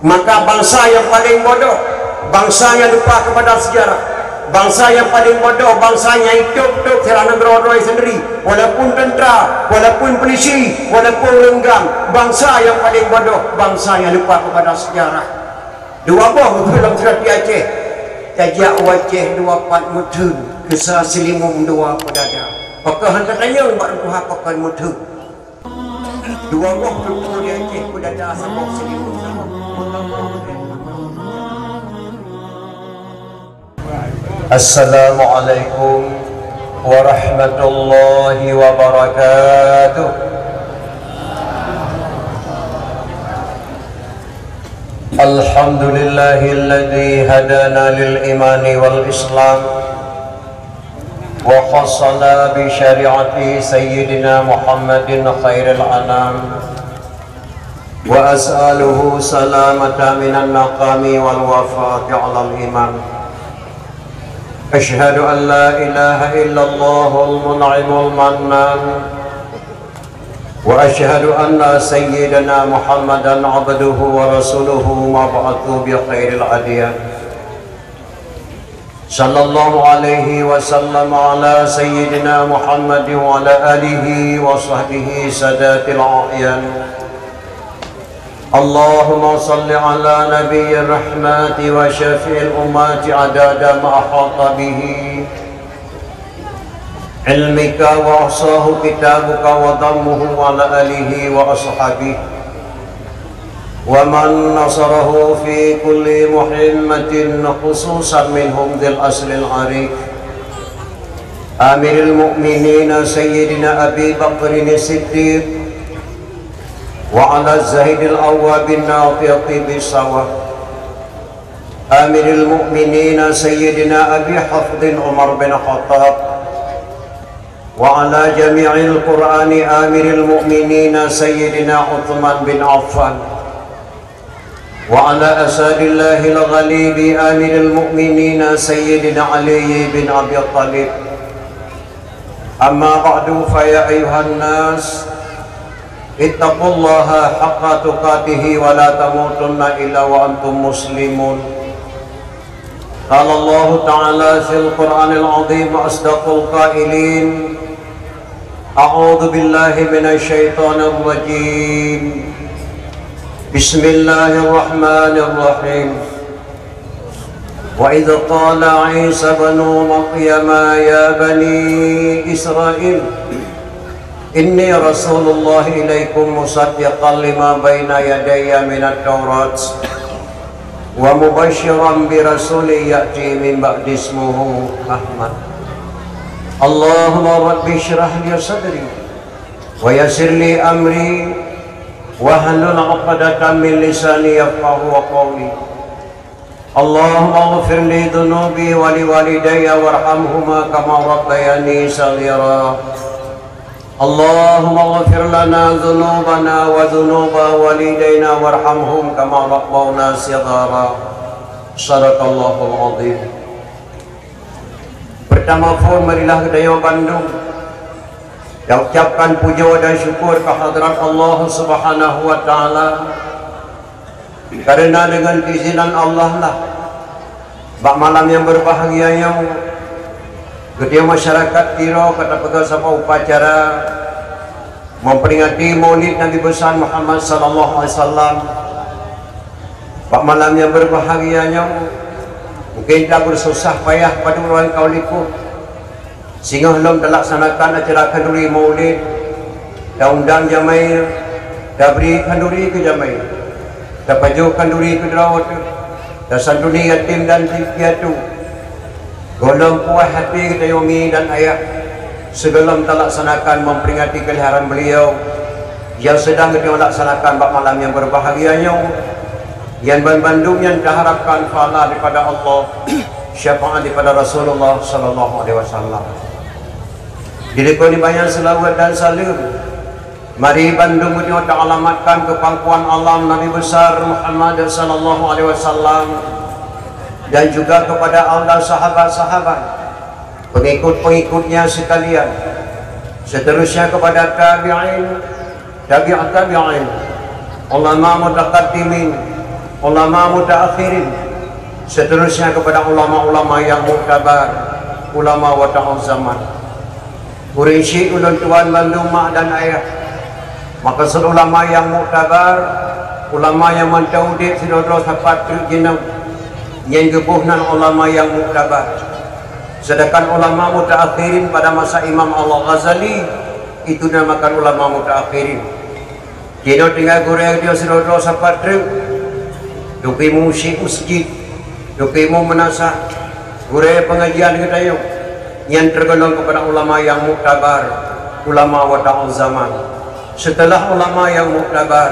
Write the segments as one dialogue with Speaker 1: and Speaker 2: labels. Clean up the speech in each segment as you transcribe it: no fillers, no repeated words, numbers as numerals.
Speaker 1: Maka bangsa yang paling bodoh, bangsa yang lupa kepada sejarah, bangsa yang paling bodoh, bangsa yang hidup kerana beroroi sendiri, walaupun tentera, walaupun polisi, walaupun lenggam. Bangsa yang paling bodoh, bangsa yang lupa kepada sejarah. Dua boh dalam serati Aceh, tajak wajah dua pat mutun, kisah selimum dua pedada. Pakah katanya buat Tuhan pakai mutun. Dua boh berkumpul di Aceh, pedada sama selimum sama. Assalamualaikum warahmatullahi wabarakatuh. Alhamdulillahilladzi hadana lil imani wal islam wa khassana bi syari'ati sayyidina Muhammadin khairil anam wa as'aluhu salamata minan naqami wal wafati 'alal imam. أشهد أن لا إله إلا الله المنعم المنان وأشهد أن سيدنا محمدا عبده ورسوله مبعوث بخير الأديان صلى الله عليه وسلم على سيدنا محمد وعلى آله وصحبه سادات الأعيان. اللهم صل على نبي الرحمة وشفيع الأمات عدد ما أحاط به علمك وأحصاه كتابك وضمه على آله وأصحابه ومن نصره في كل مهمة خصوصا منهم ذي الأصل العريق أمير المؤمنين سيدنا أبي بكر الصديق وعلى الزهد الأواب الناطق بالصواب أمير المؤمنين سيدنا أبي حفظ عمر بن الخطاب وعلى جميع القرآن أمير المؤمنين سيدنا عثمان بن عفان وعلى أسد الله الغليب أمير المؤمنين سيدنا علي بن أبي طالب. أما بعد فيا أيها الناس اتقوا الله حق تقاته ولا تموتن إلا وأنتم مسلمون. قال الله تعالى في القرآن العظيم أصدق القائلين أعوذ بالله من الشيطان الرجيم بسم الله الرحمن الرحيم وإذ قال عيسى بن مريم يا بني إسرائيل إني رسول الله إليكم مصدقا لما بين يدي من التوراة ومبشرا برسول يأتي من بعد اسمه أحمد. اللهم رب اشرح لي صدري ويسر لي أمري واحلل عقدة من لساني يفقهوا قولي. اللهم اغفر لي ذنوبي ولوالدي وارحمهما كما ربياني صغيرا. اللهم اغفر لنا ذنوبنا وذنوب والدينا وارحمهم كما ربونا صغارا. صدق Allahul Azim. Pertama pun marilah kita Bandung yang ucapkan puja dan syukur kehadrat Allah Subhanahu wa taala, karena dengan keizinan Allah lah bak malam yang berbahagia yang ketika masyarakat Tiro kata pegang sama upacara memperingati Maulid Nabi besar Muhammad sallallahu alaihi wasallam. Pak malam yang berbahagianya mungkin tak bersusah payah pada orang kauliku sehingga belum terlaksanakan acara kenduri Maulid dan undang jamai dah beri kenduri ke jamai dah paju kenduri ke derawat dah santuni yatim dan piatu golong puas hati kita Yomi dan ayah sebelum terlaksanakan memperingati kelahiran beliau yang sedang kita laksanakan bak malam yang berbahagianya yang Bandung yang diharapkan falah daripada Allah, syafaat daripada Rasulullah sallallahu alaihi wasallam. Dilipuni banyak selawat dan salam. Mari Bandung ini alamatkan kepangkuan alam Nabi besar Muhammad sallallahu alaihi wasallam dan juga kepada Allah sahabat-sahabat, pengikut-pengikutnya sekalian. Seterusnya kepada tabi'in, tabi'at tabi'in, ulama mutaqaddimin, ulama mutaakhirin, seterusnya kepada ulama-ulama yang muktabar, ulama wata'ul zaman. Kurinci ulun tuan Bandung mak dan ayah. Maka ulama yang muktabar, ulama yang mantaudik sidodro sapat terjinam yang gebuhnan ulama yang muktabar. Sedangkan ulama mutaakhirin pada masa Imam Al-Ghazali itu namakan ulama mutaakhirin. Dia tinggal goreng dia sidodro sapat teruk. Dukimu musik masjid, dukimu menasah, goreng pengajian kita yuk. Yang tergolong kepada ulama yang muktabar, ulama wata'ul zaman. Setelah ulama yang muktabar,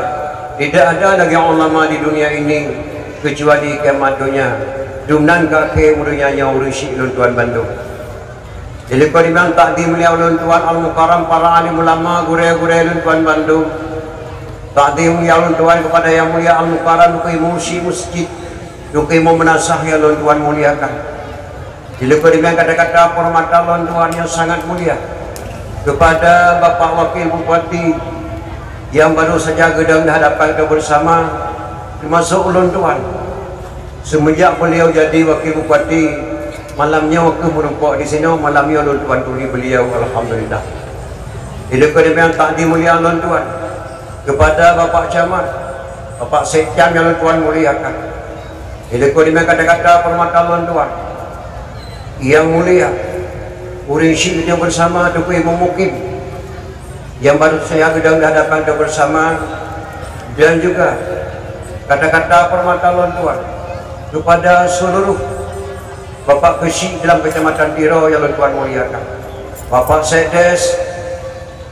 Speaker 1: tidak ada lagi ulama di dunia ini kecuali kiamat dunia. Dumnan kaki muridnya urisi ulun tuan Bandung. Jadi kalau dibilang takdim mulia ulun tuan al-mukarram para alim ulama gure-gure ulun tuan Bandung. Takdim mulia ulun tuan kepada yang mulia al-mukarram dukimu si masjid, dukimu menasah ya ulun tuan muliakan. Bila dengan kata-kata penghormatan ulun tuan yang sangat mulia kepada Bapak Wakil Bupati yang baru saja gedang dihadapkan kita bersama, termasuk ulun tuan semenjak beliau jadi Wakil Bupati, malamnya waktu merumpak di sini, malamnya ulun tuan tuli beliau, alhamdulillah. Bila dengan takdim mulia ulun tuan kepada Bapak Camat, Bapak Sekjan yang ulun tuan muliakan. Bila dengan kata-kata penghormatan ulun tuan yang mulia, urinsi kita bersama Tukui Memukim yang baru saya gedang dihadapkan kita bersama, dan juga kata-kata permata ulun tuan kepada seluruh Bapak Kesi dalam Kecamatan Tiro yang ulun tuan muliakan, Bapak Sedes,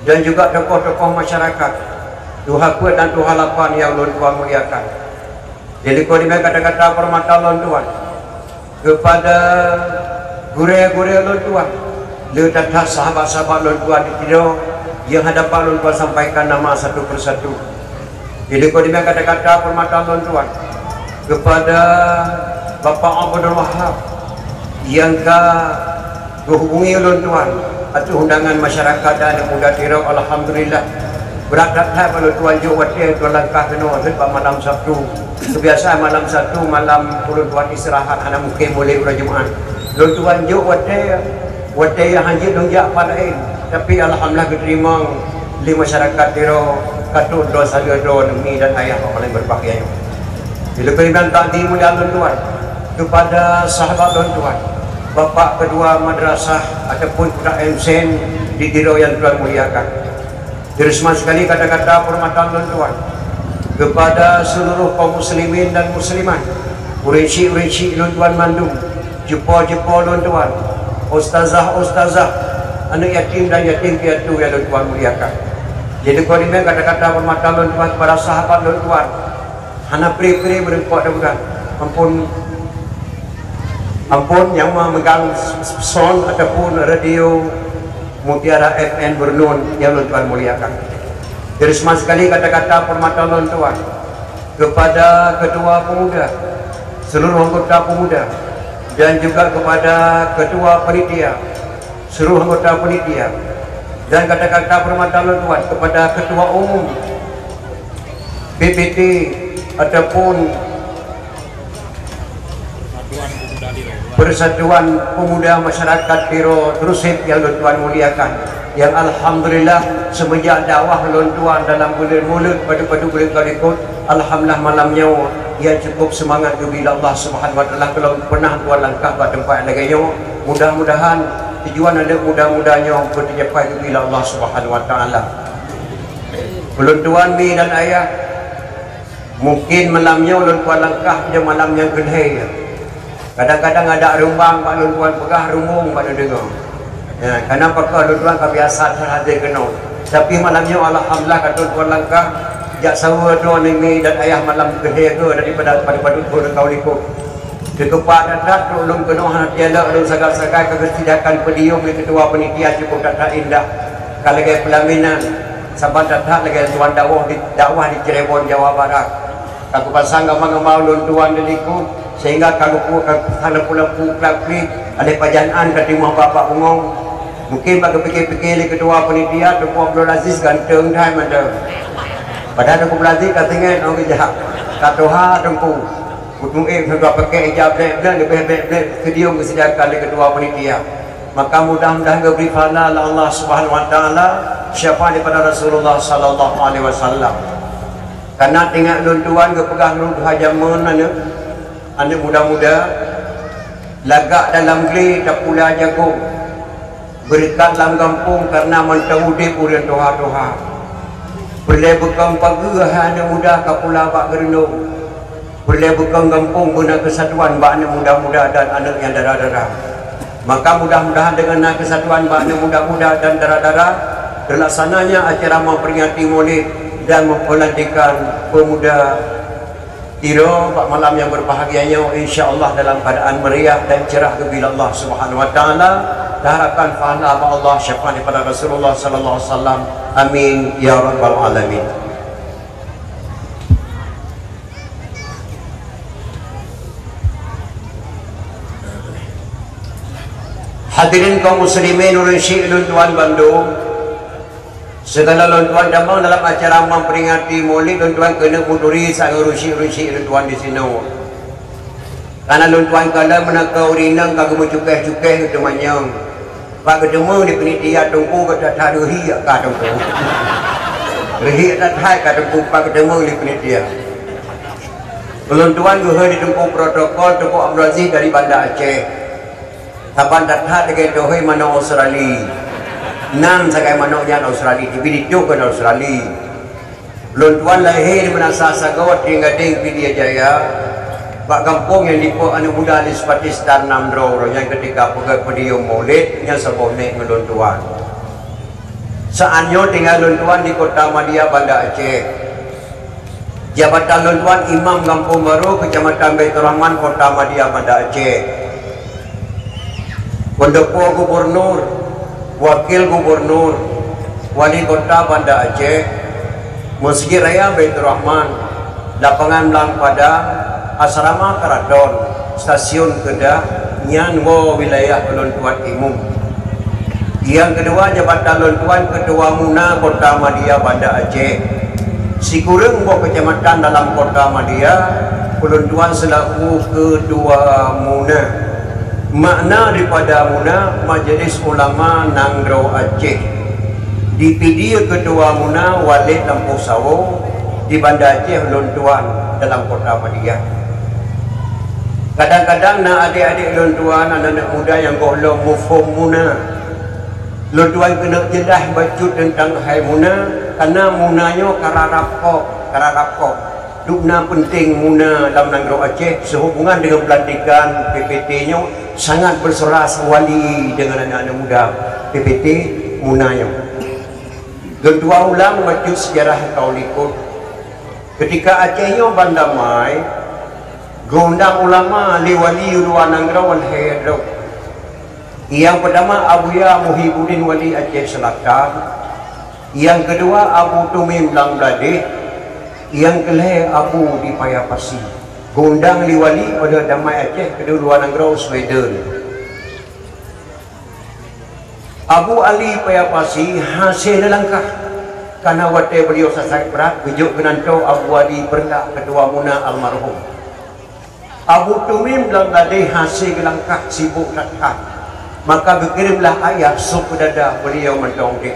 Speaker 1: dan juga tokoh-tokoh masyarakat Tuhaku dan Tuhalapan yang ulun tuan muliakan. Jadi dengan kata-kata permata ulun tuan kepada gure-gure ulun tuan, ledatlah sahabat-sahabat ulun tuan di Tiro yang hadapan ulun tuan sampaikan nama satu persatu. Jadi dengan kata-kata permata ulun tuan kepada Bapak Abdul Wahab yang hubungi ulun tuan atau undangan masyarakat dan muda Tiro, alhamdulillah berat-berat ulun tuan jawati tuan langkah kena sebab malam Sabtu. Kebiasaan malam Sabtu malam ulun tuan istirahat, anak mungkin boleh ulah Jumaat. Ulun tuan jauh wate yang hanya dongjak padain, tapi alhamdulillah diterima di masyarakat Tiro katut dosa do demi dan ayah paling berbahagia. Bila beriman takdim mulia ulun tuan kepada sahabat ulun tuan, Bapak kedua madrasah ataupun budak MSN di Tiro yang tuan muliakan. Terus sekali kata-kata permata ulun tuan kepada seluruh kaum muslimin dan muslimat, urinci ulun tuan Bandung, jumpa ulun tuan, ustazah anak yatim dan yatim piatu yang ulun tuan muliakan. Jadi kalau ini kata-kata permata ulun tuan kepada sahabat ulun tuan, hana pri-pri berempat dah ampun yang memegang sound ataupun radio Mutiara FN Bernun yang ulun tuan muliakan. Jadi sekali kata-kata permata ulun tuan kepada ketua pemuda, seluruh anggota pemuda, dan juga kepada ketua panitia, seluruh anggota panitia, dan kata-kata permata ulun tuan kepada ketua umum BPT ataupun Persatuan Pemuda Masyarakat Tiro Trusip yang ulun tuan muliakan, yang alhamdulillah semenjak dakwah ulun tuan dalam bulan-bulan pada bulan kalikut, alhamdulillah malamnya ia cukup semangat bila Allah Subhanahu wa taala. Kalau pernah tuan langkah ke tempat lagi, mudah-mudahan tujuan ada mudah-mudahnya tercapai bila Allah Subhanahu wa taala. Ulun tuan mi dan ayah, mungkin malamnya ulun tuan langkah je malam yang kedai. Kadang-kadang ada rumbang pak ulun tuan pegah rumung pada dengar. Ya, kenapa kau ulun tuan kebiasaan terhadir kena. Tapi malamnya alhamdulillah kata tuan langkah jak sawa do nimi dan ayah malam kedai ke daripada pada kau liko. Kekepak datat ulun kena hati elok ulun sagai-sagai kegesidakan pedium di ketua panitia cukup tak indah. Kalau gaya pelaminan sahabat datat lagi tuan dakwah di Cirebon Jawa Barat. Aku pasang gamang-gamang ulun tuan liko sehingga kalau pulang pelapli ada pajanaan ke timah bapak bungong, mungkin bagi fikir-fikir ketua panitia Tuan Abdul Aziz ganteng dah macam padahal aku berlatih katanya orang jahat katoha tempu kutung sudah pakai hijab lebih video disediakan oleh kedua panitia. Maka mudah-mudahan beri pahala Allah Subhanahu wa taala syafaat daripada Rasulullah sallallahu alaihi wasallam. Karena tinggal luntuan ke pegang luntuh jaman anda muda-muda lagak dalam geli tak pula jagung berkat dalam kampung karena mantau udip urian toha-toha boleh bekam pagi anda muda kapula bak gerendung boleh bekam kampung guna kesatuan bak anak muda-muda dan anak yang darah-darah. Maka mudah-mudahan dengan kesatuan bak anak muda-muda dan darah-darah terlaksananya acara memperingati Maulid dan mempelantikan pemuda Tiro pada malam yang berbahagianya, insya-Allah dalam keadaan meriah dan cerah kepada Allah Subhanahu wa taala. Harapkan pahala Allah syafaat daripada Rasulullah sallallahu alaihi wasallam. Amin ya rabbal alamin. Hadirin kaum muslimin ulun tuan Bandung, segala lontuan damang dalam acara memperingati Maulid lontuan kena munduri sang rusi lontuan di sini. Karena lontuan kala menaka urinang kagum cukai itu manyang. Pak ketemu di penitia tungku kata taruhi ka tungku. Rehi tak hai ka tungku pak ketemu di penitia. Lontuan guhe di tungku protokol tungku Abdul Aziz dari Banda Aceh. Tapan dathat dengan dohoi mana Australia. Nan sakai manoknya Australia tapi ditukar Australia. Lontuan lahir di mana sasagawat tinggal-tinggal Pidia Jaya. Pak kampung yang dipo anak muda di Pakistan Namdro yang ketika pegang pedium Maulid nya sebone ngelontuan. Saatnya tinggal lontuan di Kota Madia Banda Aceh. Jabatan lontuan Imam Kampung Baru Kecamatan Baitur Rahman Kota Madia Banda Aceh. Pendopo Gubernur, Wakil Gubernur, Wali Kota Banda Aceh, Masjid Raya Baitur Rahman, Lapangan Belang Padang, Asrama Keraton, Stasiun Kedah, Nyanwo Wilayah Lontuan Imum. Yang kedua Jabatan Lontuan Ketua Muna Kota Madia Banda Aceh. Sikureng Kecamatan dalam Kota Madia, Lontuan selaku Ketua Muna. Makna daripada Muna Majelis Ulama Nanggro Aceh. DPD Ketua Muna Walid Lampu Sawo di Banda Aceh Lontuan dalam Kota Madia. Kadang-kadang nak adik-adik lontuan anak-anak muda yang golong mufhum Muna. Lontuan kena jelas bacut tentang hai Muna karena Munanya kararapok. Dukna penting Muna dalam Nanggro Aceh sehubungan dengan pelantikan PPT-nya sangat berseras wali dengan anak-anak muda PPT Munanya. Ketua ulang bacut sejarah Kaulikut. Ketika Acehnya bandamai gondang ulama liwali luar Nanggro wal Hedro. Yang pertama Abuya Muhyiddin Wali Aceh Selatan. Yang kedua Abu Tumim Lang Bladeh. Yang kelih Abu di Payapasi. Gondang liwali pada Damai Aceh kedua luar Nanggro Sweden. Abu Ali Payapasi hasil langkah karena watai beliau sakit berat gejuk kenanto Abu Ali pernah ketua Muna almarhum. Abu Tumim dalam ladai hasil langkah sibuk rakah. Maka berkirimlah ayah sup dada beliau mendong dia.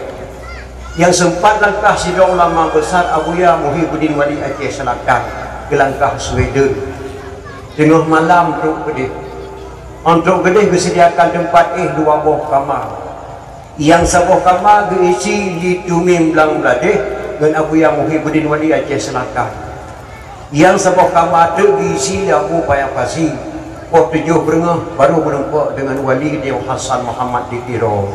Speaker 1: Yang sempat langkah sidang ulama besar Abuya Muhyiddin Wali Aceh Selatan ke langkah Sweden. Tengah malam untuk gede. Untuk gede disediakan tempat dua buah kamar. Yang sebuah kamar diisi di Tumim Belang Bladeh dengan Abuya Muhyiddin Wali Aceh Selatan. Yang sebuah kamar itu diisi Abu Payapasi. Pok 7 berengah baru berjumpa dengan wali dia Hasan Muhammad di Tiro.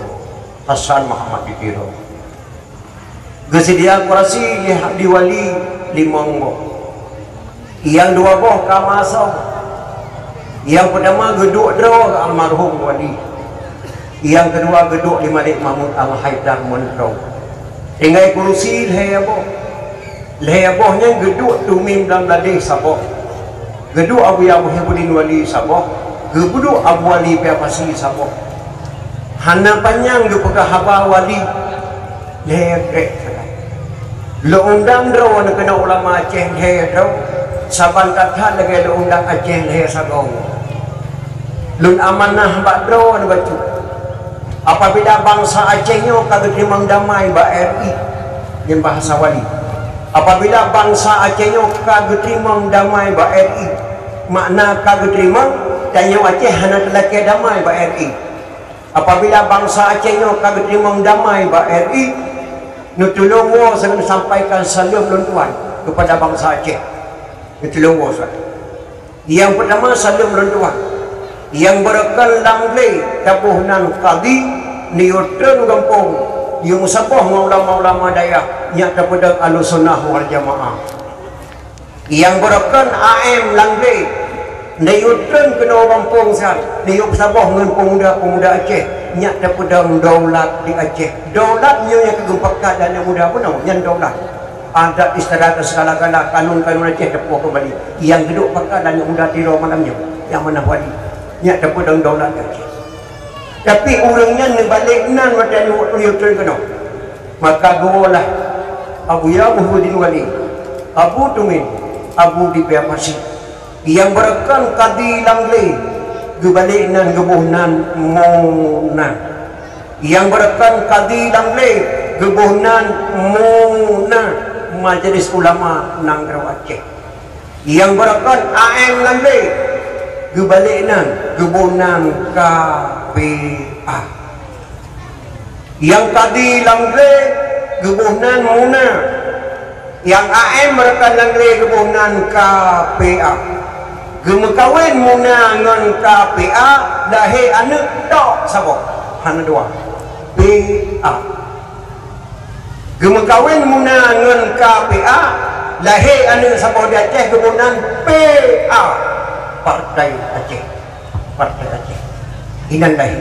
Speaker 1: Kesedia kurasi di wali di Monggo. Yang dua buah kamar sau. Yang pertama geduk draw almarhum wali. Yang kedua geduk di Malik Mahmud Al-Haidar Montrong. Tinggal kursi Lehabohnya geduk Tumim dalam ladih saboh. Geduk Abu Muhyiddin Wali saboh. Geduk Abu Wali Payapasi saboh. Hana panjang ge pegah haba wali. Lehakrek. Lo undang draw kena ulama Aceh lehadraw. saban kata lagi ada undang Aceh leher sagong lun amanah bakdro ada batu apabila bangsa Acehnya kagak terima damai ba RI yang bahasa wali apabila bangsa Acehnya kagak terima damai ba RI makna kagak terima dan yang Aceh hanya lelaki damai ba RI apabila bangsa Acehnya kagak terima damai ba RI nutulung wo saya sampaikan salam lun tuan kepada bangsa Aceh nutulung wo yang pertama salam lun tuan yang berekan langlai tabuhnan kadi niutren gampung yang sabah ulama-ulama daya yang terpedang Ahlussunnah wal Jamaah yang berekan AM langlai niutren kena gampung sat niup sabah dengan pemuda-pemuda Aceh yang terpedang daulat di Aceh daulatnya yang kegempakan dan yang muda pun yang daulat adat istiadat segala-gala kanun-kanun Aceh tepuh kembali yang geduk pakar dan yang muda tiru malamnya yang mana wali nyak dapat daulat Aceh tapi orangnya balik nan macam ni utun kena maka golah Abu Ya Muhyiddin Wali Abu Tumin Abu di Pasi yang berekan kadi langlai gebalik nan gebuhnan mona yang berekan kadi langlai gebuhnan mona Majelis Ulama Nanggro Aceh yang berekan AM langlai gebalinan gebunan KPA yang tadi langgre gebunan muna yang AM mereka langgre gebunan KPA gemekawin muna ngan KPA dahe anak tok sabok hana dua PA gemekawin muna ngan KPA dahe anak sabok di Aceh gebunan PA Partai Aceh inan lain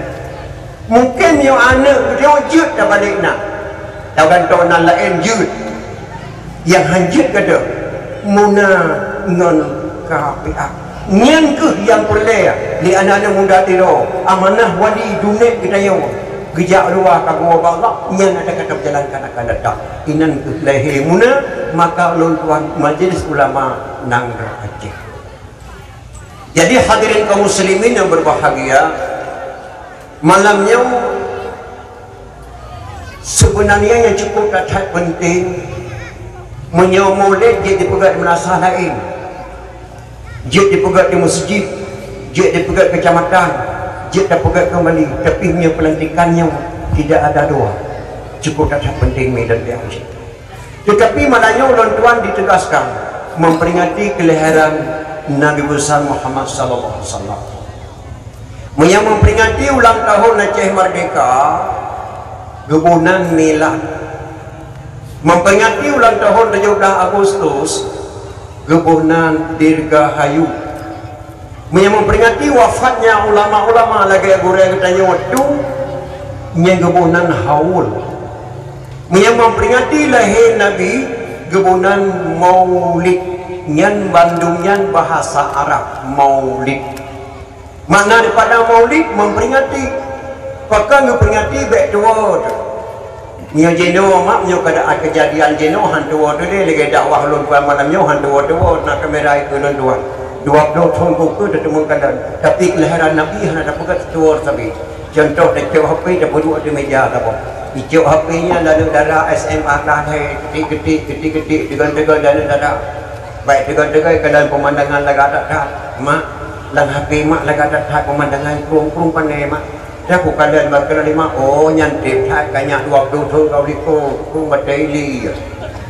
Speaker 1: mungkin yang anak dia jut dah balik nak dan tonan lain jut yang hanjut kada muna ngon KPA nyan ke yang perle di anak-anak muda tiro amanah wali dunia kita yang gejak luar kagua balak nyan ada kata berjalankan akan datang inan ke lahir muna maka tuan Majelis Ulama Nanggro Aceh. Jadi hadirin kaum muslimin yang berbahagia, malamnya sebenarnya yang cukup sangat penting menyamulid dia dipegat di menasah lain, dia dipegat di masjid, dia dipegat kecamatan, dia dipegat kembali, tapi punya pelantikannya tidak ada doa. Cukup sangat penting medan dia. Tetapi malahnya tuan ditegaskan memperingati kelahiran Nabi besar Muhammad sallallahu alaihi wasallam. Yang memperingati ulang tahun Aceh Merdeka, gebunan milad. Memperingati ulang tahun 17 Agustus, gebunan Dirgahayu. Yang memperingati wafatnya ulama-ulama lagi goreng katanya waktu yang gebunan Haul. Yang memperingati lahir Nabi, gebunan Maulid. Nyan Bandung nyan bahasa Arab Maulid. Makna daripada Maulid memperingati. Pakai memperingati back to word. Nyo jeno mak nyo kada kejadian jeno hantu word ni lagi dakwah lun puan malamnya hantu word nak kamera itu lun dua. 20 tahun buku ketemu kadang. Tapi kelahiran Nabi hana dapat tuor sabi. Contoh dekat HP dah duduk di meja apa. Icuk HP-nya lalu darah SMA dah ketik dengan darah baik degai-degai ke dalam pemandangan laga tak mak lang HP mak laga tak pemandangan kurung pandai mak dah aku kalian bakal lima oh nyantip tak kanyak 20 tahun kau liko kurung bateli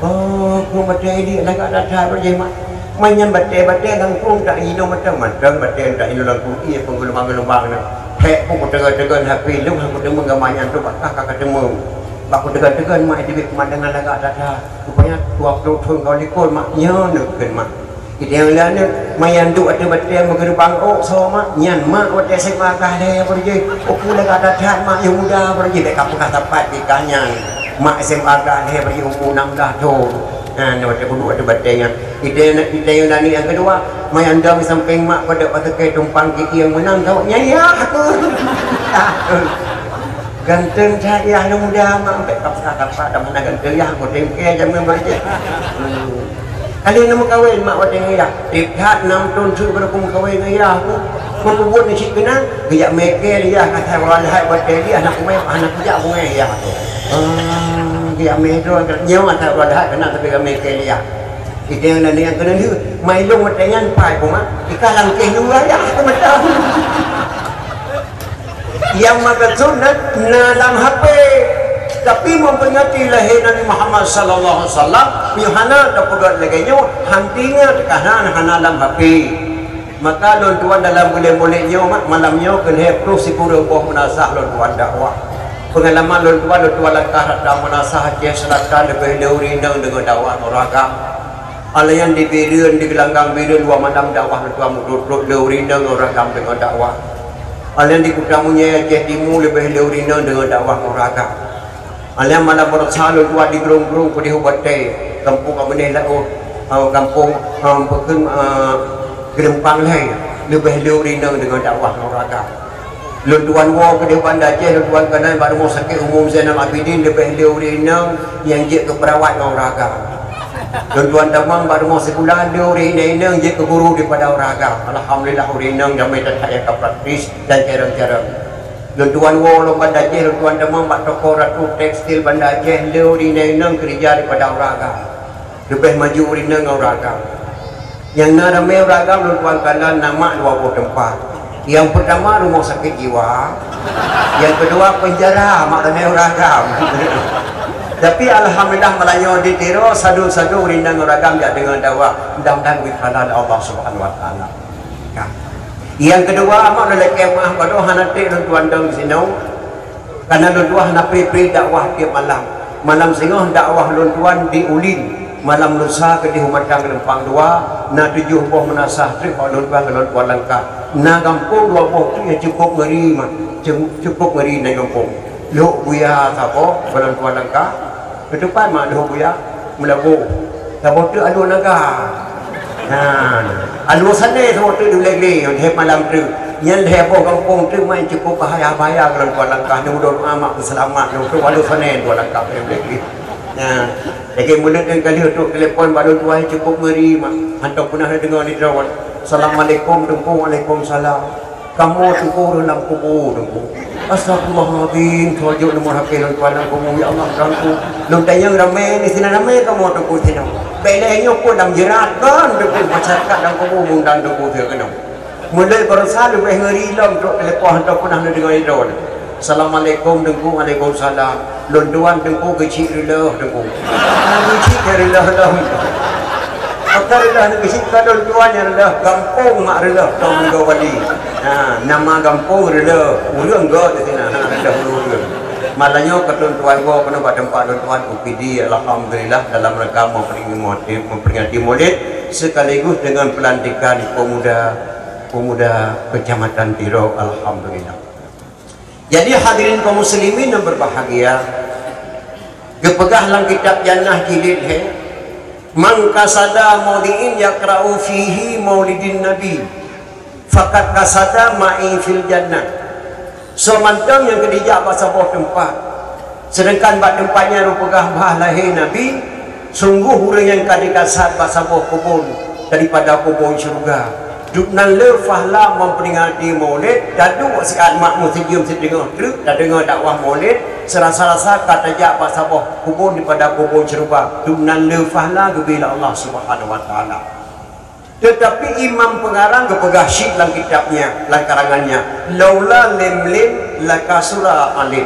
Speaker 1: oh kurung bateli laga tak berjaya mak mainan bateli lang kurung tak ino macam bateli tak ino lang kurung iya penggelombang-gelombang hek aku degai-degai HP lu aku temu gamanya tu bakal ketemu aku degan-degan mak di pemandangan laga ada rupanya 20 tahun kau likul maknya nekan mak kita yang lain mayan duk ada baterai bergerbang oh so mak nyan mak wate saya makah deh pergi aku laga ada mak yang muda pergi dekat kata pat di kanyang mak SMA dah deh pergi umur 16 tahun nah wate kudu ada baterainya kita yang lain yang kedua mayan dam samping mak pada pakai tumpang gigi yang menang kau nyaya aku ganteng saya yang muda mak sampai kap dah mana ganteng ya aku tempe jam membaca kali nama kawin mak wadeng ayah lihat 6 tahun tu pada kum kawin ayah aku membuat ni cik kena gejak meke dia kata orang hai wadeng dia anak kumai anak gejak kumai ayah tu gejak meke nyawa kata orang hai kena tapi meke dia itu yang kena dia mai long wadengan pai pun mak ikan langkeh dua ayah aku macam yang maksudnya dalam HP tapi memperingati lahir Nabi Muhammad sallallahu alaihi wasallam Yohana dapat laganya hantinya tekanan hana dalam HP maka lon tuan dalam boleh-bolehnya malamnya kena terus sipura buah munasah lon tuan dakwah pengalaman lon tuan langkah dalam munasah je selatan lebih dauri dengan dakwah neraka ala yang di biren di gelanggang biren dua malam dakwah lon tuan mudut dauri dengan neraka dengan dakwah ala yang di kudamunya je timu lebih dauri dengan dakwah neraka alam mana bersalur tua di gerung-gerung ku dihubate kampung amane lao kampung pekeun gerempang lai lebih lurina dengan dakwah neraka lunduan wo ke depan Aceh lunduan kanan pada rumah sakit umum Zainal Abidin lebih lurina yang je ke perawat neraka lunduan damang pada rumah sekolah lurina je ke guru daripada neraka alhamdulillah lurina damai tak ya praktis dan jarang-jarang Lunduan wo Banda Aceh, lunduan demam bak toko ratu tekstil Banda Aceh, leu di neneng kerja daripada Uraga. Lebih maju di neneng Uraga. Yang namanya Uraga lunduan kanan nama 20 tempat. Yang pertama rumah sakit jiwa, yang kedua penjara maknanya Uraga. Tapi alhamdulillah Melayu ditiro sadu-sadu di neneng Uraga dengan dakwah mudah-mudahan wifalal Allah Subhanahu wa taala. Yang kedua amak dalam kemah pada hanati lunduan dong sino karena lunduan napi dakwah tiap malam singah dakwah lunduan di Ulin malam lusa ke di Humatang Lempang 2 na 7 buah menasah tri lunduan langkah na kampung 2 buah tu yang cukup ngeri cukup ngeri na kampung lu buya sapo lunduan langkah ke depan mak lu buya melabu sapo tu adu naga alu sana semua tu dilele yang malam tu yang heboh kampung tu main cukup bahaya-bahaya kalau tuan langkah ni mudah amat selamat tu alu sana tuan langkah dilele lagi mulut dan kali untuk telefon baru tuan cukup ngeri hantar pernah dengar ni drawal assalamualaikum dengku waalaikumsalam kamu tunggu dalam kubur dengku astagfirullahaladzim tujuh nomor HP tuan dalam kubur ya Allah rangku lu tanya ramai di sini ramai kamu tunggu sini belenya pun dalam jerat kan dengku masyarakat dalam kubur mundang dengku dia kena mulai bersal lebih ngeri lam untuk telepon hantar pernah dengar ni drawal assalamualaikum dengku waalaikumsalam lunduan dengku kecil relah dengku kecil relah dah akar relah kecil kadal tuannya relah kampung mak relah tahun gawali nama kampung relah urang go di sana relah urang malahnya ketun tuan go kena pada tempat tuan UPD alhamdulillah dalam rangka memperingati Maulid sekaligus dengan pelantikan pemuda Kecamatan Tiro alhamdulillah. Jadi hadirin kaum muslimin yang berbahagia, kepegah lang kitab Jannah jilid man kasada mauliin yaqra'u fihi maulidin nabi faqad kasada ma'i fil jannah. So mantang yang kedija bahasa buah tempat, sedangkan bak tempatnya rupegah bah lahir nabi, sungguh orang yang kadikasat bahasa buah kubur daripada kubur syurga. Duknan lefahlah memperingati Maulid dadu siat mak musijum sedengah truk dah dengar dakwah Maulid serasa-rasa kata jak bahasa boh kubur daripada kubur ceruba duknan lefahlah gebila Allah Subhanahu wa taala. Tetapi imam pengarang kepegah syik dalam kitabnya dalam karangannya laula limlim lakasura alim.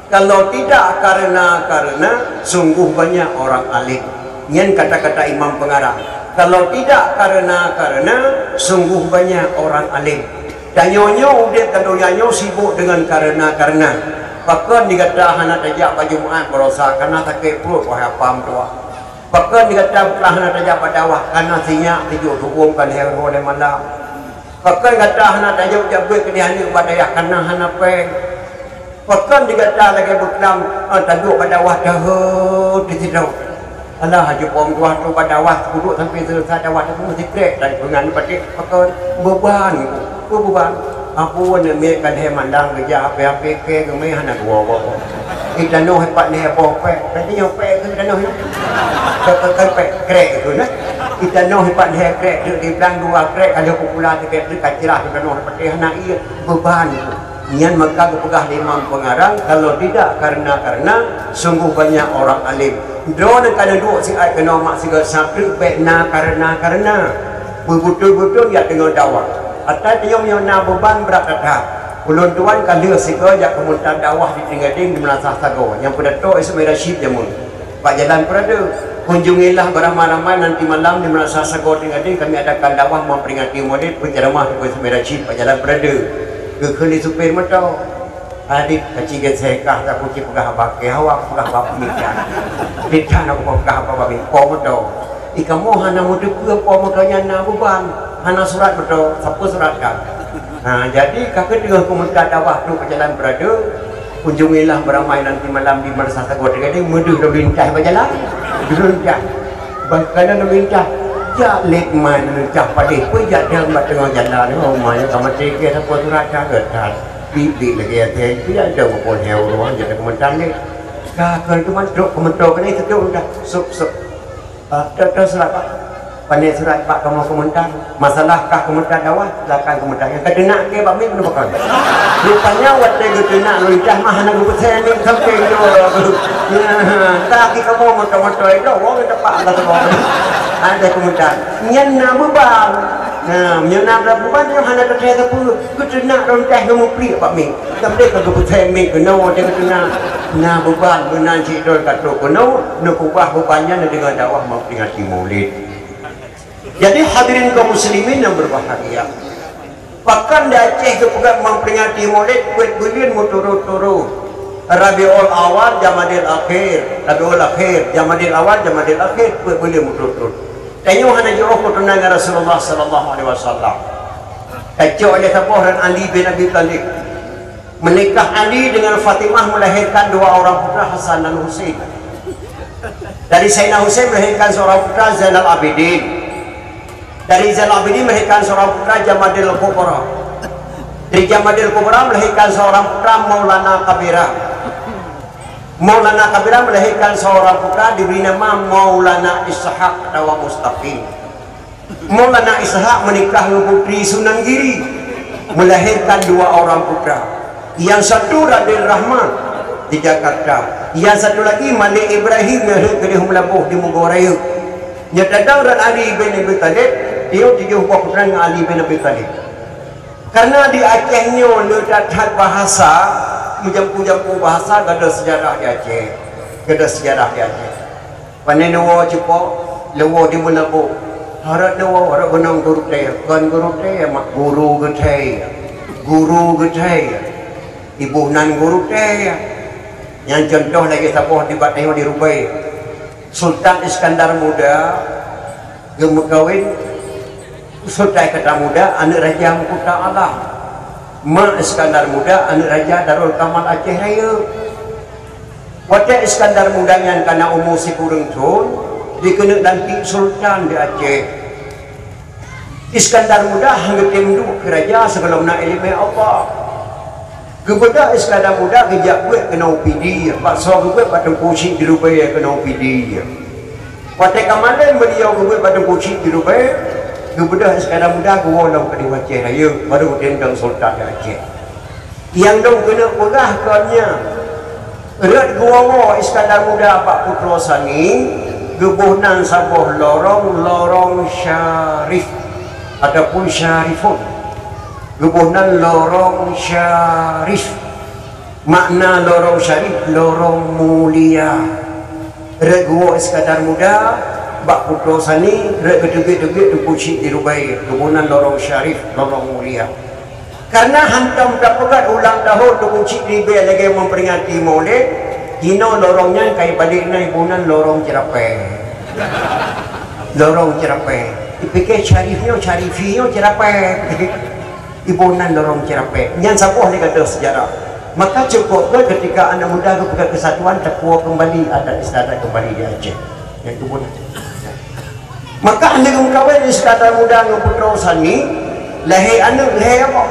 Speaker 1: Kalau tidak karena sungguh banyak orang alim. Yang kata-kata imam pengarang. Kalau tidak karena sungguh banyak orang alim. Dan nyonya udah kadonyanyo sibuk dengan karena. Bahkan dikata anak tajak pada Jumaat berosa karena sakit perut wahai apam tua. Bahkan dikata anak tajak pada wah karena sinyak tijuk hubungkan hero oleh malam. Bahkan kata anak tajak jabat ke dihani pada ya karena anak peng. Bahkan dikata lagi berkelam tajuk pada wah dahut di situ. Alah haji pom tuah tu pada wah duduk sampai selesai dawah tu mesti krek dan dengan pakai beban aku nak mekan he mandang kerja apa-apa ke kemai hana dua kita noh hebat ni apa tapi nyope ke kita noh krek tu nah kita noh hebat krek di bilang dua krek ada popular krek kacirah kita noh putih anak ia beban nian maka kepegah Imam Pengarang kalau tidak karena sungguh banyak orang alim drone kada duk si ai kena mak siga sakit pekna karena betul-betul ya tengah dakwah atas dia menyona beban berat dah ulun tuan kada siga ya kemudian dakwah di tinggading di Melasah Sago yang pada tu Ismail Rashid jamun pak jalan berada kunjungilah beramai-ramai nanti malam di Melasah Sago tinggading kami adakan dakwah memperingati Maulid penceramah di Ismail Rashid pak jalan berada kekeli supir matau adik kecil sekah tak kunci pegah pakai awak pegah bapak mikir tidak nak pegah apa bapak kau matau ikamu hana muda ke kau mataunya na beban hana surat matau siapa surat kan nah jadi kakak dengan komunitas dakwah tu berjalan berada kunjungilah beramai nanti malam di Melasah Sago tinggading mudah berlincah berjalan berlincah bahkan berlincah ya lek man cah padeh pun ya dalam tengah jalan oh mai kamu tiga apa surat cagat kan bibi lagi ada itu ya ada pun heo ruang jadi kementerian ni kakak itu mantruk kementerian kan itu dah sup terus surat pak pandai surat pak kamu kementerian masalahkah kementerian dakwah silakan kementerian yang kena ke pak min bukan rupanya waktu itu nak luncah mah nak buat saya ni sampai itu tak kita mau motor itu orang kita pak ada semua ada kemudian nyana beban nah nyana beban yang hana terkait apa kena ronteh kamu pri pak mi tapi kalau keputusan mi kena dia kena nah beban benar si dol kata kena nak ubah bebannya dengan dakwah memperingati Maulid. Jadi hadirin kaum muslimin yang berbahagia bahkan di Aceh kepegat memperingati Maulid kuat bulan muturu-turu Rabiul Awal Jamadil Akhir Rabiul Akhir Jamadil Awal Jamadil Akhir kuat bulan muturu-turu tanya hana jauh keturunan Rasulullah sallallahu alaihi wasallam. Kacau oleh Sabah dan Ali bin Abi Thalib. Menikah Ali dengan Fatimah melahirkan dua orang putra Hasan dan Husain. Dari Sayyidina Husain melahirkan seorang putra Zainal Abidin. Dari Zainal Abidin melahirkan seorang putra Jamadil Kubra. Dari Jamadil Kubra melahirkan seorang putra Maulana Kabira. Maulana Kabira melahirkan seorang putra diberi nama Maulana Ishaq Dawa Mustaqim. Maulana Ishaq menikah dengan putri Sunan Giri, melahirkan dua orang putra. Yang satu Raden Rahman di Jakarta, yang satu lagi Malik Ibrahim yang kedih melabuh di Mogoraya. Yang datang dan Ali bin Abi Thalib, dia tiga putra dengan Ali bin Abi Thalib. Karena di Acehnya letak bahasa menjampu-jampu bahasa gada sejarah di Aceh. Gada sejarah di Aceh. Panen nawa cepo, lewo di Melabu. Harap nawa harap benang guru teh, kan guru teh mak guru geteh. Guru geteh. Ibu nan guru teh. Yang contoh lagi sabuh di Batayong di Rubai. Sultan Iskandar Muda gemukawin Sultan Iskandar Muda anak Raja Mahkota Allah. Mak Iskandar Muda anak Raja Darul Kamal Aceh Raya. Waktu Iskandar Muda yang kena umur si kurang tun dikena lantik sultan di Aceh. Iskandar Muda hangga timduk ke raja sebelum nak ilmu Allah. Kepada Iskandar Muda kejap buat kena UPD. Paksa buat pada kursi di Dubai kena UPD. Waktu kemarin beliau buat pada kursi di Dubai. Kemudian Iskandar Muda gua dalam kedi Aceh Raya baru tendang sultan di Aceh. Yang dong kena pegah kannya. Erat gua Iskandar Muda Pak Putra Sani gebuhnan sabuh lorong syarif ataupun syarifun. Gebuhnan lorong syarif. Makna lorong syarif lorong mulia. Erat gua Iskandar Muda Bak Putra Sani rek gedegit-degit di pucik di Dubai kebunan lorong syarif lorong mulia karena hantam tak pegat ulang tahun di pucik di Dubai lagi memperingati Maulid hina lorongnya kai balik naik bunan lorong Cerapai lorong Cerapai dipikir syarifinya Cerapai ibunan lorong Cerapai yang sabuh ni kata sejarah maka cukup ke ketika anak muda ke kesatuan terkuat kembali adat istiadat kembali di Aceh yang kebunan maka anda mengkawin Iskandar Muda dengan Putra Sani lahir anak lahir apa?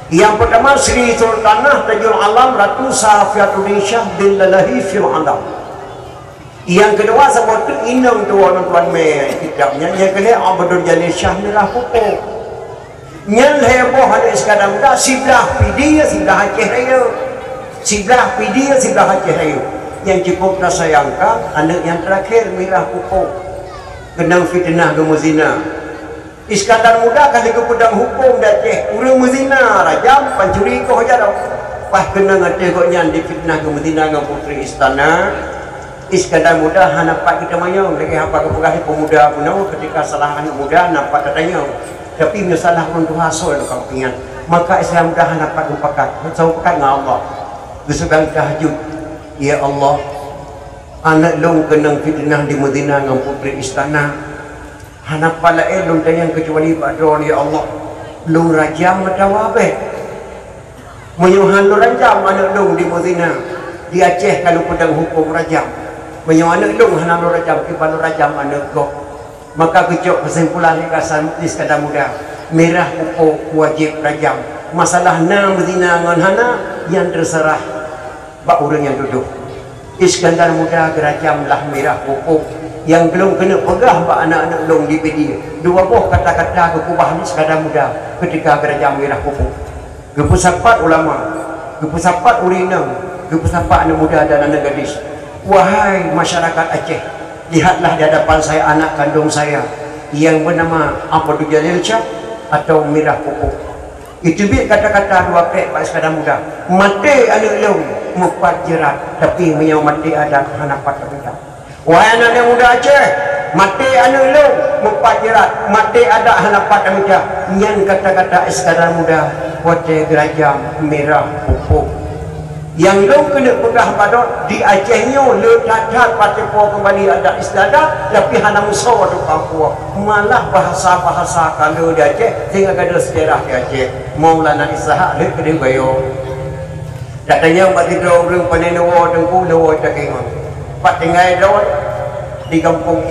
Speaker 1: Yang pertama Sri Sultanah Tajul Alam Ratu Safiatul Insyah bin Lalahi fil Alam. Yang kedua sebut tu inang tuan-tuan me kitabnya. Yang kedua Abdul Jalil Shah Mirah Pupuk. Nyan heboh ada sekadar muda sebelah pidi sebelah Aceh Raya. Sebelah pidi sebelah Aceh Raya. Yang cukup nak sayangkan anak yang terakhir Mirah Pupuk kena fitnah ke muzina. Iskandar muda kali ke pedang hukum dah Aceh urang muzina rajam pancuri ko aja dah. Pas kena ngate kok nyan difitnah ke muzina dengan putri istana. Iskandar muda nampak kita mayang lagi apa kepegang pemuda puno ketika salah anak muda nampak katanya tapi masalah pun tu hasil kalau ingat maka Islam muda nampak upakat tahu pakat dengan Allah bersegang tahajud ya Allah anak long kena fitnah di Madinah dengan putri istana hanapa lain long tayang kecuali padron ya Allah long rajam atau apa menyuhan long rajam anak long di Madinah di Aceh kalau pedang hukum rajam menyuana dong hanalo rajam kipalo rajam anak kok maka kecok kesimpulan di sekadar muda Mirah Pupuk wajib rajam masalah na Medina ngan hana yang terserah bak orang yang duduk Iskandar muda gerajam lah Mirah Pupuk yang belum kena pegah bak anak-anak long di pedi dua buah kata-kata kekubah ni sekadar muda ketika gerajam Mirah Pupuk kepusapat ulama kepusapat urinang kepusapat anak muda dan anak gadis. Wahai masyarakat Aceh, lihatlah di hadapan saya anak kandung saya yang bernama Abdul Jalil Shah atau Mirah Pupuk. Itu biar kata-kata dua pek Pak Iskandar muda. Mati anak long mempat jerat, tapi menyau mati ada hanapat terbentak. Wahai anak muda Aceh, mati anak long mempat jerat, mati ada hanapat terbentak. Nyan kata-kata Iskandar muda, wajah gerajam Mirah Pupuk. Yang long kena pegah pada di Acehnya letak partai puak kembali ada istiadat tapi hana musawar di Papua malah bahasa-bahasa kalau di Aceh sehingga ada sejarah di Aceh Maulana Ishaq le kedai bayo katanya pak tidur orang panenawa dengku lawa cakengan pak tinggal dawat di kampung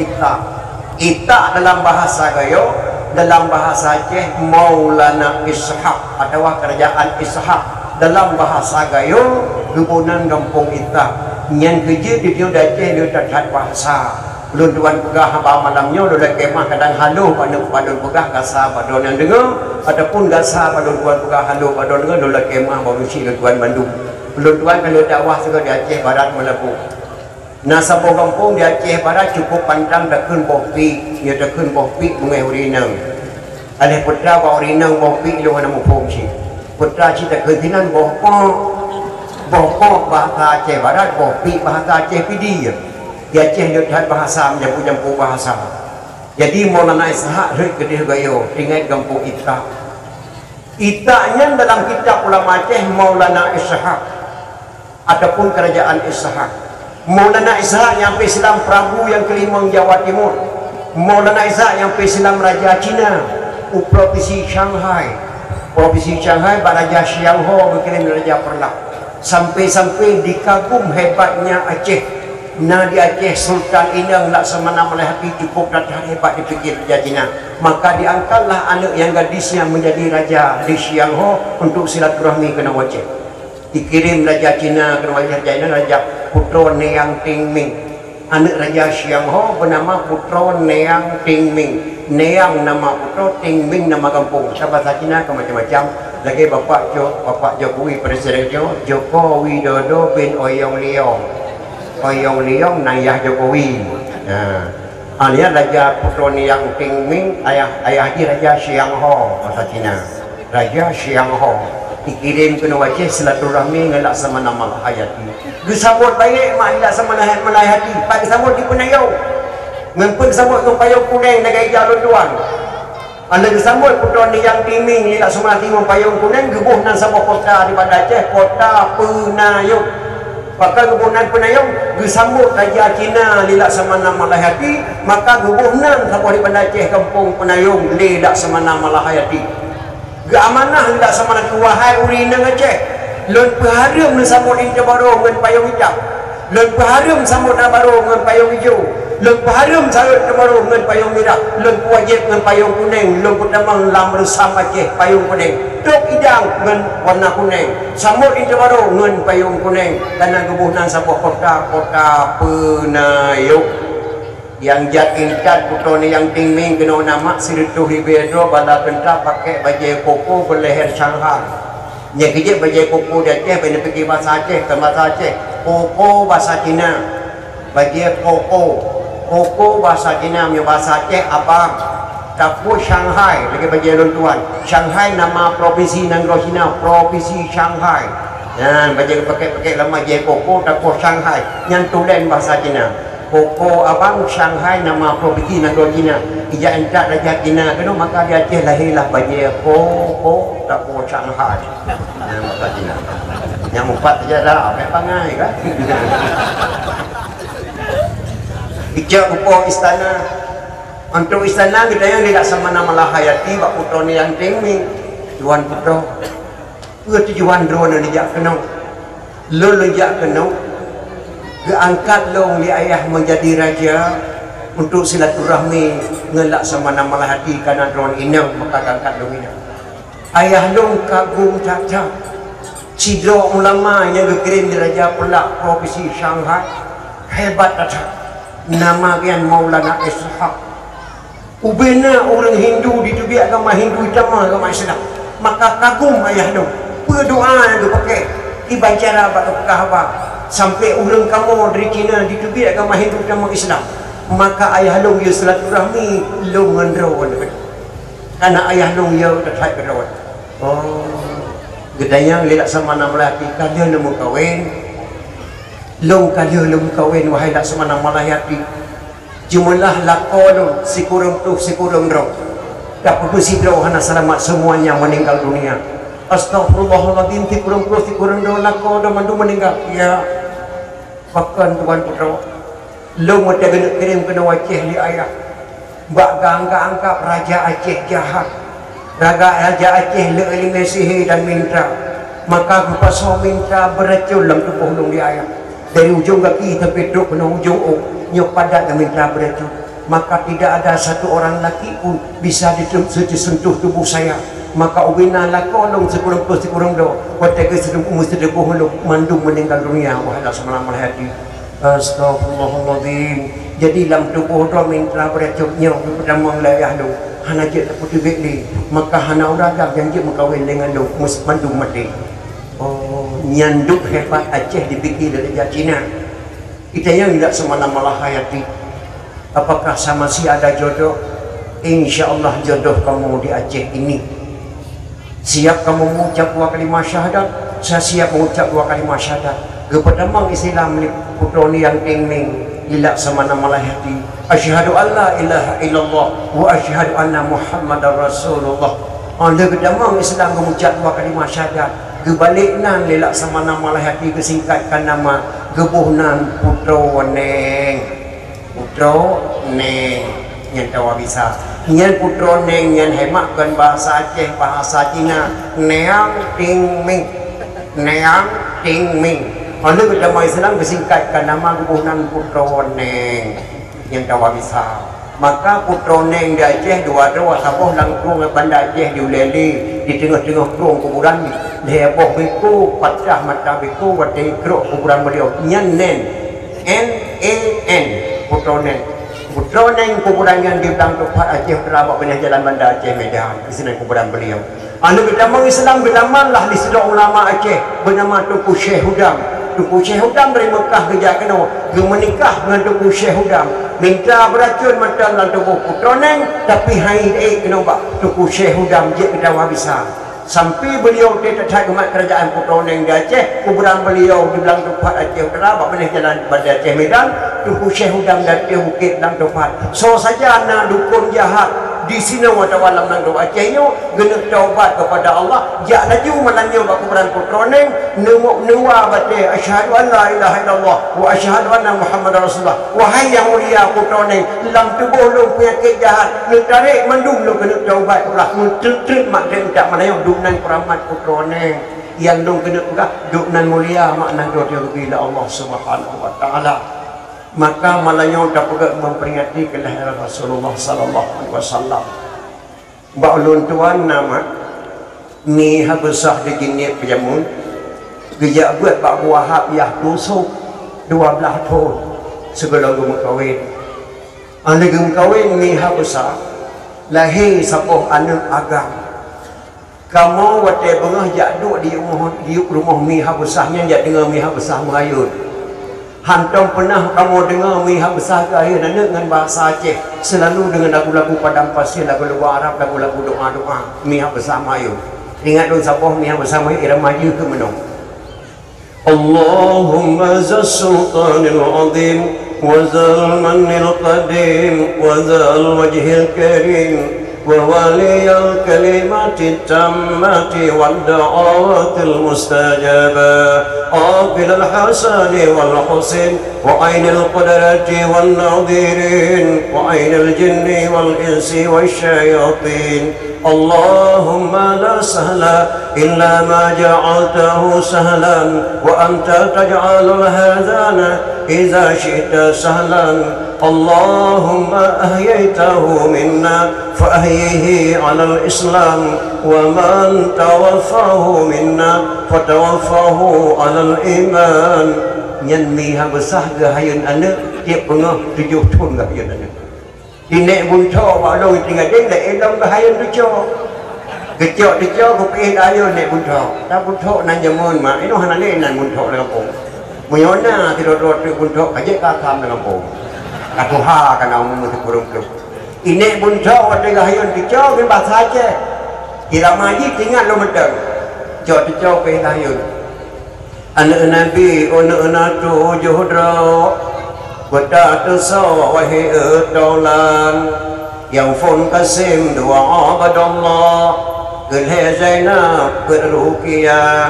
Speaker 1: Ita dalam bahasa gayo dalam bahasa Aceh Maulana Ishaq atau kerajaan Ishaq dalam bahasa gayo kebunan kampung Ita yang kerja di dia Aceh dia tak bahasa belum tuan pegah haba malamnya lu dah kemah kadang halu pada pegah gasa pada yang dengar ataupun gasa pada tuan pegah halu pada dengar lu dah kemah baru si tuan Bandung belum tuan kalau dakwah juga di Aceh Barat Melabu nasa kampung di Aceh Barat cukup pandang dakun bohpi dia dakun bohpi mengai urinang ada putra bawa urinang bohpi lu hana mufungsi putra cita ketinan bohpok bahasa Aceh Barat bohpi bahasa Aceh pidi di Aceh dia bahasa menyampur-nyampur bahasa jadi Maulana Ishaq dari kedih gayo tinggal kampung Ita Itanya dalam kitab ulama Aceh Maulana Ishaq ataupun kerajaan Ishaq Maulana Ishaq yang Islam Prabu yang kelima Jawa Timur Maulana Ishaq yang Islam Raja Cina Provinsi Shanghai Raja Xiang Ho berkirim Raja Perlah sampai-sampai dikagum hebatnya Aceh nah di Aceh Sultan Inang Laksamana Melahati cukup datang hebat di fikir Raja Cina maka diangkatlah anak yang gadisnya menjadi Raja di Xiang Ho untuk silaturahmi ke Aceh dikirim Raja Cina ke Raja China Raja Putro Neang Tingming anak Raja Xiang Ho bernama Putro Neang Tingming Neang nama Putro Tingming nama kampung bahasa Cina ke macam-macam lagi Bapak Jokowi Presiden Joko Widodo bin Oyong Leong nayah Jokowi lihat Raja Putro Neang Tingming ayah di Raja Xiang Ho bahasa Cina Raja Xiang Ho dikirim ke Aceh silaturahmi dengan Laksamana Melahati disambut baik mak Laksamana Melahati pak disambut di Penayau ngempun sambut ke payung kuning negara jalur tuan anda disambut Putro Neang Tingming di Laksamana Timur payung kuning gebuh nan sebuah kota di Bandar Aceh kota Penayau maka gebunan Penayau disambut Raja Cina di Laksamana Melahati maka gebunan sebuah di Bandar Aceh kampung Penayau di Laksamana Melahati keamanah di Laksamana wahai urinang Aceh lon peharum disambut di Jabaro dengan payung hijau lon peharum sambut Jabaro dengan payung hijau leng paharum sarut kemaru ngan payung merah, leng wajib ngan payung kuning, leng pertama lam resam Aceh payung kuning, tok idang ngan warna kuning, samut itu baru ngan payung kuning, karena kebunan sebuah kota penayuk yang jat intat putoni yang tingming kena nama siritu hibedro bala kenta pakai baju koko berleher Shanghai. Nya kerja baju koko di Aceh, bila pergi bahasa Aceh ke bahasa Aceh, koko bahasa Cina, baju koko bahasa Cina, punya bahasa Aceh apa? Tapu Shanghai, lagi baju tuan. Shanghai nama provinsi negara Cina, provinsi Shanghai. Nah, baju pakai lama baju koko tapu Shanghai, yang tulen bahasa Cina. Koko abang Shanghai nama provinsi negara Cina. Ija entak raja Cina kena maka di Aceh lahirlah baju koko tapu Shanghai. Bahasa Cina. Yang empat saja dah apa pangai kan? Ija upo istana. Untuk istana kita yang tidak sama nama Lahayati bak putra ni yang tingming. Tuan putra. Tujuan drone ni jak kena. Lo jak kena. Keangkat long li ayah menjadi raja untuk silaturahmi ngelak sama nama hati karena drone inang maka angkat long inang. Ayah long kagum caca cidro ulama yang dikirim di Raja Pelak provinsi Shanghai hebat caca nama kian Maulana Ishaq ubena orang Hindu di tubi agama Hindu utama agama Islam maka kagum ayah long berdoa yang dipakai dibaca batu kahwa sampai orang kamu dari Cina di tubi agama Hindu utama Islam maka ayah long ya silaturahmi long ngendrawan karena ayah long ya terhadap kerawat. Oh, gedayang lihat sama nama lelaki kalian nemu kawin, long kalian nemu kawin wahai tak sama nama lelaki, jumlah lakon si kurang tu si kurang drong, tak perlu si drong hana selamat semuanya meninggal dunia. Astagfirullahaladzim si kurang drong lakon dah mandu meninggal. Ya, bahkan tuan putra, long mata kena kirim kena Aceh li ayah, bak angkat raja Aceh jahat. Raja Aceh le'ilmi sihir dan minta maka kupasau minta beracun dalam tubuh long di ayah dari ujung kaki sampai duduk kena ujung nyok padat dan minta beracun maka tidak ada satu orang lelaki pun bisa disentuh tubuh saya maka ubina lakolong sekurang do watega sedung mesti debuh mandung meninggal dunia wahai semalam hati. Astagfirullahaladzim. Jadi dalam tubuh do minta beracun nyok pertama wilayah do hana je tak putih ni maka hana uragam janji mengkawin dengan lu mandung mati. Oh, nyanduk hebat Aceh dibikin dari Raja Cina. Kita yang tidak semana malah hayati. Apakah sama si ada jodoh? InsyaAllah jodoh kamu di Aceh ini. Siap kamu mengucap 2 kalimat syahadat? Saya siap mengucap 2 kalimat syahadat. Kepada Islam ni putra ni yang tingming ilak sama nama lahati asyhadu an la ilaha illallah wa asyhadu anna muhammadar rasulullah. Anda kedamang Islam mengucap 2 kalimat syahadat kebaliknan lelak sama nama lahati kesingkatkan nama gebuhnan putra neng yang tahu bisa nyan putra neng yang hematkan bahasa Aceh bahasa Cina neang ting ming Anda kedamang Islam kesingkatkan nama gebuhnan putra neng yang tahu bisa maka putra neng di Aceh dua sabuh langkung bandar Aceh diuleli di tengah-tengah kerung kuburan ni leboh biku patah mata biku wati keruk kuburan beliau nyan nen N-A-N putra neng kuburan yang di belakang tempat Aceh terabak benih jalan bandar Aceh Medan di sini kuburan beliau. Anda kedamang Islam kedamanlah di sedang ulama Aceh bernama Tunku Syekh Hudam. Tunku Syekh Hudam dari Mekah ke Jakeno dia menikah dengan Tunku Syekh Hudam minta beracun mata dalam tubuh putra neng tapi hai kena buat Tunku Syekh Hudam je kedawa bisa sampai beliau terdekat kemat kerajaan putra neng di Aceh kuburan beliau di belakang tempat Aceh Utara bak benih jalan bandar Aceh Medan Tunku Syekh Hudam dan dia bukit dalam tempat so saja anak dukun jahat di sini wata walam nang do Acehnya gena taubat kepada Allah jak laju malangnya bak kuburan putra neng nuwa bate asyhadu an la ilaha illallah wa asyhadu anna muhammadar rasulullah wahai yang mulia putra neng dalam tubuh lu penyakit jahat lu tarik mandum lu kena taubat Allah mentrik mak dia tak mana dunan keramat putra neng yang dong kena juga dunan mulia makna do dia bila Allah Subhanahu wa taala. maka malanya dapat memperingati kelahiran Rasulullah sallallahu alaihi wasallam. Ba ulun tuan nama ni habsah di gini pejamun gejak buat Pak Wahab yah tusuk 12 tahun sebelum gum kahwin. Anda gum kahwin ni habsah lahir sapoh anak agam. Kamu wate bengah jak duk di rumah mi habsahnya jak dengar mi habsah merayun. Hantam pernah kamu dengar mihab besar ke akhir dengan bahasa Aceh selalu dengan lagu-lagu padang pasir, lagu-lagu Arab, lagu-lagu doa-doa mihab besar mayu. Ingat dulu siapa mihab besar mayu irama mayu ke menung. Allahumma zal sultanil azim wa zal manil qadim wa zal wajhil karim وولي الكلمات التامة والدعوات المستجابة قابل الحسن والحسين وعين القدرة والنظيرين وعين الجن والإنس والشياطين اللهم لا سهل إلا ما جعلته سهلا وأنت تجعل الهذان إذا شئت سهلا اللهم أحييته منا فأحيه على الإسلام ومن توفاه منا فتوفاه على الإيمان ينميها بسهل hayun anak tiap pengah 7 tahun ke hayun anak dinek bunca walau tinggal deng dak elong ke hayun tujuh kecok ku pergi ayun nek bunca tak bunca nan jamun mak ino hanale nan bunca le kampung muyona tidor-tidor bunca aje ka kam le kampung katuha kana umum kurung klub ini bunca wate gahayun dicau ke bahasa Aceh kira maji tinggal lo medang cok dicau ke gahayun anak nabi anak tujuh dra wata tusaw wahai dolan yang fun kasim doa abadallah kelhe Zainab keruqiyah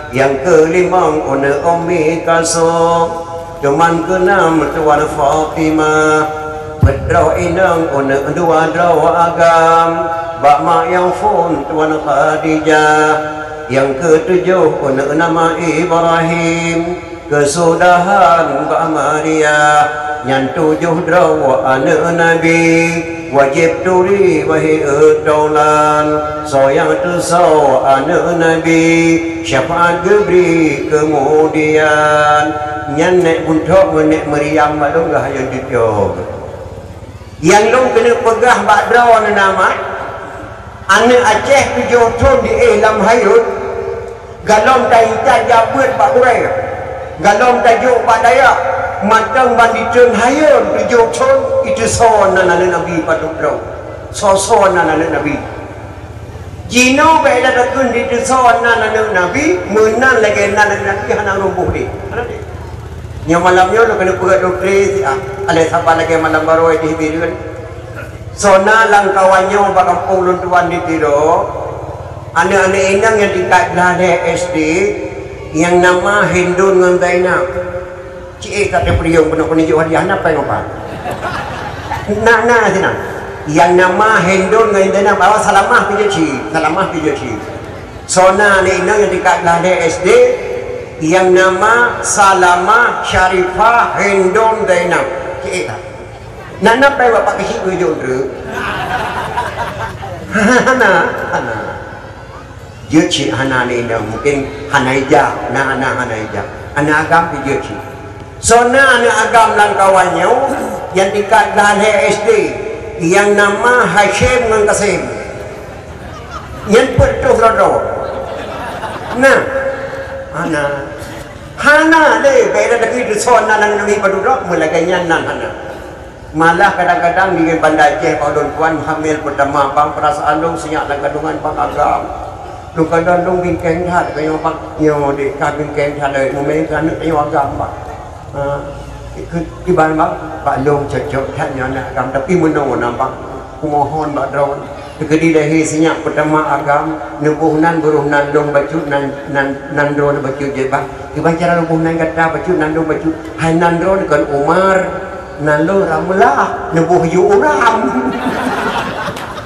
Speaker 1: yang kelima ummi kasum Cuman keenam tuan Fatimah Bedraw inang dua draw agam Bakma yang fun tuan Khadijah Yang ketujuh nama Ibrahim Kesudahan Mbak Maria Yang 7 draw anak Nabi Wajib turi wahai daulan Soyang tusau anak Nabi Syafaat gebri kemudian Yang nek buntok nek meriam maklum gah yang dityog yang long kena pegah badraw nama anak Aceh 7 tahun di ihlam hayut galom taita jabut pak urai galom tajuk pak dayak matang banditun hayut 7 tahun itu son anak Nabi padudraw son anak Nabi Jino bela dakun di son anak Nabi menan lagi anak Nabi hanang rumbuh ni yang malamnya lo kena pegat dokter ada siapa lagi malam baru di hidup sona langkawannya bak kampung luntuan di tido anak-anak inang yang tingkat dari SD yang nama Hindun dengan Zainab cik kata priong penuh penunjuk hadiah apa yang apa nak sini yang nama Hindun dengan Zainab bawa salamah pijak cik sona anak inang yang tingkat dari SD yang nama Salamah Syarifah Hindun Zainab kita nak apa bapak kecil tujuh tu hana dia cik hana ni mungkin hana ijah hana ijah anak agam dia cik sona anak agam dan kawannya yang tingkat dari SD yang nama Hashim dengan Kasim yang betul rodo nah Hana le beda deki di sona nang Nabi padudok mulaganya nan hana malah kadang-kadang di Bandar Aceh paudon tuan hamil pertama bang perasaan dong senyak dan kandungan bang agam lu kadang dong bingkeng hat kayo bang nyo di ka bingkeng hat le momen kan kayo agam bang di ban bang pak long cocok kan nyo nak agam tapi menon bang kumohon bak draw Kedi lahir senyak pertama agam nubuh nan buruh nan dong baju nan drone baju jebah dibaca nubuh nan kata baju nan dong baju hai nan drone kan Umar nan lo ramlah nubuh yu uram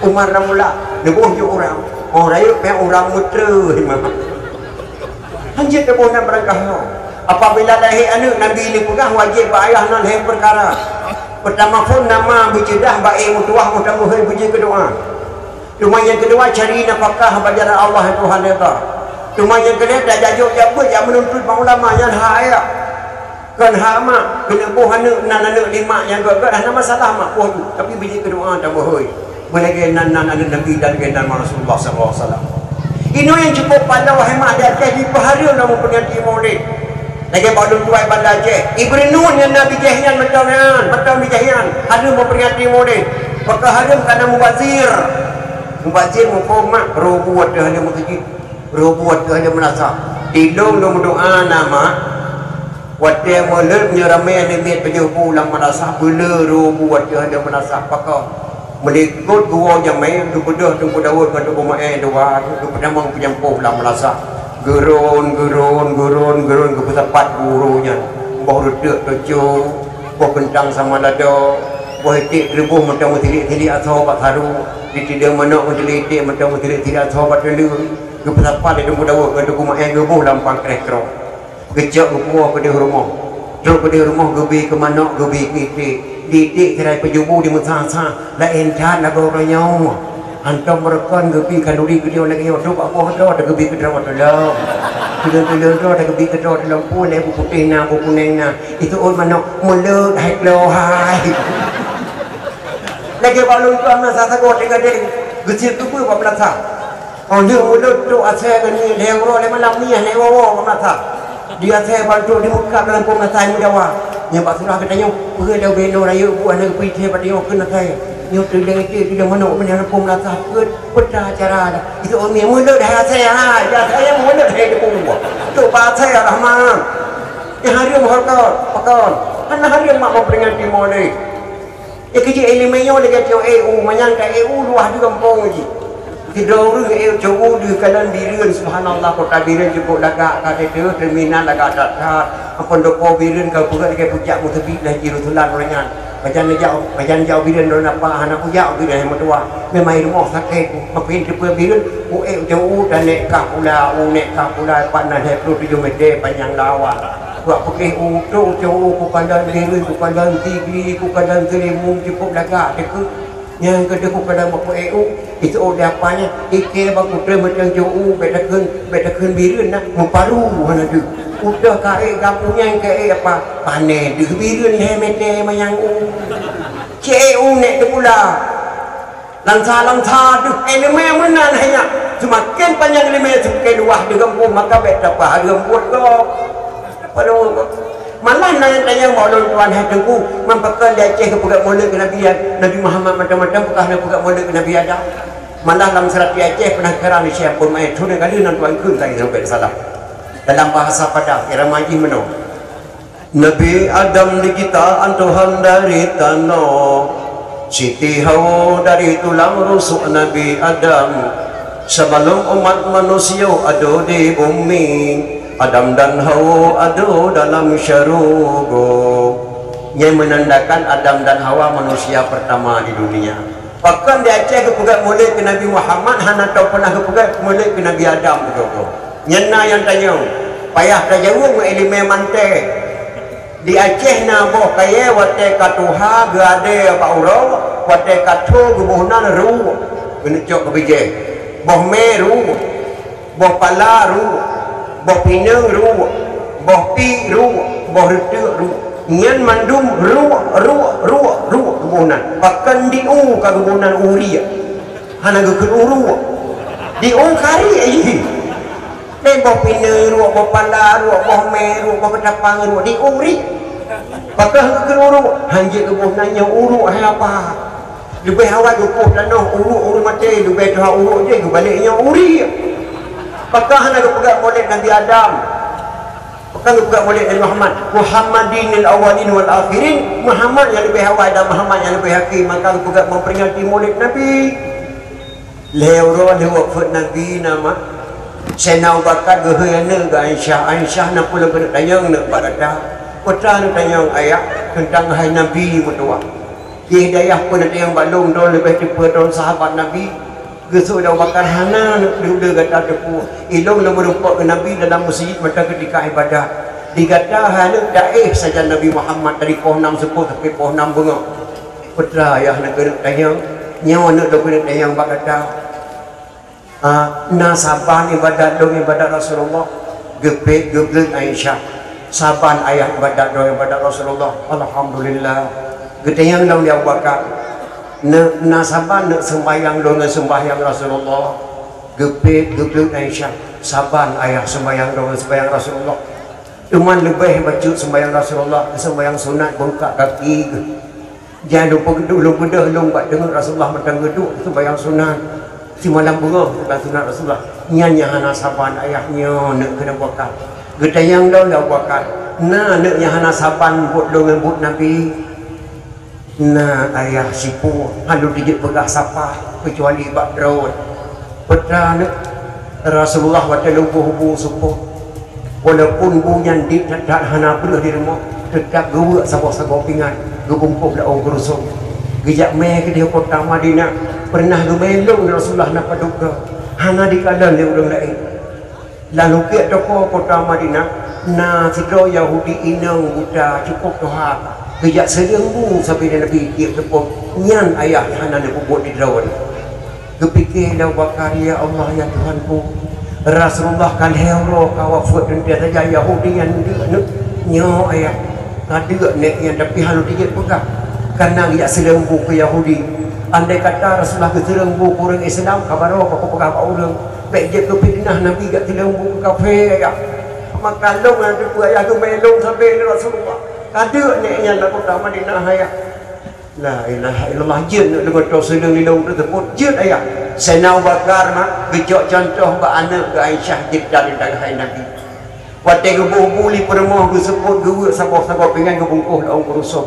Speaker 1: Umar ramlah nubuh yu uram orang ayo pe orang mutra himah hanjit nubuh nan berangkah Apabila lahir anak Nabi ini pegang wajib ayah nak lahir perkara. Pertama pun nama berjedah baik mutuah mutamuhai puji kedua. Cuma yang kedua cari nafkah bajaran Allah Tuhan kita. Cuma yang kedua dah jajuk jabat yang menuntut ulama yang hak kan hak mak kena buh anak lima yang gak ada masalah mak buh tu. Tapi puji kedua tak boleh. Boleh genan anak Nabi dan genan Rasulullah sallallahu alaihi wasallam. Ini yang cukup pada wahai mak dia di paharian nama pengantin maulid. Lagi baru tuai pada Aceh Ibrinun yang Nabi Jahian macam di Jahian ada memperingati maulid maka harum kerana mubazir mufamak robuat dia hanya masjid robuat dia hanya menasa tidung doa nama wadah maulid ramai limit penjubu ulang menasa bela robuat dia hanya menasa maka melikut dua jamai tu bedah tu daun tu kumae dua tu pedamang penyampuh ulang menasa gerun ke pesapat gurunya bau redek tujuh bau kentang sama dada bau hitik rebuh macam tilik-tilik atau bat haru di tidak mana tilik-tilik macam tilik-tilik atau bat dulu ke pesapat dia tunggu dawa ke rumah yang gebuh lampang kerekrok kejap ke puah ke dia rumah terus ke dia rumah gebi ke mana gebi titik kerai pejubu di mesah-mesah lain cat lagu orangnya antam merekan gebi kalori ke dia lagi tu apa ada gebi ke dalam dalam bila ada gebi ke dalam pun ibu putih na ibu kuning na itu orang mana mulut hai hai lagi balu tu anak saya kau dengan dia gecil tu pun apa belaka oh dia mulut tu asal ni lewro le malam ni lewo apa belaka dia saya bantu di muka dalam pemasai mudawa yang pak surah katanya pergi dah beno raya buat nak pergi pada dia kena saya nyo terdengar itu dia mana punya pun rasa pecah cara dah itu orang yang mulut dah saya ya saya mulut dah pun tu pak saya rahman yang hari mahal pakon mana hari mak memperingati maulid kerja ilmiah lagi tu EU menyangka EU luah di kampung je tidur EU jauh di kanan biren subhanallah kota biren cukup lagak kata itu terminal lagak kat apa doko biren kau bukan dekat puncak mutabi lagi rutulan orangnya bajan jauh biren don apa anak jauh biren yang tua memang rumah sakit mapin depan biren EU jauh dan nek pula panas 27 meter panjang lawan buat pakai untuk jauh ku kandang biren ku kandang tigri ku kandang terimu cukup lagak dekat yang kedua ku kandang apa EU itu oleh apanya ikir bang putra macam jauh bedakan biren nak memparu mana tu udah kai kampungnya yang kai apa panen di biren ni mete mayang CU nek tu pula lansa tu eleme menan hanya semakin panjang eleme semakin luah di kampung maka betapa ada buat kau pada malah nanya maulud tuan hai tengku mampakan di Aceh ke pegat maulud ke Nabi Muhammad macam-macam bekas nak pegat maulud ke Nabi Adam malah dalam serat di Aceh pernah kerana di siapa main tu dengan dia nak tuan kun saya sampai salah dalam bahasa Padang irama ji meno Nabi Adam di kita Tuhan dari tanah Siti Hawa dari tulang rusuk Nabi Adam sebelum umat manusia ada di bumi Adam dan Hawa ada dalam syurga yang menandakan Adam dan Hawa manusia pertama di dunia. Bahkan di Aceh kepegat maulid ke Nabi Muhammad hana tahu pernah kepegat maulid ke Nabi Adam betul. Nyena yang tanya payah tak jauh ilmu mante di Aceh na boh kaya wate katuha gade apa urau wate katu gubuhnan ru benecok kebije boh meru boh pala ru boh pinang ru boh pi ru boh retu ru nyan mandum ru gubuhnan bahkan di ka gubuhnan uri hana ke uru di kari aje boh pinang ru boh pala ru boh meru boh ketapang ru di uri pakah ke uru hanjik gubuhnannya uru apa lebih awal dukuh tanah uru mati lebih dah uru je baliknya uri pakah nak pegang maulid Nabi Adam pakah pegang maulid Nabi Muhammad Muhammadinil awalin wal akhirin Muhammad yang lebih awal dan Muhammad yang lebih akhir maka pegang memperingati maulid Nabi lewro wafat Nabi nama Sayyidina Abu Bakar gehana ke Aisyah nak pula kena tanya nak pada putra nak tanya ayat tentang hai Nabi mutua di hidayah pun ada yang balung dol lebih daripada sahabat Nabi gesuk dah bakar hana nak dia kata depu ilung nak merupak ke Nabi dalam masjid mata ketika ibadah digata hana daih saja Nabi Muhammad dari pohon 6 sepuh sampai pohon 6 bunga. Putra ayah nak kena tayang nyawa nak kena tayang bakata nasaban ibadat dong ibadat Rasulullah gepek Aisyah saban ayah ibadat dong ibadat Rasulullah. Alhamdulillah getayang dong dia bakar nasaban nak sembahyang dong sembahyang Rasulullah gepek Aisyah saban ayah sembahyang dong sembahyang Rasulullah. Cuman lebih baca sembahyang Rasulullah sembahyang sunat bengkak kaki jangan lupa gedung bedah long buat dengar Rasulullah matang gedung sembahyang sunat si malam bunga sembahyang sunat Rasulullah nyanyi hana saban ayahnya nak kena bakar getayang dah dah bakar naknya hana saban buat dengan but Nabi ayah sipu halu digit pegah sapa kecuali bak draud putra nak Rasulullah wata lubuh supuh walaupun bunyan di tak hana belah di rumah tetap gua sabok-sabok pingat gubungkuh dah orang kerusung gejak meh ke dia kota Madinah pernah gemelong Rasulullah nak paduka hana di kalan dia orang lain lalu ke toko kota Madinah na sidro Yahudi inang buta cukup Tuhan gejak serembu sampai dia Nabi tiap tepuk nyan ayah hana dia pupuk di drawan kepikir dah bakar ya Allah ya Tuhanku Rasulullah kan hero kawafut dan dia saja Yahudi yang nyo ayah ada nek yang tapi halu dia pegang karena dia selembu ke Yahudi andai kata Rasulullah ke selembu ke orang Islam kabar apa pegang apa orang baik je ke fitnah Nabi kat selembu ke kafir ya maka long ada tu ayah tu melong sampai Rasulullah ada nek yang nak kota Madinah ayah la ilaha illallah jin nak dengar tu sedang di long tersebut jin ayah Sayyidina Abu Bakar mak gejok contoh bak anak ke Aisyah jiddah di tangan Nabi watai gebu-buli permoh gesebut gewa sabah-sabah pengen gebungkuh daun kerusuk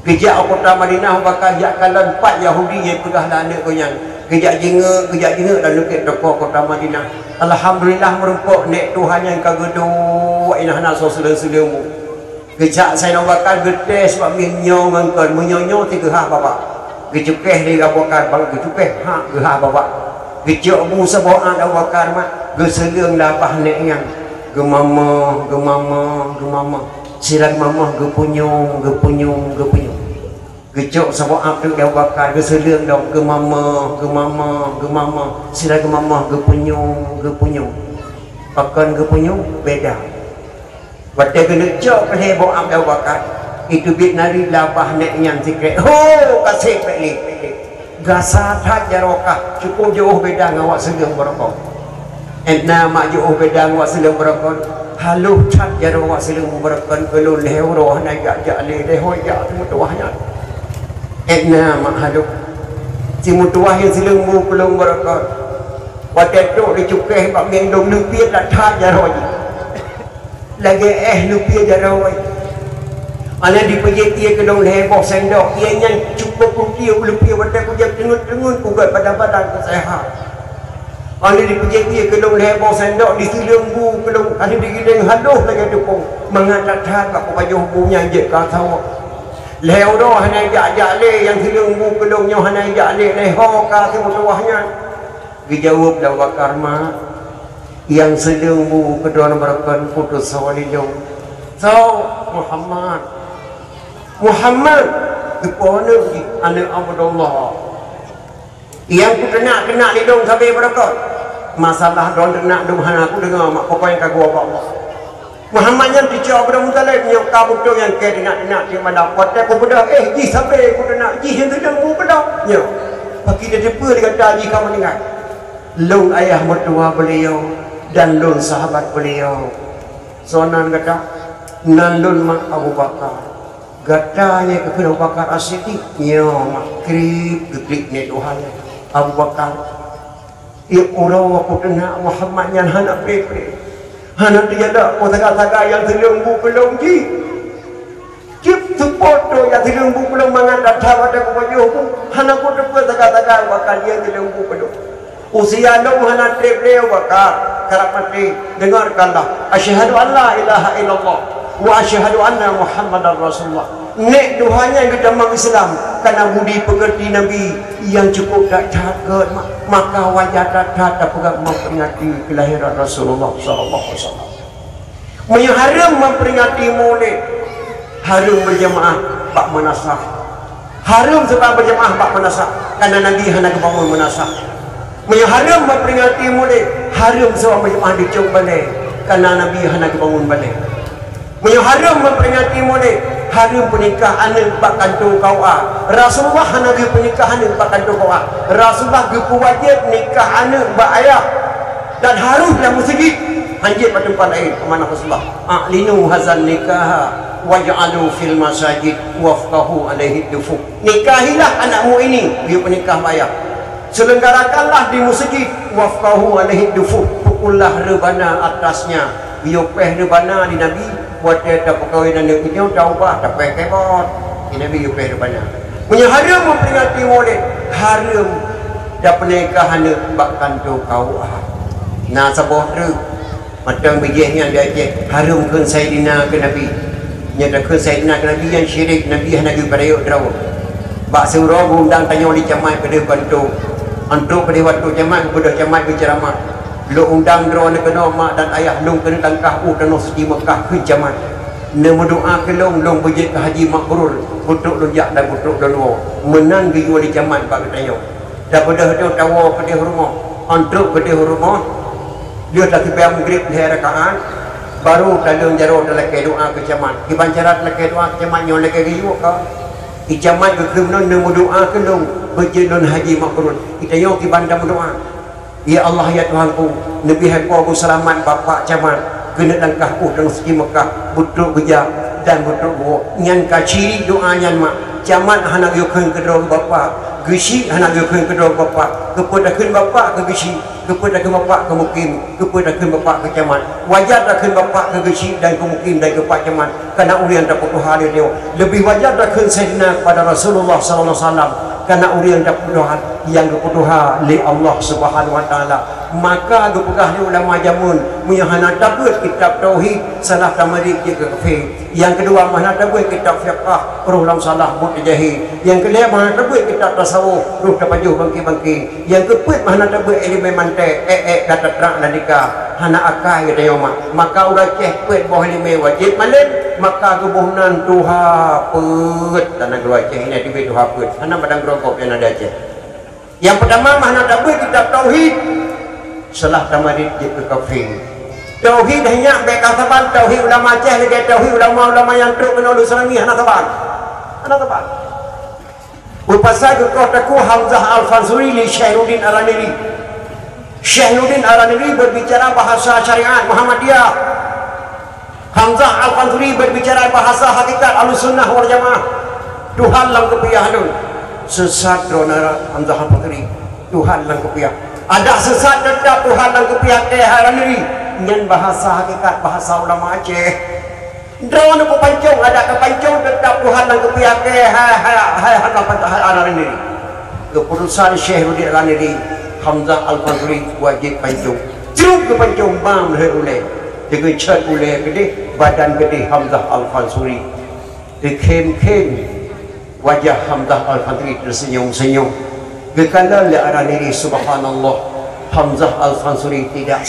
Speaker 1: kejak kota Madinah bakal jak kalan 4 Yahudi yang pegah dah anak koyang kejak jenga dan lukit toko kota Madinah. Alhamdulillah merumpuk nek Tuhan yang kagedu inah naso selamu kejak saya nak bakal gede sebab minyo mangkon menyonyo 3 hah bapak gejukeh dia bakar bang gejukeh hak gehah bapak gejok bu sabah ada bakar mak geseleng lapah nek yang gemama sirat mama gepunyung gecok sabok apik dia bakar geseleng dok gemama sirat gemama gepunyung pakan gepunyung beda wate kena cok ke bok ap dia bakar itu bit nari labah nek yang sikret kasih pelik gasa tak jarokah cukup jauh beda ngawak segeng berokok entna mak jauh beda ngawak segeng berokok haluh cat jaro wa siling mubarakkan kelul lehro na ya le lehoy ya mutuahnya ekna mak haluh si mutuah yang siling mu kelung barakat wateto di cukeh bak mendong lupia tak tha jaro lagi lupia jaro ana di pejeti kelung lehbo sendok ianya cukup lupia wateto jak tengun kugat badan sehat ada di pejeti kelung lebo sendok di silembu kelung ada di gileng haluh lagi dukung mengatat hak apa baju punya je kata leo do hanya jak le yang silembu kelungnya hanya jak le leho ka ke mutuahnya dijawab dah karma yang silembu kedua berakan putus sawalilung Muhammad dipone di anak Abdullah yang ku kena lidung sampai berapa masalah don kena dum hana aku dengar mak pokok yang kagua Allah Muhammad yang dicau pada mutalib yang kabut yang ke nak di mana kota aku bedah ji sampai aku nak ji yang sedang mu bedah nya bagi dia depa dia kata ji kamu dengar lung ayah mertua beliau dan lung sahabat beliau sonan kata nan lung mak Abu Bakar gatanya ke Abu Bakar As-Siddiq nya mak krip gedrik ni Tuhan Abu Bakar ia orang aku kena Muhammad yang hana pre hana tiada aku taga-taga yang terlembu belum ji cip sepoto yang terlembu belum mengandat pada kewajuhku hana aku depan taga-taga bakal dia terlembu belum usia dong hana pre bakar kerap mati dengarkanlah asyhadu an la ilaha illallah wa asyhadu anna Muhammadar Rasulullah nek Tuhannya kita mang Islam karena budi pekerti Nabi yang cukup tak jaga maka wajah tak pegang memperingati kelahiran Rasulullah sallallahu alaihi wasallam Haram memperingati Maulid, haram berjamaah bak menasah. Haram sebab berjamaah bak menasah karena Nabi hendak bangun menasah. Haram memperingati Maulid, haram sebab berjamaah dicung balik karena Nabi hendak bangun balik. Haram memperingati Maulid, haram pernikah anak bak kantor kawa. Rasulullah Nabi pernikah anak bak kantor kawa. Rasulullah wajib nikah anak bak ayah dan harus dalam masjid. Anjir pada tempat lain kemana Rasulullah a'linu hazan nikah waj'alu fil masajid wafqahu alaihi dufuk. Nikahilah anakmu ini, dia pernikah bayar, selenggarakanlah di masjid, wafqahu alaihi dufuk, pukullah rebana atasnya, dia peh rebana di Nabi buat dia tak perkahwinan dia punya taubah tak peh kebot di Nabi dia peh rebana. Haram memperingati Maulid, haram dah pernikahan bak kantor kau nah sabah tu macam bijihnya dia je harum ke Sayyidina ke Nabi nyata ke Sayyidina ke Nabi yang syirik Nabi Nabi pada yuk draw bak surau undang tanya di camat pada bantu antuk pada waktu camat pada camat berceramah lu undang draw nak kena mak dan ayah long kena tangkah tanah suci Mekah ke camat nama doa ke long berjit ke haji makrur putuk lonjak dan putuk donwo menang ke di camat bak tanya dah pada tu tawa pada rumah antuk pada rumah dia tak kibaya maghrib dia rakaat baru talung jaro dalam doa ke camat dibancarat dalam doa ke camat nyon lagi riuk ka icamat ke kemudian nemu doa ke long berjelon haji makrun kita yo ki bandam doa ya Allah ya Tuhanku nabi hangku selamat bapak camat kena langkahku dengan segi Mekah butuk beja dan butuk buo nyan ka ciri doa nyan mak camat hanak yo keun kedua bapak gesi hanak yo keun kedua bapak kepodakeun bapak ke gesi kepodakeun bapak ke mukim kepodakeun bapak ke camat wajar dakeun bapak ke gesi dan ke mukim dan ke pak camat karena urian dapat hari dia lebih wajar dakeun sayyidina kepada Rasulullah sallallahu alaihi wasallam karena urian dapat doa yang keputuhan li Allah Subhanahu wa taala maka gepegah ni ulama jamun munyahana dapat kitab tauhid salah tamarik ke kafir yang kedua mana dapat kitab fiqh ulam salah mutajahi yang kedua mana dapat kitab tasawuf ruh tapajuh bangki-bangki yang keempat mana dapat ilmu mantek kata terang dan nikah hana akai kata yoma maka ulah ceh pet boh ilmu wajib malen maka kebuhunan tuha pet tanah dua ceh ini di tuha pet hana badang rokok yang ada ceh yang pertama mana dapat kitab tauhid salah tamarid je ke kafir tauhid hanya baik kasaban tauhid ulama ceh lagi tauhid ulama yang truk menolong serangi hana saban upasa ke kotaku Hamzah Al-Fansuri li Syahruddin Araniri. Syahruddin Araniri berbicara bahasa syariat Muhammadiyah, Hamzah Al-Fansuri berbicara bahasa hakikat Ahlussunnah wal Jamaah. Tuhan lang kepiyahanun sesat drona Hamzah Al-Fansuri Tuhan lang kepiyah ada sesat tetap Tuhan lang kepiyah Araniri nyan bahasa hakikat bahasa ulama Aceh drone ko pancong ada ke pancong tetap Tuhan lang kepiyah hai Araniri keputusan Syahruddin Araniri Hamzah Al-Fansuri wajib pancung ceruk ke pancung bam leher uleh dengan cat uleh gede badan gede Hamzah Al-Fansuri dikem-kem wajah Hamzah Al-Fansuri tersenyum-senyum gekala li Araniri subhanallah Hamzah Al-Fansuri tidak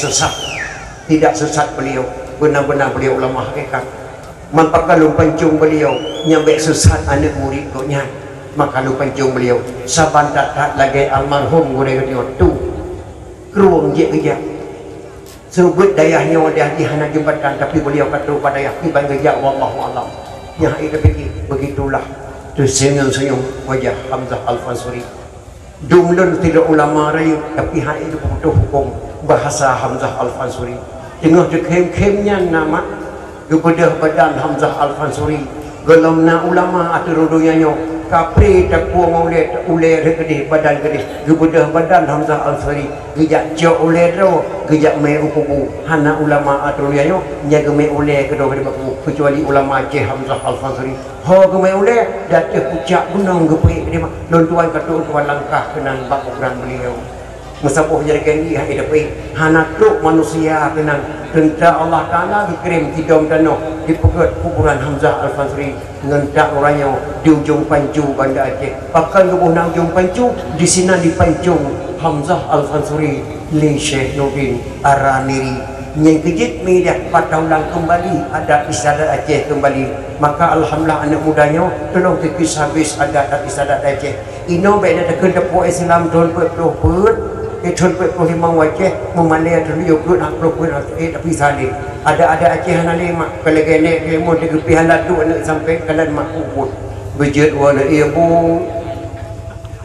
Speaker 1: sesat beliau benar-benar beliau ulama hakikat maka lu pancung beliau nyampe sesat anak murid koknya maka lu pancung beliau saban tak lagi almarhum gure dia tu keruang je kerja serubut dayahnya wadah di hana jembatan tapi beliau kata pada dayah tiban kerja wallahu alam yang itu begitulah tersenyum-senyum wajah Hamzah Al-Fansuri dumlun tidak ulama rayu tapi hal itu butuh hukum bahasa Hamzah Al-Fansuri tengah dekem-kemnya nama kepada badan Hamzah Al-Fansuri gelamna ulama atau rodoyanya kapri takwa maulid uleh gede badan gede kepada badan Hamzah Al-Fansuri gejak jauh uleh ro gejak me ukubu hana ulama atau rodoyanya nyaga me uleh kedua gede baku kecuali ulama Aceh Hamzah Al-Fansuri ho ke me uleh dateh pucak gunung gepe gede mah don tuan kata tuan langkah kenan bak ukuran beliau musapoh jadi kendi hai dapat hana truk manusia kenan tentang Allah Ta'ala dikirim kidom tanah di pekat kuburan Hamzah Al-Fansuri ngentak orangnya di ujung Pancu Banda Aceh pakai kebunan ujung Pancu di sini di Pancung Hamzah Al-Fansuri li Syahruddin Araniri yang kejit mi dia patah ulang kembali ada istiadat Aceh kembali. Maka alhamdulillah anak mudanya tolong kikis habis adat istiadat Aceh. Ino baik ada kedepok Islam tahun 20 tahun 25 wajah memalai dulu yuk nak pelukun tapi salih ada Aceh hanali mak kalau gene dia mau digepi halatu anak sampai kalian mak ubud bejat wala ibu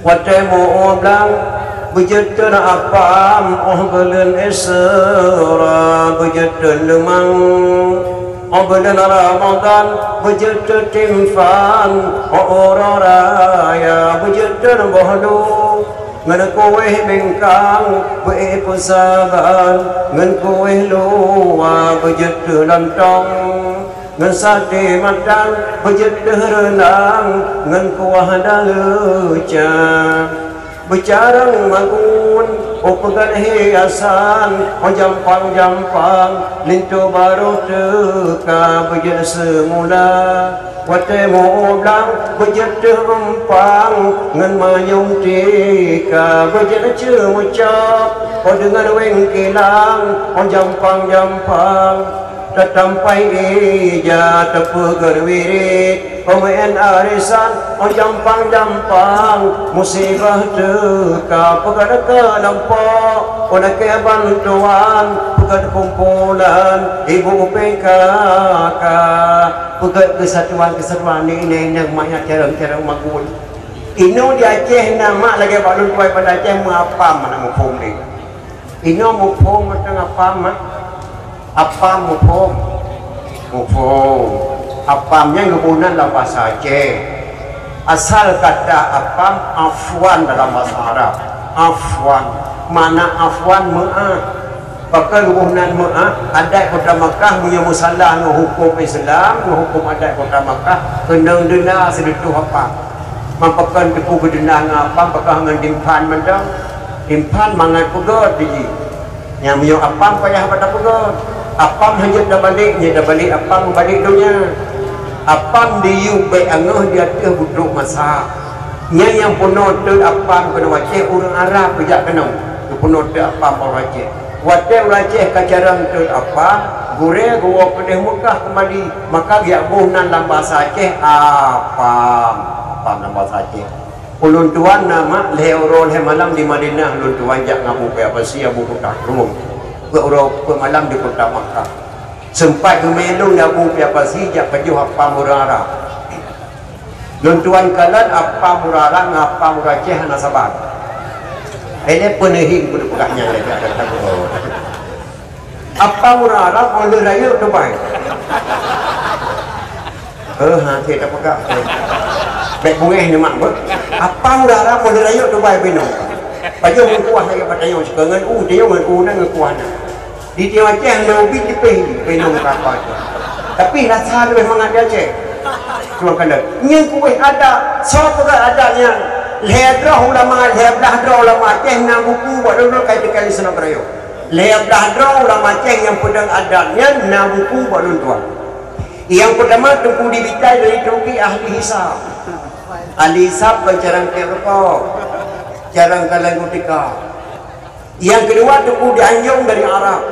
Speaker 1: watemu oblang bejat na apam ohbelen esra bejat lemang obelen Ramadan bejat timfan ororaya bejat bohlu ngan kowe bengkang be pusaban ngan kowe luwa bejet lantong ngan sate matang bejet renang ngan kuah daluca becarang magun o pegan hiasan o jampang lintu baru teka bejet semula watemu oblang bejet empang ngan mayung tika bejet cemucap o dengan weng kilang o jampang tetampai ija tepeger wirid pemain arisan o jampang musibah teka pegan kelampau o nak bantuan pegan kumpulan ibu PKK pegat kesatuan ini yang banyak cara makul. Ino di Aceh nama lagi balun kuai pada Aceh mengapa mana mufum ni. Ino mufum macam apa mak? Apa mufum? Apamnya kebunan dalam bahasa Aceh. Asal kata apam afwan dalam bahasa Arab. Afwan mana afwan maaf. Pakai hubungan adat kota Makkah punya musalah hukum Islam, hukum adat kota Makkah kena dena sedetu apa. Mampakan tepu berdena ngapa pakah ngan dimpan mandang. Dimpan mangan pegot biji. Yang punya apam payah pada pegot. Apam hanya dah balik apam balik dunia. Apam diu baik angah dia teh buduk masak. Yang penuh tu apam kena wajib orang Arab pejak kena. Penuh tu apam orang wajib. Wadah Aceh kacarang tu apa gure gua pedih Mekah kembali maka dia buhnan dalam bahasa Aceh apa dalam bahasa Aceh ulun tuan nama leurol malam di Madinah ulun tuan jak ngamu pe apa sia buku tak rum ke malam di kota Mekah sempat gemelung ngamu pe apa si jak pejuh apa murara ulun tuan kalan apa murara ngapa muraceh nasabat. Ini penehing berdekatnya lagi ada takut. Apa murah oleh raya tu baik. Hati tak pegang. Baik bungeh ni mak ber. Apa murah oleh raya tu baik bino. Baju mengkuah lagi pada yang sekarang dia ngan kuah na. Di Tiong Aceh lebih dipeh bino apa tu. Tapi rasa memang ada Aceh. Cuma kena. Yang kuih ada, so pegang adanya. Lebrah ulama Aceh nak buku buat dulu kait kali senang berayo. Lebrah ulama Aceh yang pedang adatnya nak buku buat tuan. Yang pertama tunggu dibitai dari Turki ahli hisab. Ahli hisab pencarang terkau, carang kalang kutika. Yang kedua tunggu dianjung dari Arab.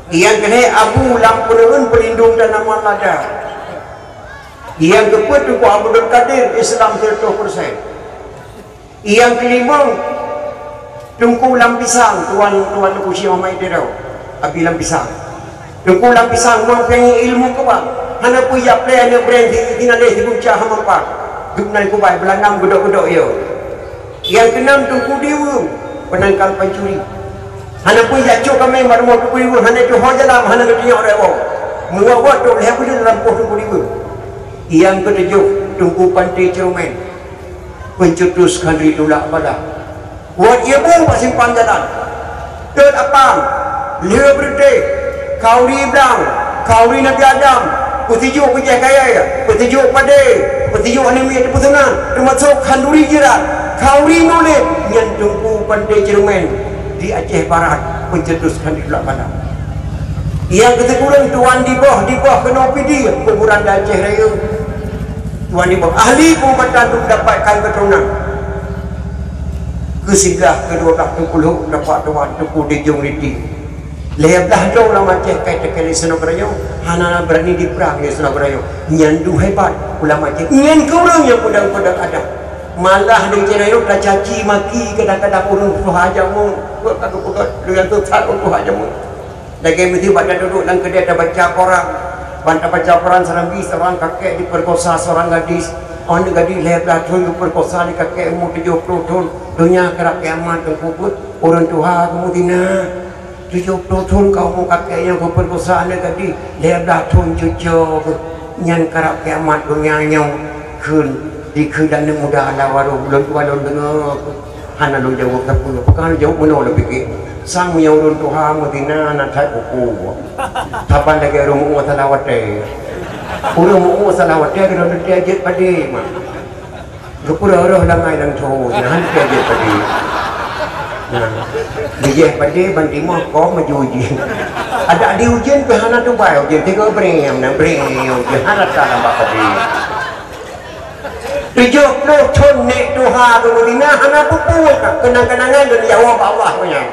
Speaker 1: Yang ketiga Abu Lampunun pelindung dan nama lada. Yang kedua tunggu Abdul Qadir Islam 100%. Yang kelima tungku lampisang tuan Kusi Muhammad Idirau Abi lampisang tungku lampisang mempunyai ilmu kebal hana pu ya play hana brand tinale dibuca hama pak gubnai kubai belanang godok-godok yo. Yang keenam tungku dewa penangkal pencuri hana pu ya cok kami baru mau tungku dewa hana tu hojalam hana ketanya orang muawat tu leha pu dalam tungku dewa. Yang ketujuh tungku pantai Cerumen pencetuskan ridulak pada buat ibu masih panjalan dan apa dia berde kauri blang kauri Nabi Adam petijuk kejaya kaya petijuk pada petijuk anime di putungan termasuk kanduri jiran kauri noleh yang tunggu pandai Cerumen di Aceh Barat pencetuskan ridulak pada yang keteguran tuan di bawah kena pidi kuburan di Aceh Raya tuan ibu ahli perubatan untuk mendapatkan keturunan kesinggah kedua dah 20 dapat tuan tuku di Jong Riti Lebah dong lah macam kait-kait senok rayo. Hana berani diperang di senok rayo. Nyandu hebat pula macam. Nyan kurang yang pedang-pedang ada. Malah di rayo dah caci maki kadang-kadang urung puhajamu. Aku pegat dengan tu tak puhajamu. Lagi mesti pada duduk dalam kedai ada baca koran. Bantah baca koran seorang kakek diperkosa seorang gadis. Orang gadis lebah tu diperkosa di kakek umur 70 tahun. Dunia kerap kiamat terkubur. Orang Tuhan kemudian 70 tahun kau mau kakeknya kau perkosa anak tadi 12 tahun cucu yang kerap kiamat dunia yang kun di kedan muda ala waru belum tua belum dengar hana lu jauh kapul bukan jauh menol lebih sang menyurun Tuhan Madinah nak cai buku kapan lagi rumu salawate rumu salawate kalau dia jet padi mah gepura-roh langai lang tho nah dia jet padi dia pada banti mah kau majuji ada di ujian kehana tu baik ujian tiga brem ujian harap tak nampak tadi 70 tahun nek Tuhan kemudian hana pupuk kenang-kenangan dan jawab Allah punya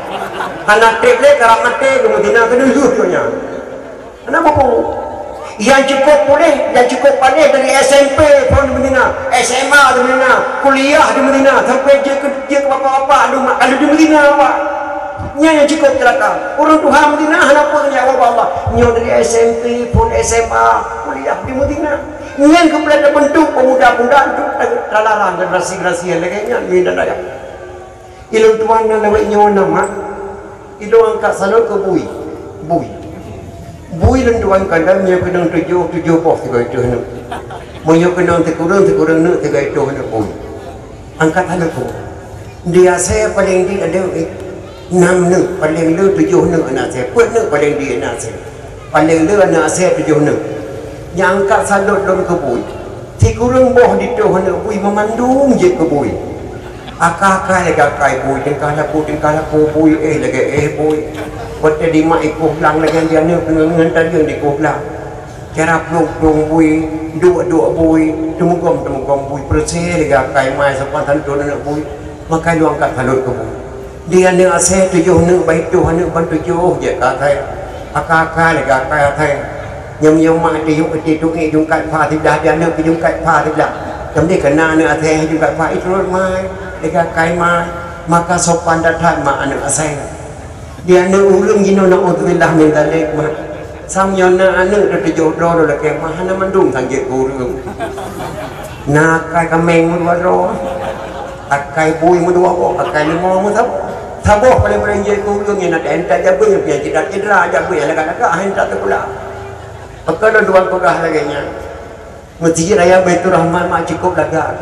Speaker 1: hana teble kerap mati kemudian kedua punya hana pupuk yang cukup boleh, yang cukup pandai dari SMP pun di Medina, SMA di Medina, kuliah di Medina, sampai je ke apa-apa, kalau di Medina apa? Yang cukup celaka. Orang Tuhan Medina hana pun jawab Allah. Nyo dari SMP pun SMA, kuliah di Medina. Yang kepada bentuk pemuda-pemuda itu terlarang generasi-generasi yang lainnya ni dan ayah. Ilmu Tuhan yang lewat nyo nama, ilmu angkat salur ke bui. Bui dan tuan kandang yang kena tujuh boh tiga itu hendak. Moyo kena terkurang nak tiga itu hendak bui. Angkat hal itu. Dia saya paling di ada 6 nak paling le 7 nak anak saya. Put nak paling di anak saya. Paling le anak saya 7 nak. Yang angkat salut dalam ke bui. Terkurang boh di tu hendak bui memandung je ke bui. Akak-akak lagi akai bui, tingkah laku bui lagi bui. Kota di mak ikuh lang lagi dia ni dengan tadi yang dikuh lang. Cara peluk bui, dua bui, temugom bui bersih lagi akai mai sepatan tu nak bui. Maka lu angkat halut ke bui. Dia ni asyik 7 nak baik tu nak bantu 7 je kakai. Akak-akak lagi akai. Yang mak dia tu ni jungkat pha tidak dia nak jungkat pha tidak. Jadi kena nak asyik jungkat pha itu mai lagi akai mai. Maka sopan datang mak anak asyik. Dia nak ulung jino nak utubillah min dalik mah. Sam yona anu dah jodoh dah ke mah hana mandung tanggit kurung. Nak kai kameng mudua ro. Akai bui mudua bo, akai limo mudap. Taboh paling berenjek kurung yang nak entak jabu yang pian cedera jabu yang agak-agak hendak tu pula. Pakala dua pegah lagi nya. Masjid Raya Baitur Rahman mak cukup lagak.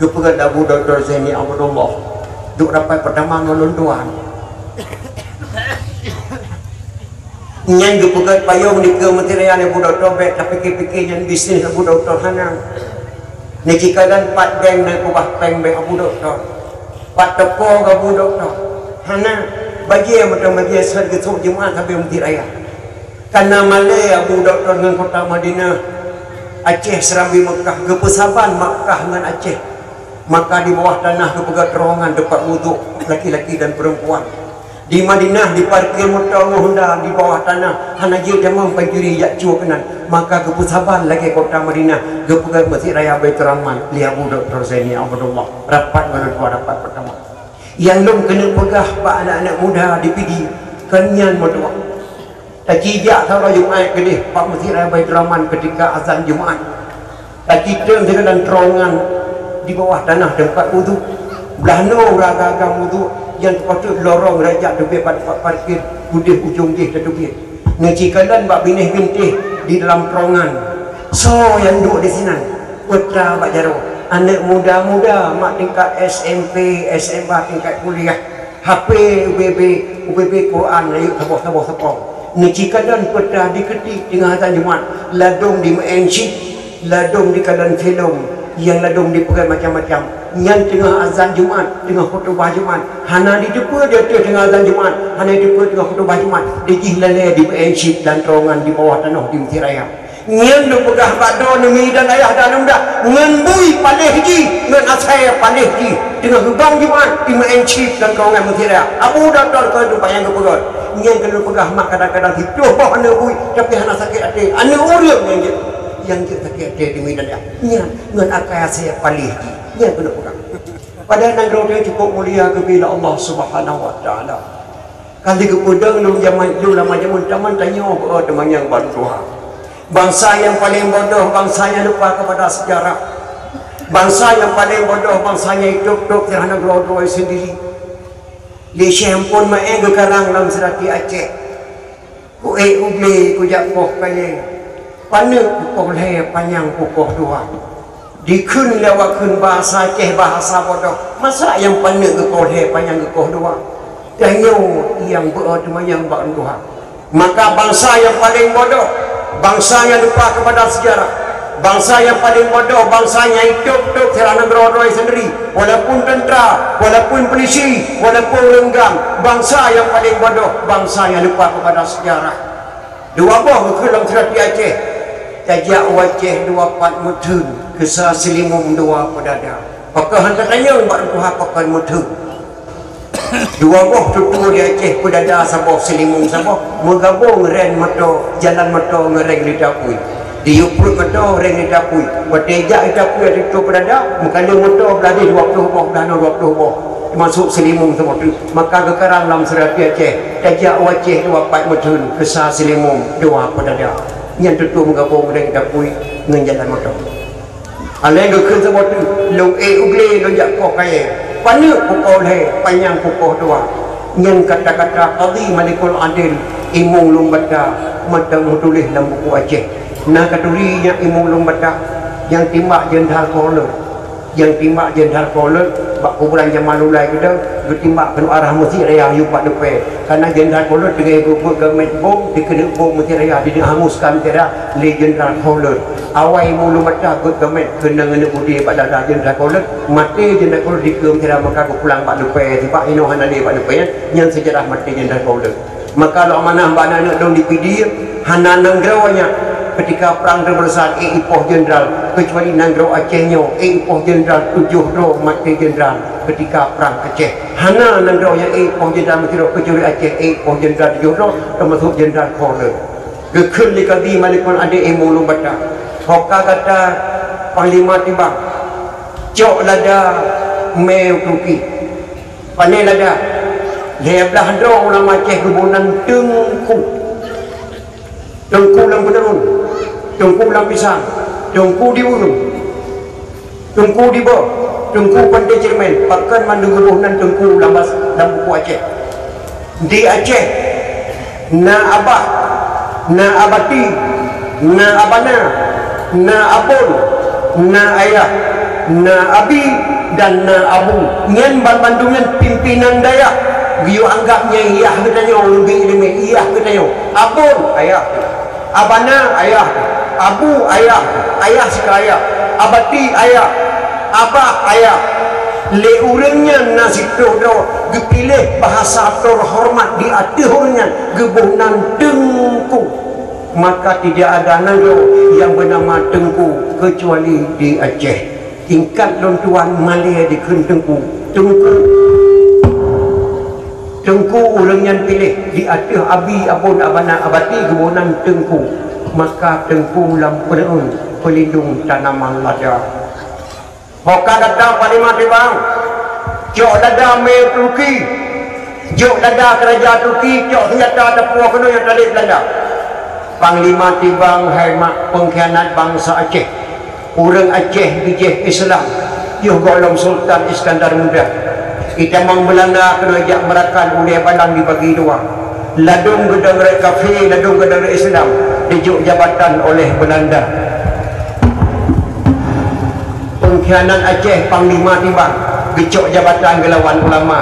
Speaker 1: Duk pegat Abu Dr. Zaini Abdullah. Duk dapat pertama ngelunduan. Yang gepegat payung di ke material yang budak tobek tapi fikir yang bisnis Abu Doktor Hanang. Niki kadan pat geng dan kubah peng be Abu Doktor. Pat tepo ke Abu Doktor Hanang bagi yang macam bagi asal getuk jemaah tapi mesti raya. Karena Malay Abu Doktor dengan kota Madinah Aceh Serambi Mekah kepesaban Mekah dengan Aceh. Maka di bawah tanah kepegat terowongan dapat wuduk laki-laki dan perempuan. Di Madinah di parkir motor Honda di bawah tanah hana je jamang pencuri jak cuak kenan maka kepusaban lagi kota Madinah gepegat Masjid Raya Baitur Rahman li Abu Dr. Zaini Abdullah rapat menentua rapat pertama yang lom kena pegah pak anak-anak muda di PD kenyan modua tak kijak saudara Jumaat kedih pak Masjid Raya Baitur Rahman ketika azan Jumaat tak kita dengan terowongan di bawah tanah tempat wudu belah no raga wudu yang patut lorong raja lebih parkir budih ujung dia lebih ngecikalan bak binih bintih di dalam terowongan so yang duduk di sini putra Pak Jaro anak muda-muda mak tingkat SMP SMA tingkat kuliah HP UBB Quran ayo sabah ngecikalan putra diketik tengah azan Jumaat ladung di menship ladung di kalan film yang ladung dipegang macam-macam yang tengah azan Jumaat tengah khutbah Jumaat hana di depan dia tengah azan Jumaat hana di depan tengah khutbah Jumaat dia lalai di penship dan terowongan di bawah tanah di Masjid Raya nyen lu pegah bado nemi dan ayah dan unda ngenbui palih ji ngen asai palih ji dengan hubang jumat ima encip dan kawangan mentira abu datar ke tu payang ke pegot nyen kena pegah mak kadang-kadang hidup bah ane bui tapi hana sakit hati ane urang yang kita sakit hati demi dan ayah nyen ngen akai asai palih ji nyen kena pegah padahal nang dia cukup mulia bila Allah Subhanahu wa taala kali kepudang lu zaman lu lama zaman tanya teman yang bantuan bangsa yang paling bodoh bangsanya lupa kepada sejarah, bangsa yang paling bodoh bangsanya hidup kerana geroi sendiri. Di syampun mae gekarang dalam serati Aceh ku uble ku japoh kaya pane ku le panjang pukul dua dikun lewakun bahasa Aceh bahasa bodoh masa yang pane ke le panjang ke dua danyo yang berdoa yang Tuhan. Maka bangsa yang paling bodoh, bangsa yang lupa kepada sejarah, bangsa yang paling bodoh, bangsanya hidup kerana beroroi sendiri, walaupun tentera, walaupun polisi, walaupun renggam. Bangsa yang paling bodoh, bangsa yang lupa kepada sejarah. Dua boh ke dalam serati Aceh, tajak wajah dua pat mutun, kesah selimum dua pedada. Pakah hantar tanya buat Tuhan pakah mutun. Dua boh tutu di Aceh pedada sabah selimung sabah menggabung ren motor jalan motor ngereng di dapui di uprut motor reng di dapui bertejak di dapui ada tu pedada mengkali motor berada 20 boh dan 20 boh masuk selimung semua tu maka kekarang dalam serati Aceh tajak wajah dua pat mutun kesah selimung dua pedada yang tutu menggabung reng di dapui dengan jalan motor alai gekun semua tu lu ugle lu jak kau kaya pane pukul he panjang pukul dua yang kata-kata qadi malikul adil imung lumbata mata tulis dalam buku Aceh nak katulinya imung lumbata yang timbak jenderal kolor yang timbak jenderal kolor bak kuburan Jamalulai kita bertimbak ke arah Mesir Raya yupak depan karena jenderal kolor dengan gubuk gamet bom dikena bom Mesir Raya dia hanguskan tera le jenderal kolor awai mulu mata gut gamet kena ngene budi pada jenderal kolor mati jenderal kolor dikem tera maka aku pulang bak depan tiba ino hanale bak depan yang sejarah mati jenderal kolor maka lo manah bana nak dong dipidi hana nangrawanya ketika perang terbesar ipoh jenderal kecuali nanggro Acehnya ipoh jenderal 7 ro mati jenderal ketika perang Aceh hana nanggro yang ipoh jenderal mati ro kecuali Aceh ipoh jenderal 7 ro termasuk jenderal Kolor gekun likadi malikun ada imulu bata hoka kata panglima tiba cok lada meu tuki panai lada leblah dro ulama Aceh kebunan tengku lampunun tengku lampisang tengku di ulung tengku di bawah tengku pandai cermin pakan mandu gebunan tengku lambas dalam buku Aceh di Aceh na abah na abati na abana na abon na ayah na abi dan na abu nyen bandungan pimpinan dayak biu anggapnya iyah katanya lebih ilmi iyah katanya abun ayah abana ayah abu ayah ayah sekaya abati ayah abah ayah le urangnya nasi dodo dipilih bahasa terhormat di aturnya gebunan tengku maka tidak ada negara yang bernama tengku kecuali di Aceh tingkat lontuan Malaya di tengku tengku orang yang pilih di atas abi abun abana abati gebunan tengku maka tengku lampunun pelindung tanaman lada hoka kata palimah tibang jok dada me Turki jok dada kerajaan Turki jok senjata tepua kena yang tadi Belanda panglima tibang hemat pengkhianat bangsa Aceh orang Aceh bijih Islam yuh golong Sultan Iskandar Muda kita mang Belanda kena ajak merakan oleh balang dibagi dua ladung gedang kafe ladung gedang Islam dijuk jabatan oleh Belanda pengkhianat Aceh panglima timbang gecok jabatan gelawan ulama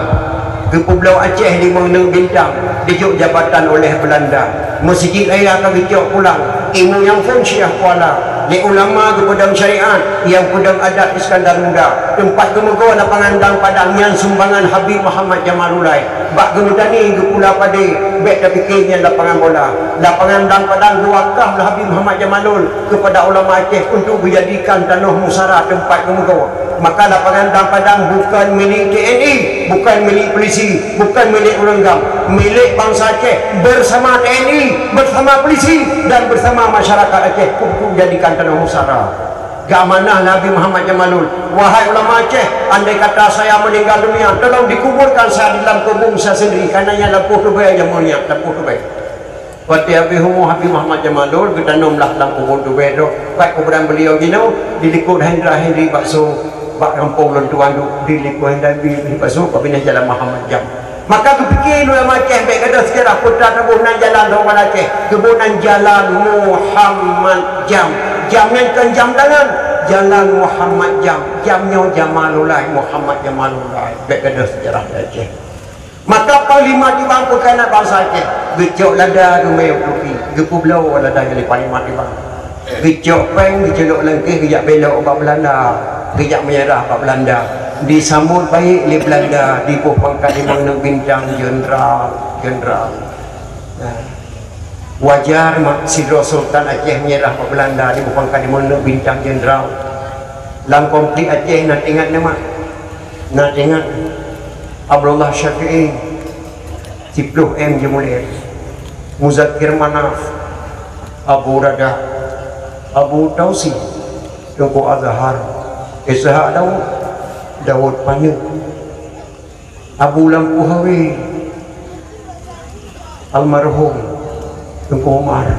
Speaker 1: ke Pulau Aceh 5 bintang dijuk jabatan oleh Belanda masjid ayah ke gecok pulang ilmu yang fungsiah kuala Li ulama ke pedang syariat, yang pedang adat Iskandar Muda. Tempat gemego lapangan dang padang yang sumbangan Habib Muhammad Jamalulai. Bak gemedani ke pula pade, bek dah fikirnya lapangan bola. Lapangan dang padang wakaf lah Habib Muhammad Jamalul kepada ulama Aceh untuk dijadikan tanah musara tempat gemego. Maka lapangan dang padang bukan milik TNI, bukan milik polisi, bukan milik orang gam, milik bangsa Aceh bersama TNI, bersama polisi dan bersama masyarakat Aceh untuk dijadikan tanah musara. Gak amanah Nabi Muhammad Jamalul. Wahai ulama Aceh, andai kata saya meninggal dunia, tolong dikuburkan saya di dalam kubur saya sendiri, kerana yang lampu tu baik yang mulia, lampu tu baik. Waktu Habib Muhammad Jamalul ketanumlah dalam kubur tu baik tu. Baik kuburan beliau gini, dilikut Hendra Henry bakso bak kampung lontuan tu, dilikut Hendra Henry bakso bak pindah jalan Muhammad Jam. Maka aku fikir ulama Aceh baik kata sekarang putra kebunan jalan orang Aceh, kebunan jalan Muhammad Jam. Jamnya kan jam tangan, jalan Muhammad Jam, jamnya Jamalullah Muhammad Jamalullah. Baik kata sejarah Aceh. Maka panglima di bangku kanak bangsa Aceh, gecok lada rumai utuki, gepu belau lada yang panglima di bang. Gecok peng, gecelok lengkeh, gejak belok obat Belanda, gejak menyerah obat Belanda. Disambut baik oleh Belanda, di pangkat lima bintang jenderal. Wajar Sidro Sultan Aceh menyerah ke Belanda di pangkat lima bintang jenderal. Lang konflik Aceh nak ingat nama, nak ingat Abdullah Syafi'i, 10M Jemulir, Muzakkir Manaf, Abu Rada, Abu Tausi, Tunku Azhar, Ishaq Daud Panyu, Abu Lampu Hawi, almarhum Tunku Umar,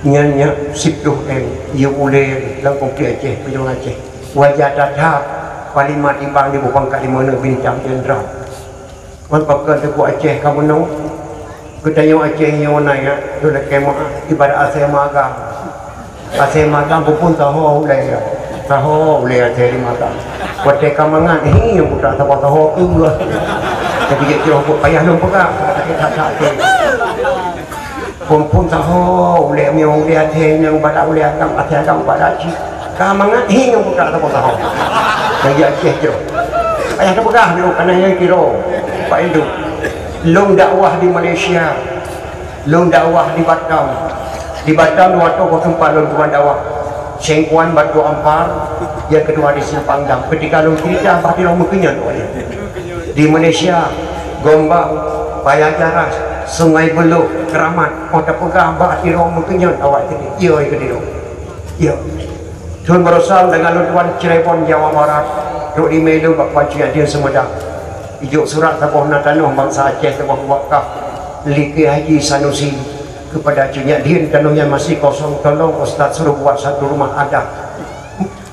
Speaker 1: nyanyi 10M Jemulir dalam konflik Aceh, penjuang Aceh. Wajah tatap Panglima timbang di pangkat lima bintang jenderal. Man pakai Tunku Aceh kamu tahu? Ketanya Aceh yang mana ya? Sudah kemah ibarat Aceh Magam. Aceh Magam pun tahu oleh ya. Tahu oleh Aceh Magam. Waktu kamangan ini yang putra tahu ke. Jadi kita payah dong pegang. Tak. Pun tahu oleh yang lihat yang pada oleh agam pada cik. Kamangan ini yang putra tahu. Jadi Aceh tu. Payah tu pegang dulu kerana yang kira. Pak Induk. Long dakwah di Malaysia, long dakwah di Batam. Di Batam waktu kau tempat long dakwah. Sengkuan Batu Ampar, yang kedua di Simpang Dam. Ketika long cerita pasti long mungkinnya di Malaysia, Gombang, Payajaras, Sungai Beluk, Keramat. Kau tak pegang pasti long mungkinnya awak jadi. Iya ke dia. Iya. Tuan berasal dengan lutuan Cirebon Jawa Barat. Duk di Melu bak pacian dia Semedang. Ijuk surat tabuh tanah bangsa Aceh tabuh wakaf Liki Haji Sanusi kepada Cunyak Din, tanahnya masih kosong, tolong Ustaz suruh buat satu rumah adat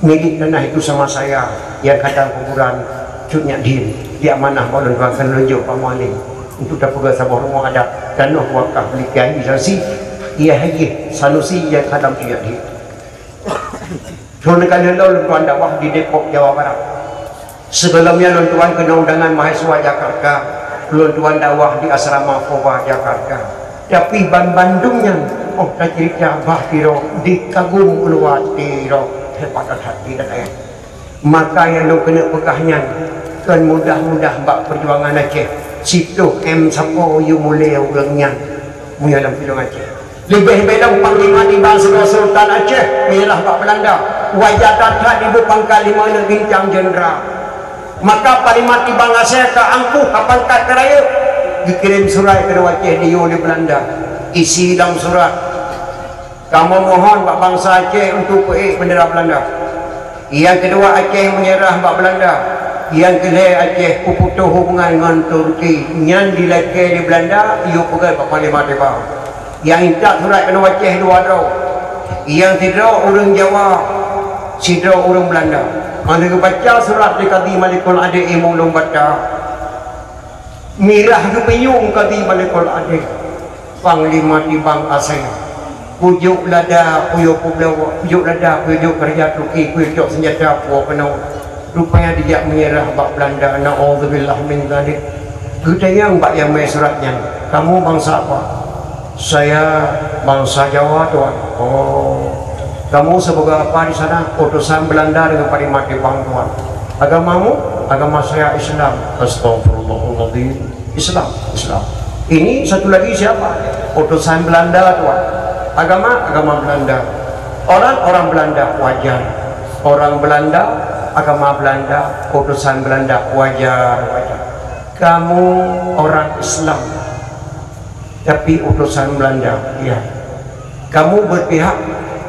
Speaker 1: milik tanah itu sama saya yang kadang kuburan Cunyak Din diamanah boleh bangsa lenjuk pamaling untuk dapat sebuah rumah adat tanah wakaf Liki Haji Sanusi Haji Sanusi yang kadang Cunyak Din. Tuan kali lalu tuan dakwah di Depok Jawa Barat. Sebelumnya Tuan kena undangan mahasiswa Jakarta, Tuan dakwah di asrama Foba Jakarta. Tapi Bandungnya, tak cerita Bahtiro di Kagum Uluwatiro hebat hati dan ayat. Maka yang kena pegahnya, Tuan mudah-mudah bak perjuangan Aceh. Situ M Sapo yu mulai orangnya, mulia dalam perjuangan Aceh. Lebih bedang Panglima di bangsa Sultan Aceh menyerah Pak Belanda. Wajah datang di pangkat 5 bintang jenderal. Maka Panglima timbang Aceh ke angkuh ke pangkat keraya, dikirim surat ke Aceh di Belanda. Isi dalam surat, kamu mohon Pak bangsa Aceh untuk pergi bendera Belanda. Yang kedua, Aceh menyerah Pak Belanda. Yang ketiga, Aceh putus hubungan dengan Turki. Yang dilekeh di Belanda, ia pergi Pak Panglima timbang. Yang minta surat ke Aceh dua draw. Yang tiga orang Jawa, sidra orang Belanda. Anda baca surat di Qadi Malikul Adik Imulung baca mirah kepiyung Qadi Malikul Adik Panglima timbang Aceh pujuk lada pujuk pulau pujuk lada pujuk kerja Turki pujuk senjata puak penuh rupanya dia menyerah Pak Belanda. Na'udzubillah min dzalik. Katanya Mbak yang main suratnya, kamu bangsa apa? Saya bangsa Jawa Tuan. Oh, Kamu sebagai apa di sana? Utusan Belanda dengan Parimati Bangtuan. Agamamu? Agama saya Islam. Astagfirullahaladzim. Islam. Ini satu lagi siapa? Utusan Belanda tuan. Agama Belanda. Orang Belanda wajar. Orang Belanda, agama Belanda, utusan Belanda wajar. Kamu orang Islam, tapi utusan Belanda, ya. Kamu berpihak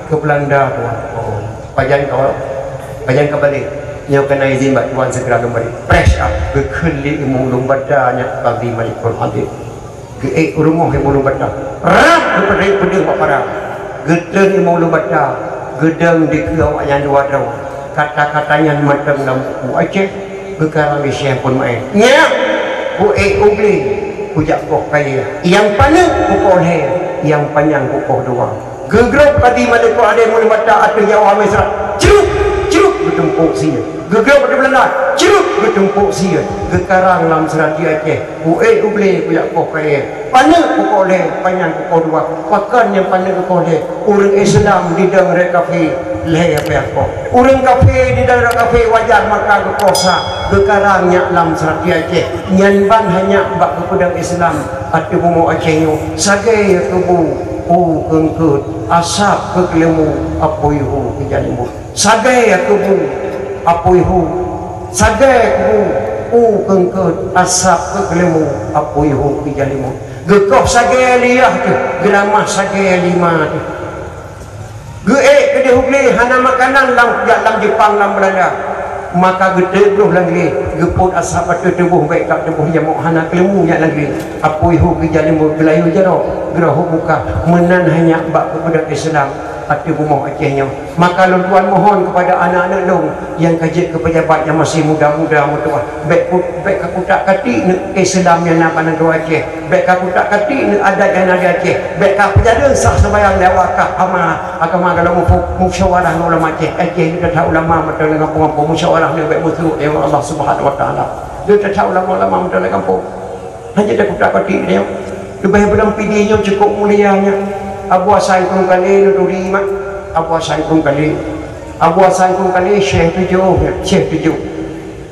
Speaker 1: ke Belanda tuan. Oh, pajan kembali. Nyo kena izin bak tuan segera kembali. Fresh up ke keli mulung badanya kali malikul hadid. Ke rumah mulung badak. Rap ke pedih bak para. Gedeng mulung badak. Gedeng di kau yang dua tahu. Kata-katanya macam dalam buku Aceh. Gekarang di Syekh pun main. Nyak. Bu ubli. Kujak kok kaya. Yang panjang pukul he. Yang panjang pukul dua. Gegrok tadi malikul hadid mulung badak atau Jawa Mesra. Ceruk bertumpuk sia. Gegrok pada Belanda. Ceruk bertumpuk sia. Gekarang dalam serat Aceh. Bu ubli kujak kok kaya. Panjang pukul he. Panjang pukul dua. Pakan yang panjang pukul he. Orang Islam di dalam kafe leh apa aku. Orang kafe di dalam kafe wajar maka kekosa. Gekarangnya dalam serat Aceh. Nyanban hanya bak kepada Islam. Ati bumu Acehnya. Sagai kebu. Kengkut asap ke kelemu apoihu kejalimu. Sagai kebu apoihu. Sagai kebu kengkut asap ke kelemu apoihu kejalimu. Gekop sagai liah tu. Geramah sagai lima tu. Gede hubli hana makanan dalam Jepang dalam Belanda. Maka gede beruh lagi geput asap atau tubuh baik tak tubuh yang mau hana kelemu nya lagi apa ihu kejalimu belayu jaro gerahu muka menan hanya bak kepada Islam hati rumah Acehnya. Maka tuan mohon kepada anak-anak long yang kaji ke pejabat yang masih muda-muda mutua baik aku tak kati Islam yang nak pandang Aceh, baik aku tak kati adat yang ada Aceh, baik aku jadi sah sembahyang lewakah agama kalau musyawarah ulama Aceh ni kata ulama betul dengan kampung musyawarah ni baik musuh ya Allah Subhanahu Wa Taala. Dia kata ulama betul dengan kampung hanya aku tak kati dia lebih belum pidinya cukup mulianya. Abu Hasan kung kali nuduri mak. Abu Hasan kung kali Syekh tujuh.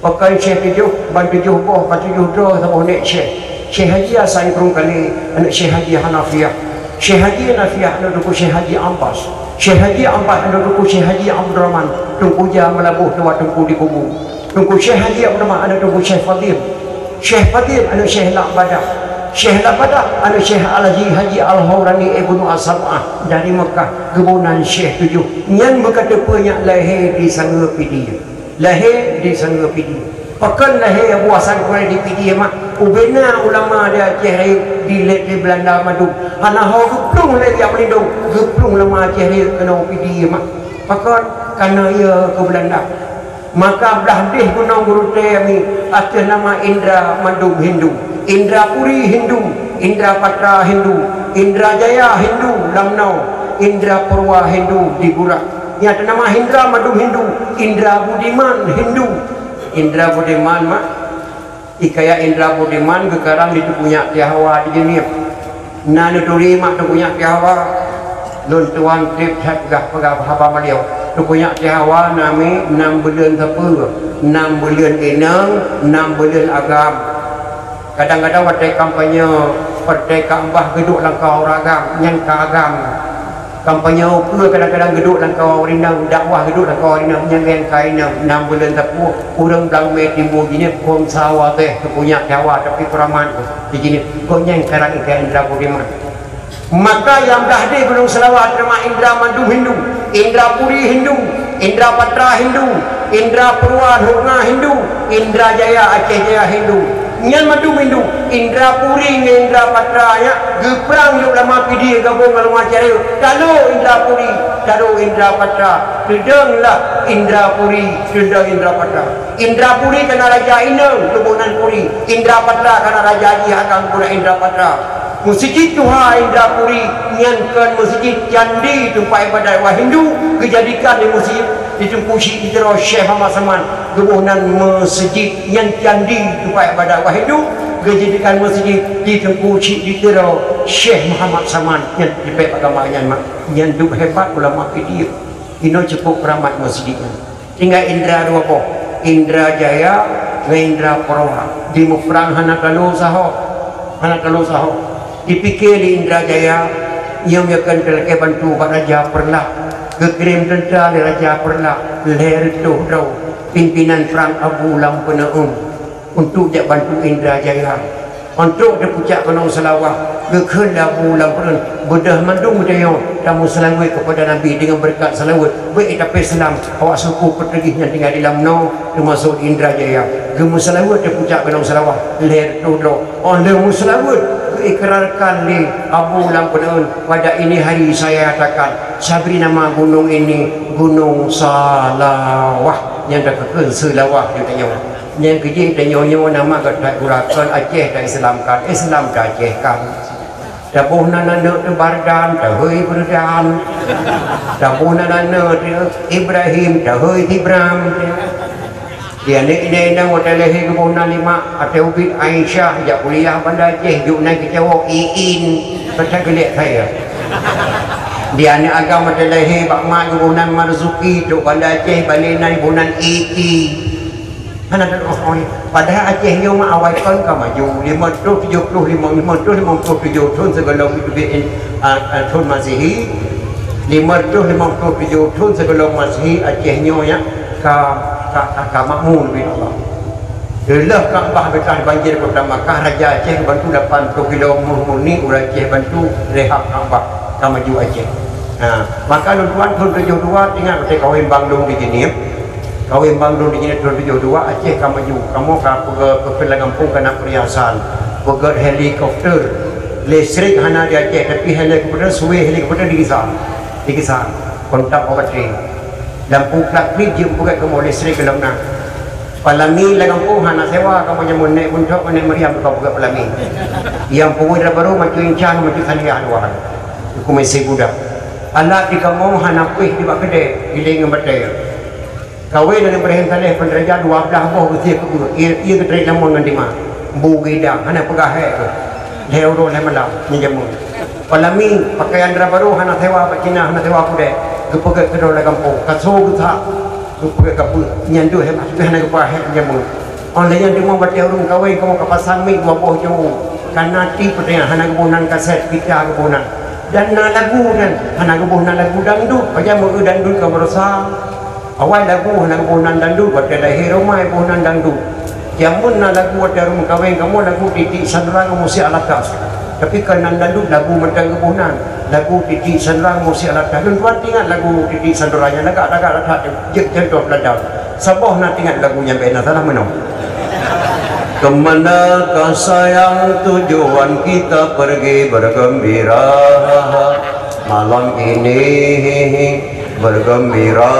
Speaker 1: Pakai Syekh tujuh, bantu tujuh boh, bantu tujuh doh sama nek Syekh Haji Hasan kung kali anak Syekh Haji Hanafiyah. Syekh Haji Hanafiyah anak duku Syekh Haji Abbas. Syekh Haji Abbas anak duku Syekh Haji Abdul Rahman. Tungku jam melabuh tua tungku di kubu. Tungku Syekh Haji Abdul Rahman anak duku Syekh Fadil. Syekh Fadil anak Syekh Lakbadah. Syekh Labadah ada Syekh Haji Al-Hawrani Ibnu As-Sab'ah dari Mekah kebunan Syekh tujuh nyan berkata banyak lahir di sangga pidi pakan lahir Abu Hasan Kuala di pidi mak ubena ulama dia Aceh di Belanda madu hana hau geplung lagi yang melindung geplung lama Aceh kena pidi mak pakan karena ia ke Belanda maka belah deh gunung guru temi atas nama Indra Madum Hindu, Indrapuri Hindu, Indrapatra Hindu, Indrajaya Hindu, Lamnau, Indra Purwa Hindu di Burak. Yang nama Indra Madum Hindu, Indra Budiman Hindu, Indra Budiman mak. Ikaya Indra Budiman gekarang itu punya tihawa di sini. Nanu turi mak tu punya tihawa. Lun tuan trip gah pegah haba maliau. Tu punya tihawa nami 6 bulan tepu, 6 bulan inang, 6 bulan agam. Kadang-kadang partai kampanye partai kambah geduk langkau ragam nyangka agam kampanye pula kadang-kadang geduk langkau rinang dakwah geduk langkau rinang nyang kainang 6 bulan tepu urang belang me timbu gini pom sawah teh punya jawa tapi kuraman di gini gonyeng karang ikan Indra Budiman maka yang dah di Gunung Selawat nama Indra Madum Hindu, Indra Puri Hindu, Indra Patra Hindu, Indra Purwa Hurna Hindu, Indra Jaya Aceh Jaya Hindu nyan Madum Hindu, Indra Puri dengan Indra Patra ya geprang yuk lama pidi gabung kalau macam itu kalau Indra Puri kalau Indra Patra dedenglah Indra Puri dedeng Indra Patra Indra Puri kena Raja Inang kebunan Puri Indra Patra kena Raja Haji Hakang pula Indra Patra Masjid Tuhan Indra Puri nyankan masjid candi tempat ibadat wah Hindu kejadikan di masjid ditempusi di terus Syekh Muhammad Saman kebunan masjid yang candi tempat ibadat wah Hindu kejadikan masjid ditempusi di terus Syekh Muhammad Saman yang dipek agama yang duk hebat ulama dia ino cukup keramat masjid tinggal Indra dua po Indra Jaya dengan Indra Purwa di Mufrang hana kalau saho dipikir di Indra Jaya yang akan terkait bantu Raja Perlah kekirim tentera di Raja Perlah leher tuh dau pimpinan perang Abu Lampenaun untuk dia bantu Indra Jaya untuk dia pucak kenang selawah kekhen Abu Lampenaun bedah mandung dia tamu selawat kepada Nabi dengan berkat selawat baik tapi Islam awak suku petegihnya tinggal di Lamno termasuk Indra Jaya gemu selawat dia pucak kenang selawah leher tuh dau oleh selawat ikrarkan di Abu Lampenaun pada ini hari saya katakan sabri nama gunung ini Gunung Salawah yang dah kekal selawah dia tanya yang kerja tanya nama kata gurakan Aceh dah Islamkan Islam dah Aceh kan dah buhna nana bardan dah hei berdan dah buhna nana Ibrahim dah hei Ibrahim dia ni nang hotel lehi kebuna lima atau bit Aisyah jak kuliah Bandar Aceh juk naik kecewa iin pasal gelik saya dia ni agama hotel lehi bak mak kebunan Marzuki juk Bandar Aceh balik naik kebunan Iki mana dah padahal Aceh ni mak awal kan maju 575 tahun sebelum tahun Masihi 557 tahun sebelum Masihi Aceh ni ya ka makmur bin Allah. Delah Kaabah betah banjir kota Makkah Raja Aceh bantu 80 kilo murni urang Aceh bantu rehab Kaabah ka maju Aceh. Maka tuan tahun 72 tinggal betul kawin Bandung di sini. Kawin Bandung di sini tahun 72 Aceh ka maju. Kamu ka ke kampung kena perhiasan. Pegat helikopter listrik hana di Aceh tapi helikopter suwe helikopter dikisah. Kontak obat lampu plak ni jum bukan kamu listrik dalam nak palami la kampung hana sewa kamu nyamun naik buntok naik meriam kau buka palami yang pungui baru macam incan macam kalian dua aku masih budak anak di kamu hana kuih di bak kedai giling ngambatai kawin dengan berhentaleh penderja 12 boh usia ke ia kedai lamun dengan dima bu gidang hana pegahai tu leuro le malam ni jamu palami pakaian baru hana sewa pak Cina hana sewa kudai kepegat ke dalam kampung kaso kita kepegat kapu nyandu hebat hana kepa he jamu oleh yang demo bati urung kawai kamu kapasang mi dua boh jauh kanati pedang hana kebunan kaset kita kebunan dan lagu dan hana kebunan lagu dangdut pajak mu dangdut ka berasa awal lagu hana kebunan dangdut bati lahir rumai kebunan dangdut jamun lagu ada urung kawai kamu lagu titik sanrang musi alatas tapi kerana dangdut lagu medang kebunan lagu titik sanrang musi alatas dan tuan tinggal lagu titik sanrangnya agak jek jendok ladang sabah nak tinggal lagunya bena salah menang kemanakah sayang tujuan kita pergi bergembira malam ini bergembira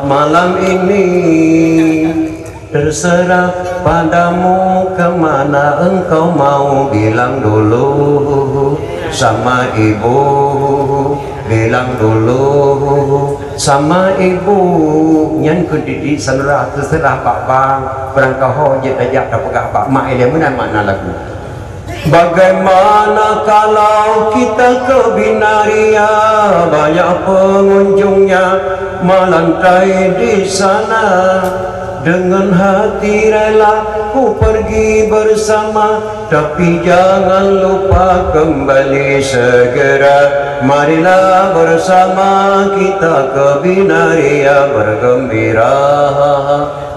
Speaker 1: malam ini terserah padamu kemana engkau mau bilang dulu sama ibu bilang dulu sama ibu nyan kedidik sanrah terserah pak bang berangkah hojat ajak tak pegah pak mak ele mana makna lagu bagaimana kalau kita ke Binaria banyak pengunjungnya melantai di sana dengan hati rela ku pergi bersama tapi jangan lupa kembali segera marilah bersama kita ke Binaria bergembira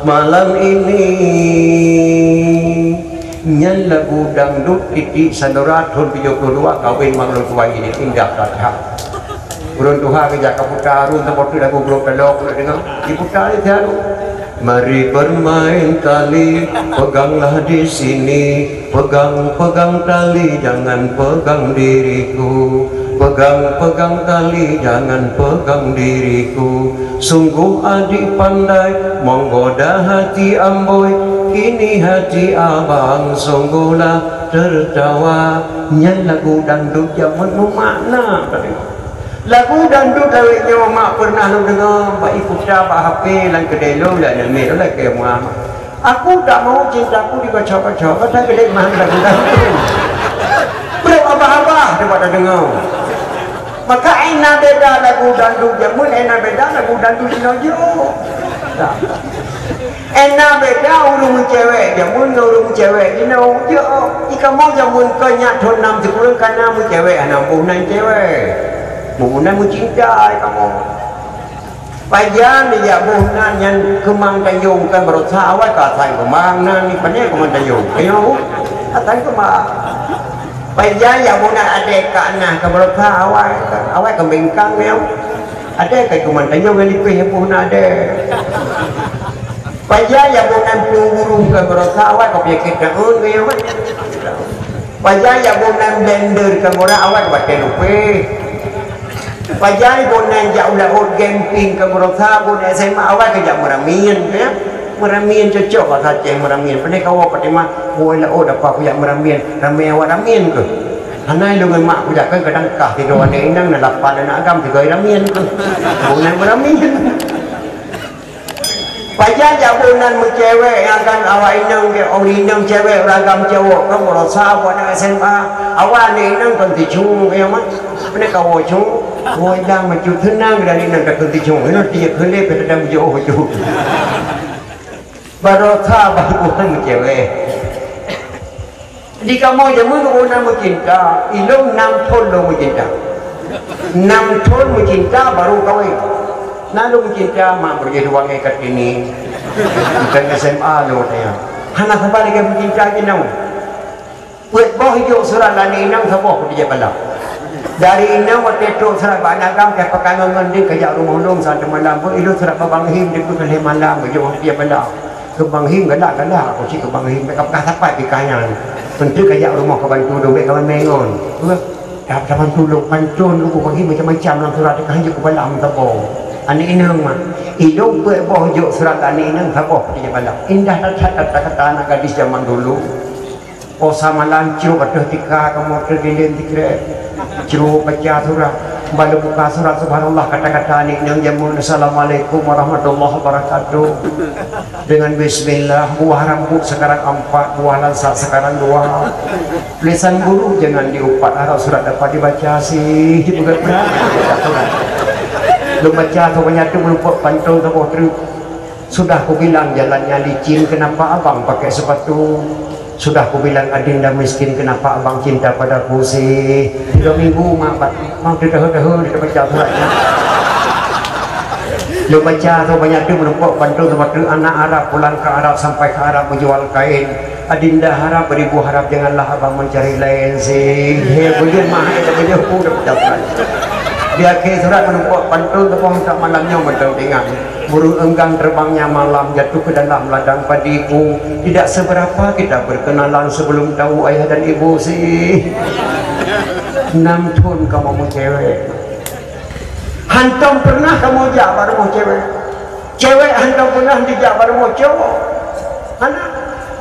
Speaker 1: malam ini nyan lagu dangdut titik sandorat tahun 72 kawin maklum tua ini indah kata urun Tuhan kerja kaputar urun tempat lagu belum pelok dengar diputar itu mari bermain tali, peganglah di sini, pegang tali, jangan pegang diriku. Pegang tali, jangan pegang diriku. Sungguh adik pandai, menggoda hati amboi. Kini hati abang sungguhlah tertawa. Nyan lagu dangdut zaman makna. Lagu dangdut awaknya mak pernah lu dengar pak ibu dah pak HP lan kedai lu lah nama lu lah ke mak aku tak mau cintaku dibaca-baca kata kedai mah lagu dangdut belum apa-apa dia pada dengar maka enak beda lagu dandu jamun, enak beda lagu dandu dinojo. Enak beda urung cewek jamun, urung cewek dinojo. Jika mau jamun kenyak thon nam sekurang karena mu cewek, anak bunan cewek, bunan mu cinta kamu. Pajan dia bunan yang kemang tayung kan berusaha awal katai kemang nan ni pandai kemang tayung, ayo, katai kemang. Pajan ya bunan adek kana kan berusaha awal kembingkang ni, adek kayak kemang tayung yang dipih bunan adek. Pajan ya bunan burung kan berusaha awal kau pikir daun ni, pajan ya bunan blender kan berusaha awal kau baca lupa. Pajai bonan jauh laut camping ke Merauke pun SMA awal kerja meramin ya meramin cocok lah saja meramin pandai kau apa tema boleh laut apa aku yang meramin ramai awak ramin ke anai lu dengan mak aku kan kadang kah tidur ane inang nak lapan anak agam tiga ramin ke bonan meramin pajai jauh bonan cewek yang kan awak inang ke orang inang cewek ragam cowok ke Merauke buat SMA awak ni inang kan dijung yang mana pandai kau cung Ôi đang mà chú thứ năng ra đi nằm đặt cơn chung nó tiệt hơi lép phải đang vô chú bà rồi tha bà cũng không chịu về đi cả mọi người mới có năm mươi chín ta lâu năm thôn lâu mươi chín ta năm thôn mươi chín ta baru kau na lâu mươi chín ta mà bây giờ uang ekat ini bukan SMA lo saya anak apa lagi mươi chín ta cái nào buat boh hijau surat lani nang saboh dia balap dari ina waktu itu surat banagam ke pekangan di kerja rumah long sampai malam pun itu surat Bang Him di tu ke malam ke jawab dia benda ke Bang Him galak aku si ke Bang Him mereka kah sampai di kayan menteri kerja rumah ke bantu dong mereka mengon dah zaman dulu pancun lu Bang Him macam-macam dalam surat ke hanya ke malam tabung ani inang mah hidup boh juk surat ani inang tabung dia malam indah kata-kata anak gadis zaman dulu oh sama lancur pada tika kamu tergeleng dikira curu baca surat baru buka surat subhanallah kata-kata ni yang jamun assalamualaikum warahmatullahi wabarakatuh dengan bismillah buah rambut sekarang 4 buah lansak sekarang 2 lisan guru jangan diupat harap surat dapat dibaca sih juga berat lu baca tu banyak tu lupa pantau tu sudah aku bilang jalannya licin kenapa abang pakai sepatu sudah aku bilang adinda miskin kenapa abang cinta padaku sih 3 minggu mau dah-dah dia baca suratnya lu baca tu banyak tu menumpuk bantu tempat anak Arab pulang ke Arab sampai ke Arab menjual kain adinda harap beribu harap janganlah abang mencari lain sih boleh mah ada banyak aku dah baca suratnya dia ke surat menumpuk bantu tempat tak malamnya betul tengah burung enggang terbangnya malam jatuh ke dalam ladang padiku tidak seberapa kita berkenalan sebelum tahu ayah dan ibu sih 6 tahun kamu mau cewek hantam pernah kamu jak baru mau cewek hantam pernah dijak baru mau cowok anak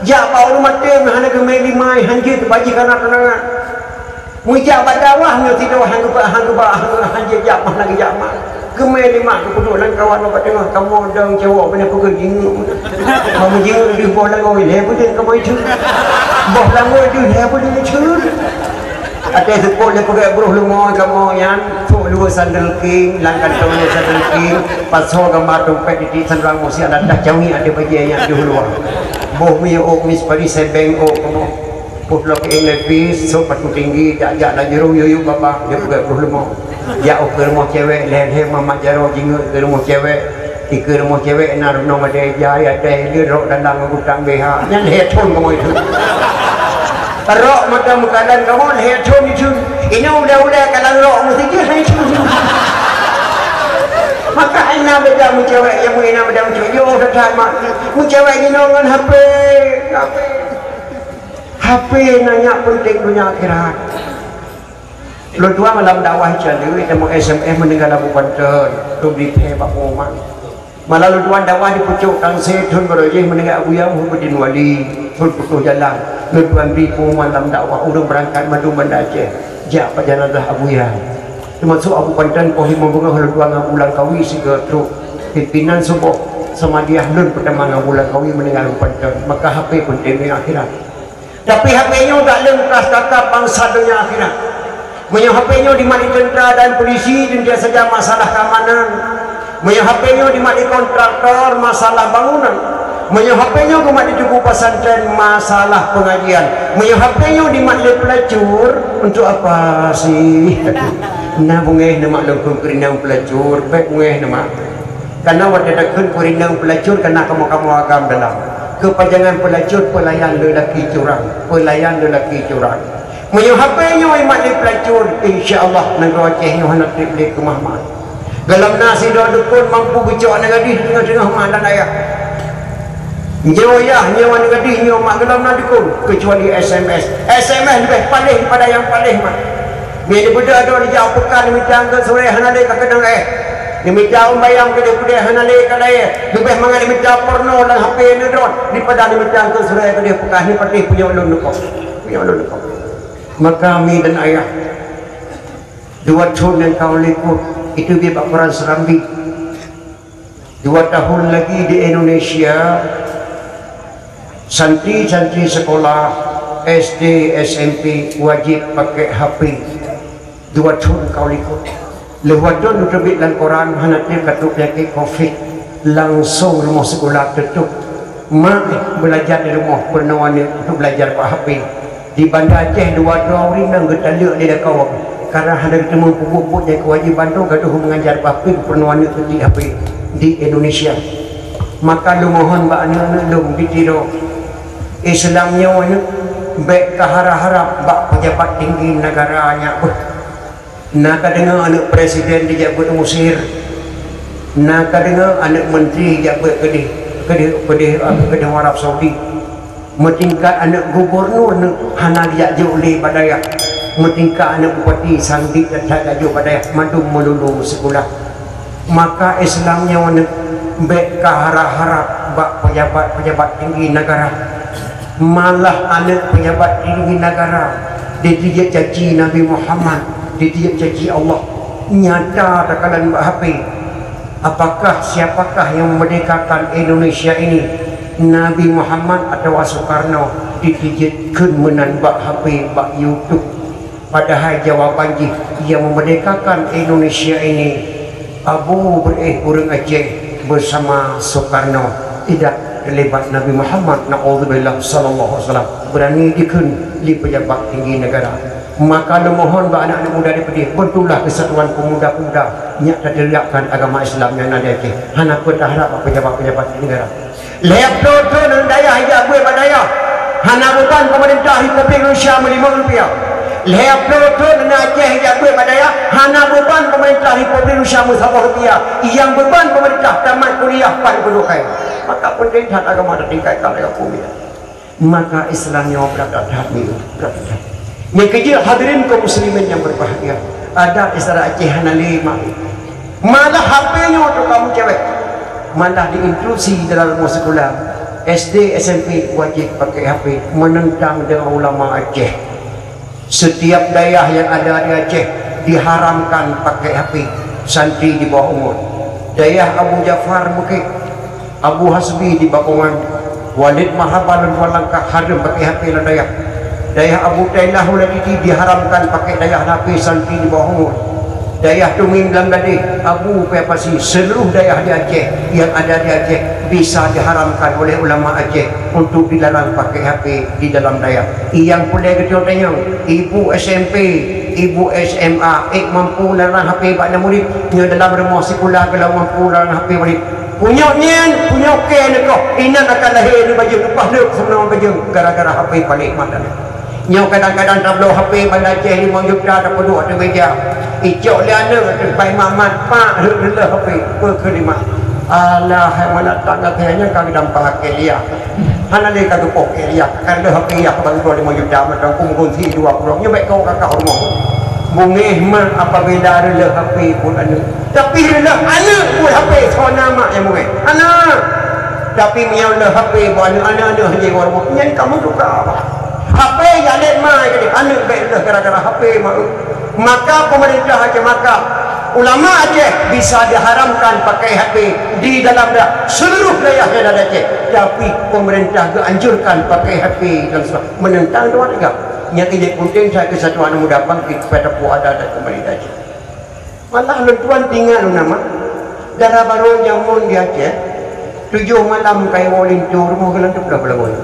Speaker 1: jak baru mati hanya kemeli mai hanjit bagi kanak-kanak mujak badawah nyo tidur hanggu jak mana ke jak mak kemeli mak duduk dengan kawan bapak tengah kamu dang cewek benda aku jinguk kamu jinguk di boh langoi le pun kamu itu boh langoi tu le pun itu ada sepuluh le pakai bruh lumoi kamu yang tu lu sandal king langkan tu sandal king pasal gambar dompet di sandal musi ada dah jauh ada bagi yang di luar boh mi ok mis pari sebeng ok kamu pulau ke Inggris so patu tinggi jak lagi ruyu bapa dia pakai bruh lumoi ya ke rumah cewek leher mama jaro jinguk ke rumah cewek ke rumah cewek nak rumah ada jaya ada dia rok dalam hutang BH yang headphone kamu itu rok macam keadaan kamu headphone itu ini udah kalau rok mesti dia headphone maka enak beda mu cewek yang mu enak beda mu cewek yo dah sama mu cewek ni dengan HP nanya penting dunia akhirat. Lu dua malam dakwah jadi temu SMS meninggal Abu Banten tu di Pak Muhammad malah lu dua dakwah di pucuk Kang Setun berojeh meninggal Abu Yang Muhammadin Wali tul putuh jalan lu dua di malam dakwah urang berangkat madu Banda Aceh jak pada jenazah Abu Yang termasuk Abu Banten pohon membunga lu dua ngabulan kawi siga truk pimpinan subuh sama dia nun pertama ngabulan kawi meninggal Abu Banten maka HP penting dunia akhirat tapi HP-nya tak lengkas kakak bangsa dunia akhirat Punya HP-nya di mari tentera dan polisi dan dia saja masalah keamanan. Punya HP-nya di mari kontraktor masalah bangunan. Punya HP-nya ke mari cukup pesantren masalah pengajian. Punya HP-nya di mari pelacur untuk apa sih? Nah bungeh nama lengkung kerinang pelacur, baik bungeh nama. Karena waktu dakun kerinang pelacur karena kamu agam dalam. Kepanjangan pelacur pelayan lelaki curang, pelayan lelaki curang. Punya HP-nya yang mari pelacur, insya-Allah negara Aceh nak dibeli ke Mahmud. Dalam nasi dah dukun mampu gecok dengan di tengah-tengah mak dan ayah. Nyawa nyawa dengan di nyawa mak dalam nak dukun kecuali SMS. SMS lebih paling daripada yang paling mak. Bila budak ada di jauh pekan minta ke sore hanale ka kedang diminta bayang ke dia hanale ka daya. Lebih mangan diminta porno dan HP ni drone daripada diminta ke sore ke dia pekan ni patih punya ulun dukun. Punya ulun dukun. Maka kami dan ayah 2 tahun yang kau likut itu dia Pak Quran Serambi 2 tahun lagi di Indonesia santri-santri sekolah SD, SMP wajib pakai HP 2 tahun kau likut lewat don terbit dalam Quran hanatnya katuk penyakit COVID langsung rumah sekolah tutup mak belajar di rumah pernawannya untuk belajar Pak HP di Bandar Aceh 2 orang nang getaluk dia kau karena ada ketemu pupuk yang kewajiban tu gaduh mengajar papi pernuan itu di HP di Indonesia. Maka lu mohon ba anak lu ditiro Islamnya wana baik harap-harap ba pejabat tinggi negaranya nak dengar anak presiden dijabat Mesir nak dengar anak menteri jabat ke Arab Saudi metingkat anak gubernur hana dia joleh badaya metingkat anak bupati sangdik dan jauh badaya madum melulu sekolah maka Islamnya wana baik harap-harap bak pejabat tinggi negara malah anak pejabat tinggi negara dia janji Nabi Muhammad dia janji Allah nyata takalan bak HP apakah siapakah yang memerdekakan Indonesia ini Nabi Muhammad atau Soekarno ditijitkan menanbak HP bak YouTube padahal jawaban yang memerdekakan Indonesia ini Abu Burung Aceh bersama Soekarno tidak terlibat Nabi Muhammad na'udzubillah sallallahu alaihi wasallam berani dikun di pejabat tinggi negara maka mohon bak anak-anak muda daripada bentuklah kesatuan pemuda-pemuda nyak terlihatkan agama Islam yang ada Aceh hana pun tak harap pejabat-pejabat tinggi negara laptop tu dan daya hijab gue badaya hana beban pemerintah Republik Indonesia RM5 laptop tu dan Aceh hijab gue badaya hana beban pemerintah Republik Indonesia RM1 yang beban pemerintah tamat kuliah 40 kali maka pemerintah agama tertingkatkan agama bumi maka Islamnya berada hati yang kecil hadirin kaum muslimin yang berbahagia ada istana Aceh hana 5 malah HP-nya untuk kamu cewek malah diinklusi dalam rumah sekolah SD, SMP wajib pakai HP menentang dengan ulama Aceh setiap daerah yang ada di Aceh diharamkan pakai HP santri di bawah umur daerah Abu Jafar Bukit Abu Hasbi di Bakungan Walid Mahabalun Walangkah haram pakai HP lah daerah Abu Tailah Uladiti diharamkan pakai daerah HP santri di bawah umur daerah Tuming Langgadih Abu Pepasi seluruh daerah di Aceh yang ada di Aceh bisa diharamkan oleh ulama Aceh untuk dilarang pakai HP di dalam daerah yang boleh kita tanya ibu SMP ibu SMA mampu larang HP pada murid nya dalam rumah sekolah kalau mampu larang HP murid punya nyen punya okey ni kau inan akan lahir ni baju lepas dia sebenarnya baju gara-gara HP paling madan nyo kadang-kadang tak perlu HP pada Aceh 5 juta tak perlu ada meja icok liana baik mamat pak lelah HP berkelima alah mana tak nak kayaknya kami dampak kelia hana le ka gepok kelia kan le HP ya bagi 5 juta macam kunci 20 nya baik kau kakak rumah mungeh man apabila le HP pun ada tapi le anak pun HP sona mak yang mungeh anak tapi miau le HP pun anak hanya orang punya kamu suka apa HP yang ada mai jadi anak baik le gara-gara HP maka pemerintah Aceh maka ulama Aceh bisa diharamkan pakai HP di dalam seluruh wilayah yang ada Aceh tapi pemerintah dianjurkan pakai HP dan menentang dua tiga nya kijai punting saya kesatuan muda bangkit pada pu ada kembali saja. Malah lentuan tinggal nama darah baru jamun di Aceh 7 malam kayak lintu rumah gelantuk dah belakang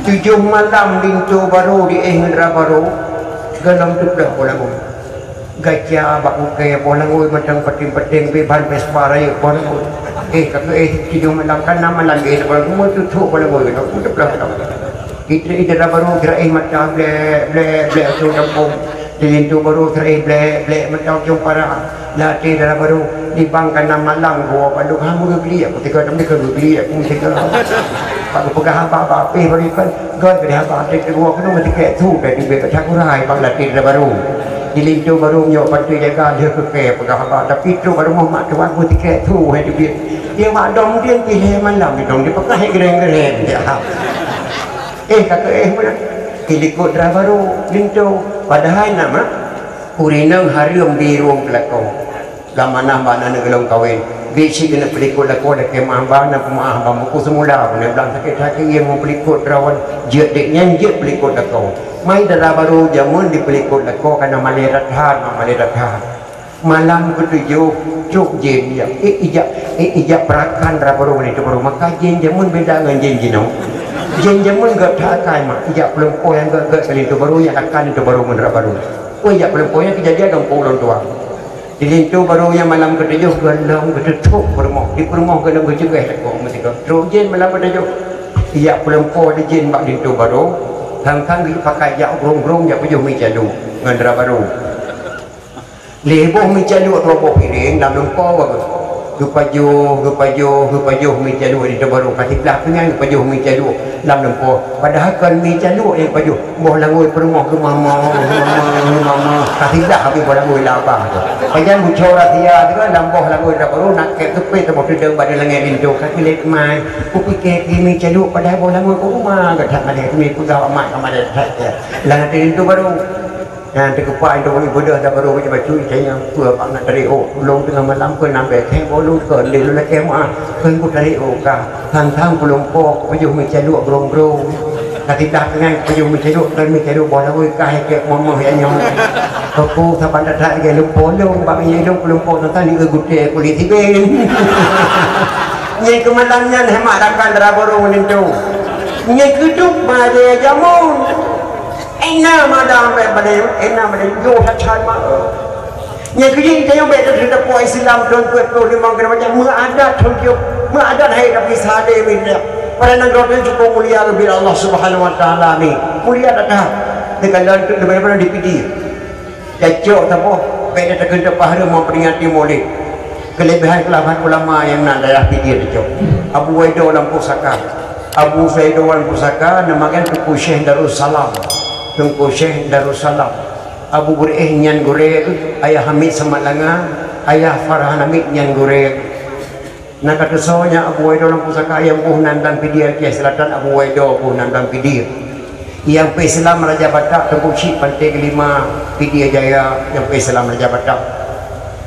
Speaker 1: 7 malam lintu baru di darah baru gelantuk dah belakang gajah baku kayak belakang macam peting-peting beban Vespa raya belakang kakak 7 malam kan nama lagi belakang tutup belakang udah belakang kita dah baru gerai macam ble tu kampung di itu baru gerai ble macam jumpara latih dah baru di bangkan nama lang gua pandu kamu beli aku tiga tempat ke beli aku tiga pak pegang apa beri kan gon ke apa tek gua kena mesti kayak tu dari be kacak kurai bang latih dah baru di itu baru nyok pandu jaga dia ke pegang apa tapi tu baru mau mak tu aku tiga tu dia mak dong dia pilih malam dong dia pakai gereng-gereng dia kakak mana kilikut dah baru lintu padahal nama urinang harium di ruang pelakon gamana mana negelong kawin bisi kena pelikut lakon dah kemah bana pemaah bambu semula dia bilang sakit-sakit yang mau pelikut rawan jet deknya jet pelikut lakon mai dah baru jamun di pelikut lakon karena malerat malam ketujuh cuk jen dia ijak perakan dah baru itu baru maka jen jamun beda dengan jen jinong jamun gak takai mak ijak pelempoi yang gak kali itu baru yang akan itu baru menerap baru ijak pelempoi yang kejadian dong pulang tua di itu baru yang malam ketujuh galang ketutup permoh di permoh galang kecegah kok mesti kau terus jen malam ketujuh ijak pelempoi di jen bak di itu baru hang-hang di pakai ijak grong-grong ijak pejuh mi calu ngan baru leboh mi calu roboh piring dalam kau bagus Gepajuh mi calu di baru kasih belakang gepajuh mi calu lam lempo padahal kan mi calu yang pajuh boh langoi permoh ke mama kasih dah habis boh langoi laba tu pajan bucora dia tu kan lam boh langoi dah baru nak kek tepi tu boh sedang pada langit lindu kasih let mai ku pikir mi calu padahal boh langoi ke rumah gak tak ada mi pegawai mak sama ada ya langit lindu baru nanti kepai itu boleh bodoh dah baru baca baca saya tua pak nak tarik belum tengah malam ke nampak kain bolu ke lelu nak kemah kan ku tarik kah hang belum pok pejuh mi caluk grong-grong nanti dah dengan pejuh mi caluk dan mi caluk bola we kah kek momoh yang nyong aku saban dah tak ke lumpolong bab ye belum pok nanti ke gute kulit tiben nye kemalannya hemat akan dara baru menentu nye keduk pada jamun enak madam pada enak pada yo hacan mak nya kejing tayo be dah puai Islam don 25 kena macam mengadat tunjuk mengadat hai tapi sade minyak pada negara cukup mulia lebih Allah Subhanahu wa taala ni mulia dah dengan daripada dipidi cacok tapo be dah kena pahala memperingati Maulid kelebihan kelaban ulama yang nak daerah pidi cacok Abu Waido lampu saka Abu Waido lampu saka namakan Tuku Syekh Darussalam Tungku Syekh Darussalam Abu Burih nyan gore ayah Hamid Semalanga ayah Farhan Hamid nyan gore nak kata soalnya Abu Waido lampu saka yang puhunan dan pidir Kiai Selatan Abu Waido puhunan dan pidir yang Islam Raja Batak Tungku Syekh Pantai Kelima pidir Jaya yang Islam Raja Batak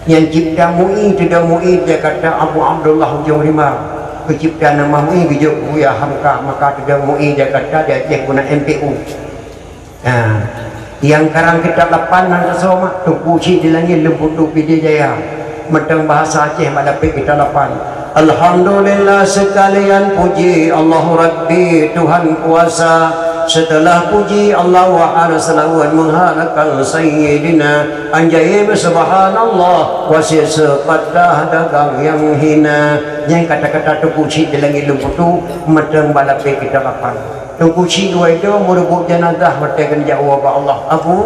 Speaker 1: yang cipta MUI tidak MUI dia kata Abu Abdullah Hujung Rima pencipta nama MUI gijuk Buya Hamka maka tidak MUI dia kata dia cek guna MPU yang karang kita lapan nan kesoma Tungku Syekh di langit lembutu pidi Jaya mentang bahasa Aceh malapi kita lapan alhamdulillah sekalian puji Allah Rabbi Tuhan kuasa setelah puji Allah wa salawat menghalakal sayyidina anjay subhanallah wasir sepatah dagang yang hina yang kata-kata Tungku Syekh di langit lembutu mentang balapi kita lapan Tungku Syekh dua itu merebut jenazah bertekan jauh apa Allah aku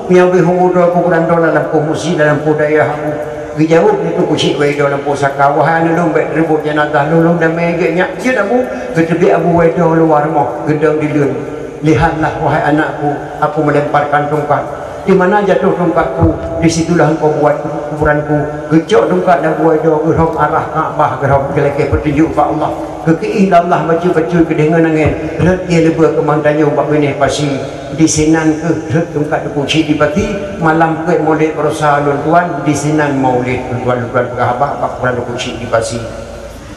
Speaker 1: yang berhubung aku berandol dalam kumusi dalam budaya aku dijawab itu Tungku Syekh dua itu dalam pusaka wahai nulung berebut jenazah nulung dan meganya dia aku ketepi Abu Waido luar moh gedang di lun lihatlah wahai anakku aku melemparkan tongkat di mana jatuh tongkatku di situlah engkau buat kuburanku gecok tongkat dan Abu Waido gerok arah Kaabah gerok geleke petunjuk pak Allah kekiih Allah baca-baca kedengan angin ret ia lebih kemantanya ubak benih pasi di sinan ke ret tongkat Tungku Syekh dipati malam ke Maulid berusaha tuan di sinan Maulid tuan-tuan berhabak bakuran Tungku Syekh dipasi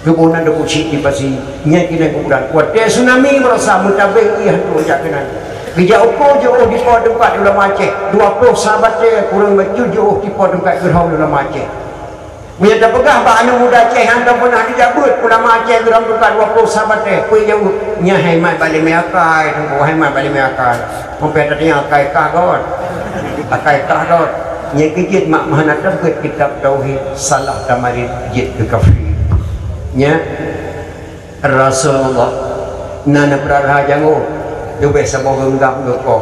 Speaker 1: kebunan Tungku Syekh dipasi nyai kena kuburan kuat dia tsunami berusaha mutabik ia tu aja kena Bija ukur jauh di pos tempat ulama Aceh 20 sahabat dia kurang baju jauh di pos tempat gerham ulama Aceh. Punya tak pegah bah anu muda Aceh yang tak pernah dijabut ulama Aceh gerham tempat 20 sahabat dia kui jauh nya hemat balik meakai tu hemat balik meakai sampai tadi akai kagot akai kagot nya kejit mak mahana tebet kitab tauhid salah tamarin jid ke kafir nya Rasulullah nana praraha jango dia biasa bawa genggam ke kau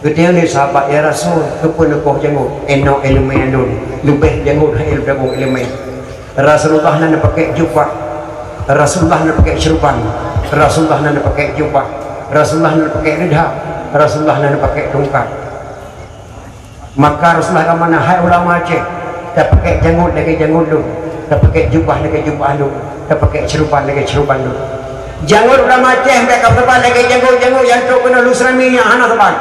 Speaker 1: ketika ni sahabat ya Rasul kepun kau jango eno elemen dun lebih jango dah ilmu elemen Rasulullah nana pakai jubah Rasulullah nana pakai syurban Rasulullah nana pakai jubah Rasulullah nana pakai ridha Rasulullah nana pakai tongkat maka Rasulullah mana hai ulama Aceh dah pakai janggut lagi janggut dun dah pakai jubah lagi jubah dun dah pakai syurban lagi syurban dun janggut ulama Aceh mereka terbang lagi janggut yang tu kena lusrami yang hana terbang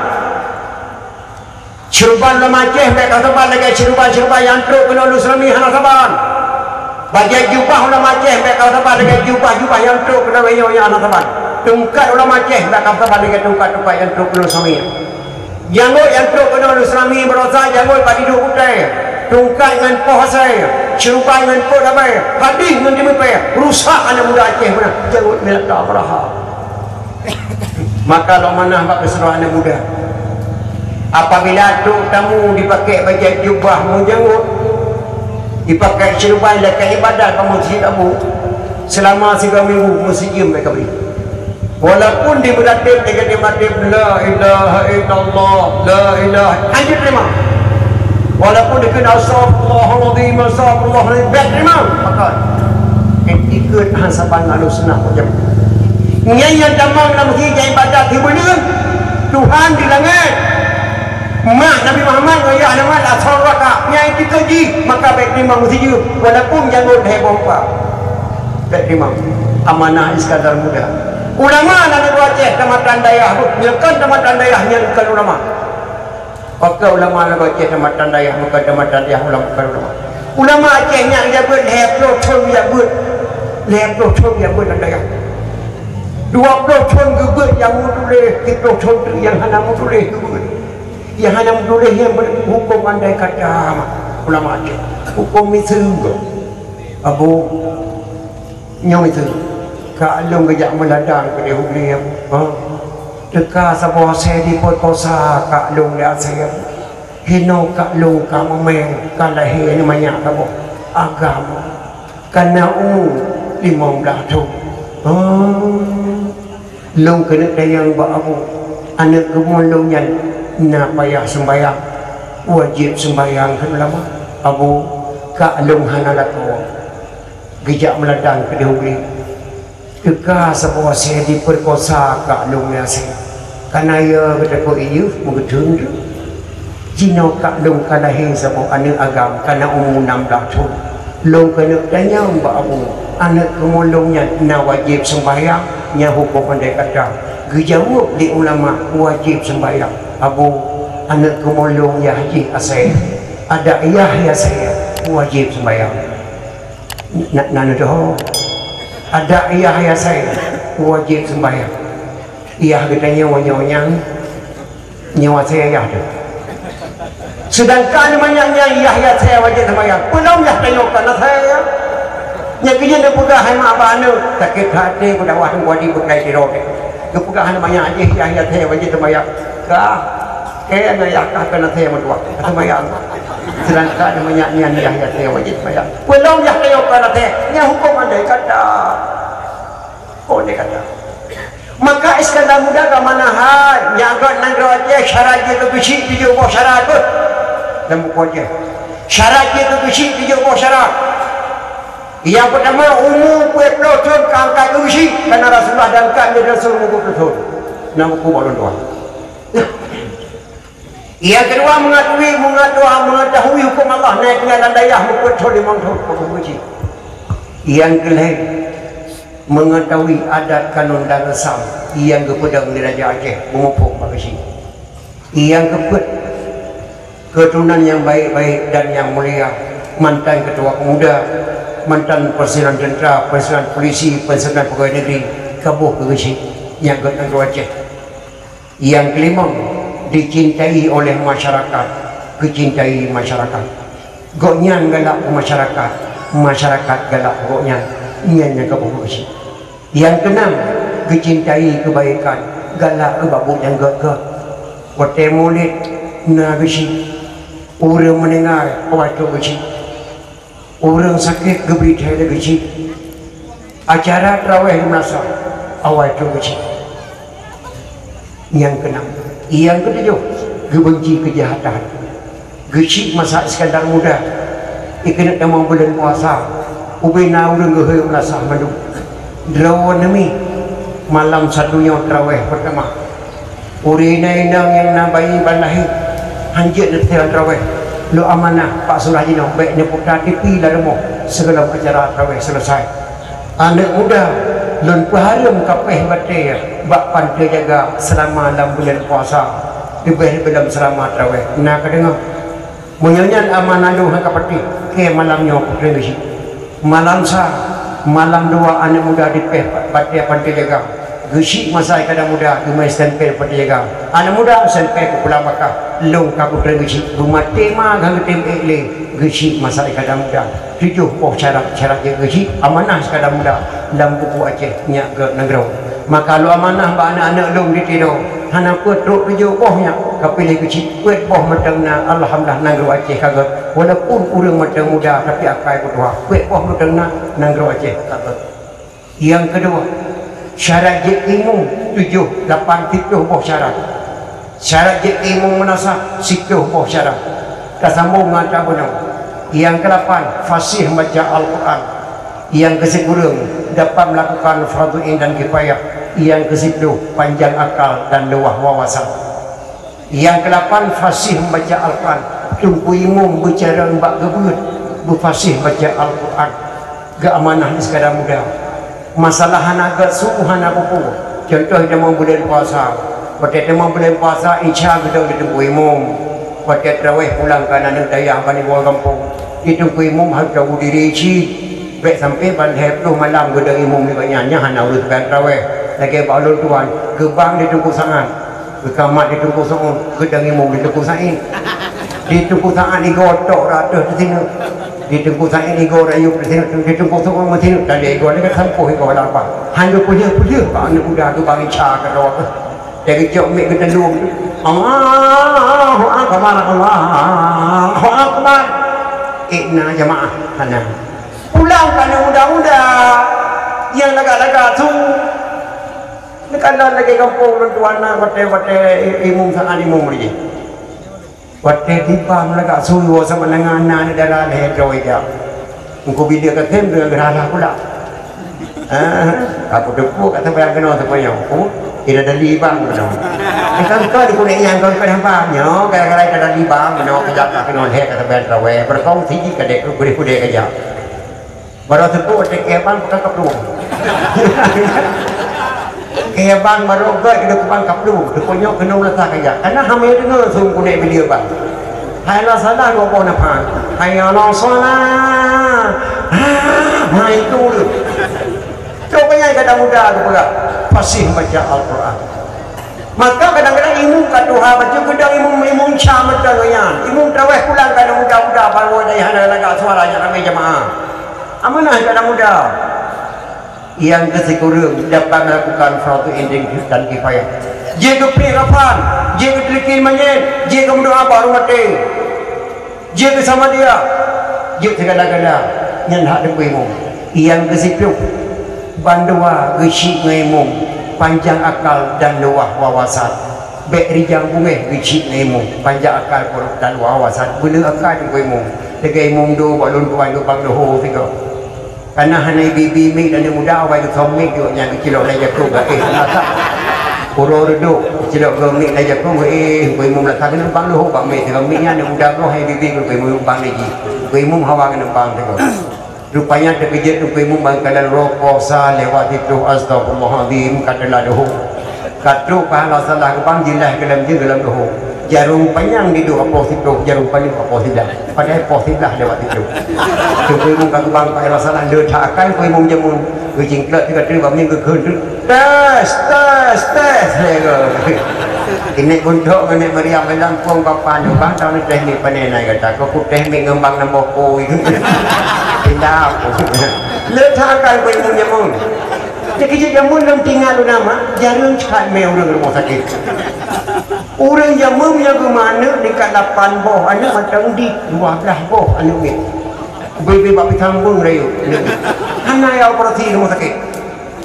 Speaker 1: syurban ulama Aceh mereka terbang lagi syurban yang tu kena lusrami hana terbang bagi jubah ulama Aceh mereka terbang lagi jubah yang tu kena weyo yang hana terbang tungkat ulama Aceh mereka terbang lagi tungkat yang tu kena lusrami janggut yang tu kena lusrami berosa janggut bagi dua kutai tungkat dengan poh saya syurban dengan poh damai hadis dengan dimimpi rusak anak muda Aceh mana janggut milik tak beraha maka lo mana bak keseluruh anak muda apabila tu tamu dipakai baju jubah mu janggut dipakai syurban lekat ibadat kamu masjid kamu selama 3 minggu mesti diam mereka beri walaupun di beratib dengan dia matib la ilaha illallah la ilaha hanya terima walaupun dia kena astagfirullahaladzim astagfirullahaladzim baik terima maka ikut hasaban lalu senang macam yang damang dalam hijau ibadat di benar Tuhan di langit mak Nabi Muhammad ayah nama asal raka yang dikaji maka baik terima mesti juga walaupun jangan heboh apa baik terima amanah iskandar muda ulama Nabi Aceh tamatan dayah nyekan tamatan dayah nyekan ulama maka ulama Nabi Aceh tamatan dayah maka tamatan dayah ulama Aceh yang dia buat leplo thon dia buat dayah 20 thon gebut yang muduleh 30 thon yang hana muduleh gebut yang hana muduleh yang hukum andai kata ulama Aceh hukum itu abu nyong itu kalau ngejak meladang ke dia hubli teka sabah saya di potosa kalau dia saya hino kalau kamu meng kalahi ini banyak kamu agama karena 15 tahun long kena dayang bahamu anak kemulungnya nak payah sembahyang wajib sembahyang kan lama abu kalau hanalatu gejak meladang ke dia hubli teka sebuah saya diperkosa kak lungnya saya karena ia berdekat ia mengetun jino kak lung kalahi sebuah anak agam karena umur 16 tahun lung kena tanya mbak abu anak kemulungnya na wajib sembahyang nya hukum pandai kata gejawab di ulama wajib sembahyang abu anak kemulungnya haji asai ada ayah ya saya wajib sembahyang nak dah ada ayah saya wajib sembahyang ayah kita nyawa saya ayah tu sedangkan namanya ayah saya wajib sembahyang belum ayah tengok karena saya yang kerja dia pegah hai mak abah anu sakit hati pada waktu wadi berkait di roda dia pegah namanya ayah saya wajib sembahyang kah ayah kah kena saya berdua sembahyang sedangkan namanya ayah saya wajib sembahyang belum ayah tengok karena saya yang hukum andai kata dia kata maka iskandar muda ke mana hal yang agak negara Aceh syarat dia tu kecil tujuh buah syarat tu dan buku Aceh syarat dia tu kecil tujuh buah syarat yang pertama umur 20 tahun keangkat ke kecil kerana Rasulullah dan angkat dia Rasul umur 20 tahun dan buku balon doa yang kedua mengetahui hukum Allah naik dengan dayah mukul tahun 5 tahun buku kecil yang kelih mengetahui adat kanun dan resam yang kepada Raja Aceh mengupuk bagasi yang keput keturunan yang baik-baik dan yang mulia mantan ketua pemuda mantan presiden tentera presiden polisi presiden pegawai negeri kabuh bagasi yang kepada Aceh Yang kelima, dicintai oleh masyarakat, kecintai masyarakat. Goknyan galak ke masyarakat, masyarakat galak goknyan. Ianya kebagus. Yang keenam, kecintai kebaikan, galak ke babu yang gagak. Wate mulit na besi, orang mendengar awak tu besi, orang sakit keberita ada besi. Acara terawih menasa awak tu besi. Yang keenam. Yang ketujuh, kebenci kejahatan. Gecik masa Iskandar Muda, ikan nama bulan puasa, ubina urang geheu menasa mandu. Drawan demi malam satunya terawih pertama. Urina indang yang nabai balahi hanjit detail terawih. Lu amanah Pak Surajino baik nyepukta TV lah demo segala acara terawih selesai. Anak muda lun paharum kapeh batik bak pantai jaga selama dalam bulan puasa lebih dalam selama terawih. Nak dengar menyanyian amanah lu hang kapati ke malamnya putri besi. Malam sah malam dua anak muda di peh batik pantai jaga. Gesi masa kadang muda rumah stempel pada jaga. Anak muda stempel ke Pulau Bakar. Long kapu gesi. Rumah tema gang tem ekle. Gesi masa kadang muda. Tujuh syarat gesi amanah kadang muda dalam buku Aceh nyak ke negara. Maka lu amanah ba anak-anak long di tidur. Hana kuat ruk tujuh bohnya. Kapilih gesi kuat boh matangna alhamdulillah negara Aceh kagak. Walaupun urang matang muda tapi akai berdoa. Kuat boh matangna negara Aceh kagak. Yang kedua, syarat jekimum 7, 8, 7 boh syarat. Syarat jekimum menasah 10 boh syarat. Kasambung ngata benang. Yang ke-8, fasih baca Al-Quran. Yang ke-10, dapat melakukan fardu ain dan kifayah. Yang ke-10, panjang akal dan luah wawasan. Yang ke-8, fasih baca Al-Quran. Tunggu imum bicara mbak gebut, berfasih baca Al-Quran. Gak amanah ni sekadar muda. Masalah hanaga suku hanaku. Contoh kita mau bulan puasa. Pada kita mau bulan puasa, insya kita ditunggu imum. Pada terawih pulang ke anak daya bani bawah kampung. Ditunggu imum harus jauh diri isi. Baik sampai balik 10 malam kita imum ni banyaknya hana urus bayar terawih. Lagi balon tuan, gebang ditunggu sangat. Kekamat ditunggu sangat. Kita imum ditunggu sangat. Ditunggu sangat digotok ratus di sini. Ditunggu sangat ego rayu presiden ditunggu semua mesti dan ego ni kan sampai ego apa hanya punya pak anak muda tu bang Ica ke doa dari jauh mek kita dulu Allahu akbar Allahu akbar inna jamaah hana pulang kan muda-muda yang laga-laga tu dekat lagi kampung tuan wate imum sangat imum ni Wate tiba mereka suyu sama dengan anak darah leher dia. Engkau bila ketem dengan gerala pula. Aku depu kata bayang kena supaya aku tidak ada libang benar. Kan kau dikulik yang kau kena banyak gara-gara ada libang benar kerja kena leher kata bayang trawe berkau tinggi kadek kude kerja. Baru tepu ada keban bukan kepeluang. Kebang baru gak kita kupang kaplu deponya kena letak aja karena hamil dengar sungguh naik beliau bang hayla salah dua pon apa hayla salah hai itu cobanya kadang muda tu pula fasih baca Al-Quran maka kadang-kadang imum kat Tuhan baca kadang imum syam macamnya imum terawih pulang kadang muda-muda baru dari hana laga suaranya ramai jemaah amanah kadang muda yang ke-10 dapat melakukan fardu ain dan kifayah. Jika perapan, jika terikir menyet, jika berdoa baru mati, jika sama dia, jika segala-gala yang hak dengku. Yang ke-10 bandua gesi ngemu, panjang akal dan luah wawasan. Baik rijang bumi gesi ngemu, panjang akal dan luah wawasan. Bila akal dengku, tegak imum do balon tuan do bang doho tiga. Karena hanya bibi mik dan muda awal itu mik juga yang kecil oleh jago gak masa puro redo kecil mik lagi jago gue mau melakukan nembang loh bang mik dengan miknya yang muda loh hai bibi gue mau nembang lagi gue mau hawa nembang tu rupanya terkejut gue mau bangkalan rokok sah lewat itu astagfirullahaladzim katalah doh katru pahala salah kebang jilah dalam doh jarum panjang di dua positif jarum panjang positif padahal positif lewat itu cukup mungkin bang pak rasalah dah cakai kau mung jamun kucing kelak tiga tiga bang ke kundu tes ini untuk ini meriam dalam puang papan bang tahun ini teknik panenai kata kau teknik ngembang nambah koi tidak le cakai kau mung jamun jadi jamun dalam tinggal nama jarum cat meo orang rumah sakit orang yang mempunyai mana dekat 8 boh anak macam di 12 boh anak ni bebe bapak sambung rayu anak yang operasi rumah sakit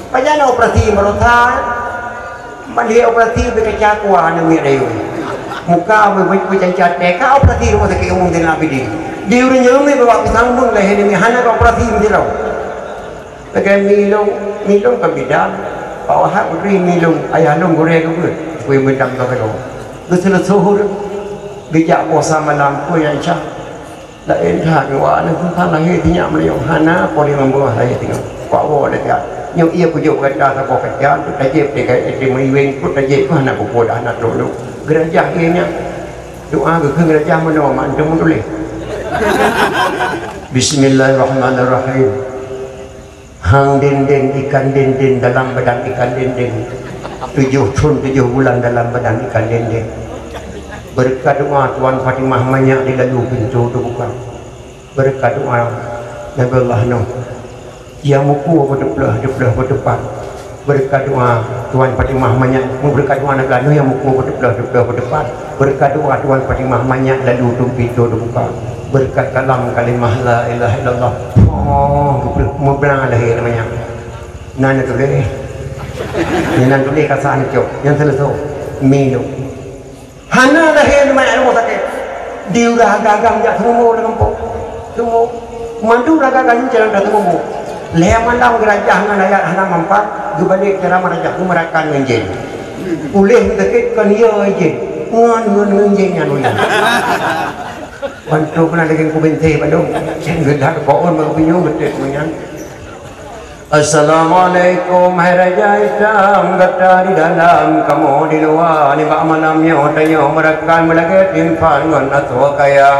Speaker 1: banyak operasi merotah mandi operasi berkecak kuah anak ni rayu muka bercacat teka operasi rumah sakit umum dan nabi di orang yang ni bapak sambung lah ini anak operasi menjelau bagai milong kebidang bawah uri milong ayah long goreng ke kue mendam ke kalau betul suhur bijak puasa malam kue yang cah dah entah dua ni pun tak lahir tinyak meliuk hana boleh membawa lahir tinggal bawa dekat nyok ia pujuk kata tak bawa kerja tu tajib dekat di meriwing pun tajib tu anak buku dah anak dulu gerajah ianya doa ke gerajah mana mak tu boleh Bismillahirrahmanirrahim. Hang dinding ikan dinding dalam badan ikan dinding 7 tahun 7 bulan dalam badan ikan dinding. Berkat doa Tuan Fatimah banyak di lalu pintu tu buka. Berkat doa Nabi Allah Nuh yang muku berdebelah berdepan. Berkat doa Tuan Fatimah banyak berkat doa Nabi Allah Nuh yang muku berdebelah berdepan. Berkat doa Tuan Fatimah banyak lalu tu pintu tu buka. Berkat kalam kalimah la ilaha illallah. Mau bilang lahir namanya. Nana tulis. Nana tulis kasar cok. Yang selesai minum. Hana lahir namanya rumah sakit. Dia dah gagang jak semua dengan pok. Semua mandu dah gagang jalan dah semua. Leher malam gerajah dengan ayat hana mampat. Gebalik cara merajah kumerakan ngenjen. Ulih sakit kan ia ngenjen. Ngan ngenjennya nuyan. Bantu pernah dengan kubente padung gedak koon magpinyo betet menyan. Assalamualaikum hai raja hitam gata di dalam kamu di luar ni bak malamnya tanya merakan melagat infan ngan atwa kaya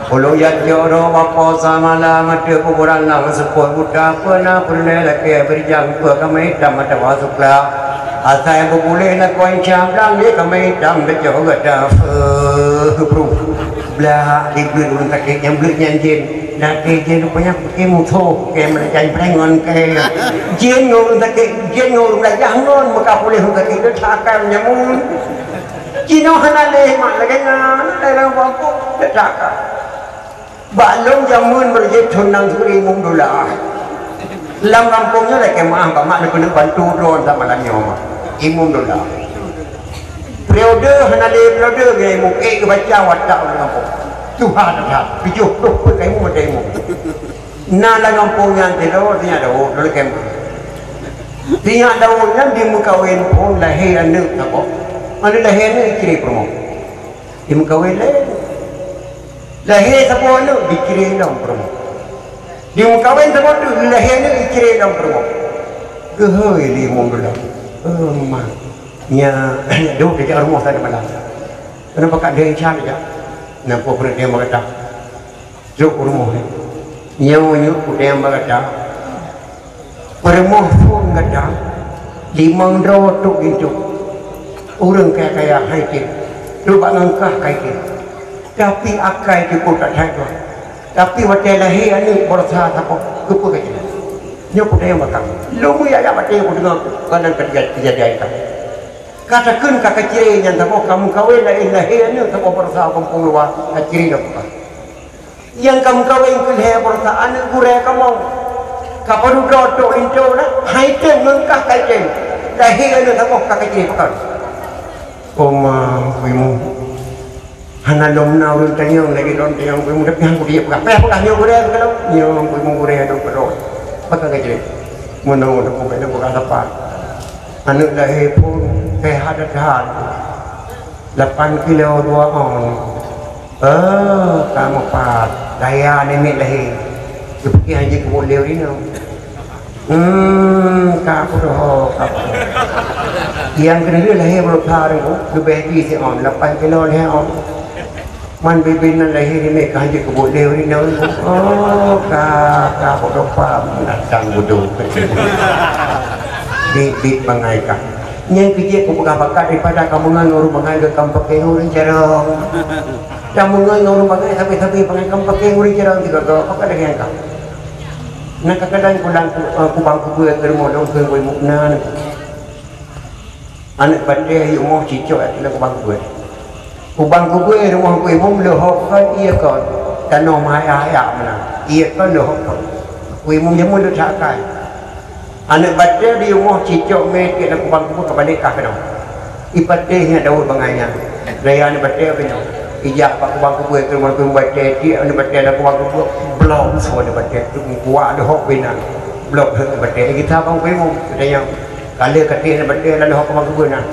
Speaker 1: ulu yat joro bapa samala mata kuburan lang sepoi buta pernah lelaki berjang pe kami hitam mata wasukla asai boleh nak koin cam lang dia kami hitam dah jauh gata bro belah di belum takik yang belut nyanjin nak jen rupanya pakai motor pakai mencari perengon ke jen ngurung takik jen ngurung dah jangan muka boleh takik tu cakap nyamun jino hanale mak lagi ngana dalam bangku dah cakap balong jamun berjit tunang suri mung dolar lam kampungnya lagi maaf mak nak kena bantu drone sama lanyo mak imum dolar periode hanale periode gay muke ke baca watak dengan pun Tuhan dah pijuh tu pakai mu demo na la kampung yang telo tinya dah dulu kem tinya dah yang di mukawin pun lahir anak apa mana lahir ni kiri promo di mukawin lahir siapa anak dikiri dalam promo di mukawin siapa tu lahir ni kiri dalam promo gehoi li mung dalam mah nya duduk dekat rumah saya malam. Kenapa kat dia cari je? Nampak perut dia berkata. Duduk rumah ni. Nyau dia berkata. Rumah pun kata 500 gitu. Orang kaya haikin. Tu bak ngangkah kaikin. Tapi akai tu pun tak ada. Tapi waktu lahir ni berusaha apa? Kupu kecil. Nyau dia berkata. Lu ya ya mati aku dengar kadang kejadian itu. Katakan kakak ciri yang tak kamu kawin lahir ni tak berusaha kampung luar ciri dah bukan. Yang kamu kawin ke lahir berusaha anak gureh kamu. Kapan udah tu intro na, haitan mengkah kajen. Lahir ni tak kakak ciri bukan. Oma, kamu hana lomna urut tanya lagi don tanya kamu dah piang dia bukan. Apa bukan nyo gureh kalau nyo kamu gureh ada perut. Apa kakak ciri? Mana ada bukan apa. Anak lahir pun hadat 8 kilo 2 on. Kamu pat daya ni lahir. Pergi haji ke boleh ni. Kapu dah yang kena lahir berapa hari lebih di si on 8 kilo lahir on man bibinan lahir di Mekah je kebut dia ni oh kapu dah pam datang bodoh di bangaikan yang kerja aku pegang bakat daripada kamu ngurus bangai ke kamu pakai ngurus jarang kamu ngurus bangai tapi bangai kamu pakai ngurus jarang juga kau pakai dengan kamu nak kadang pulang kubang kubu ke rumah dong ke kuih mukna anak pandai yang mau cicok adalah kubang kubu rumah kuih mum lohokkan ia kan tanah maya mana ia kan lohokkan kuih mum jamu lu cakai anak pandai di rumah cicok mereka nak kubang kubu kebalik kah kena ipatihnya daun bangainya raya anak pandai apa ni ijak pak kubang kubu ke rumah kuih baca dia anak pandai nak kubang kubu blok semua anak pandai tu kuat ada hok bina blok anak pandai kita bang kuih mum sudah yang kala kati anak pandai lalu hok kubang kubu nak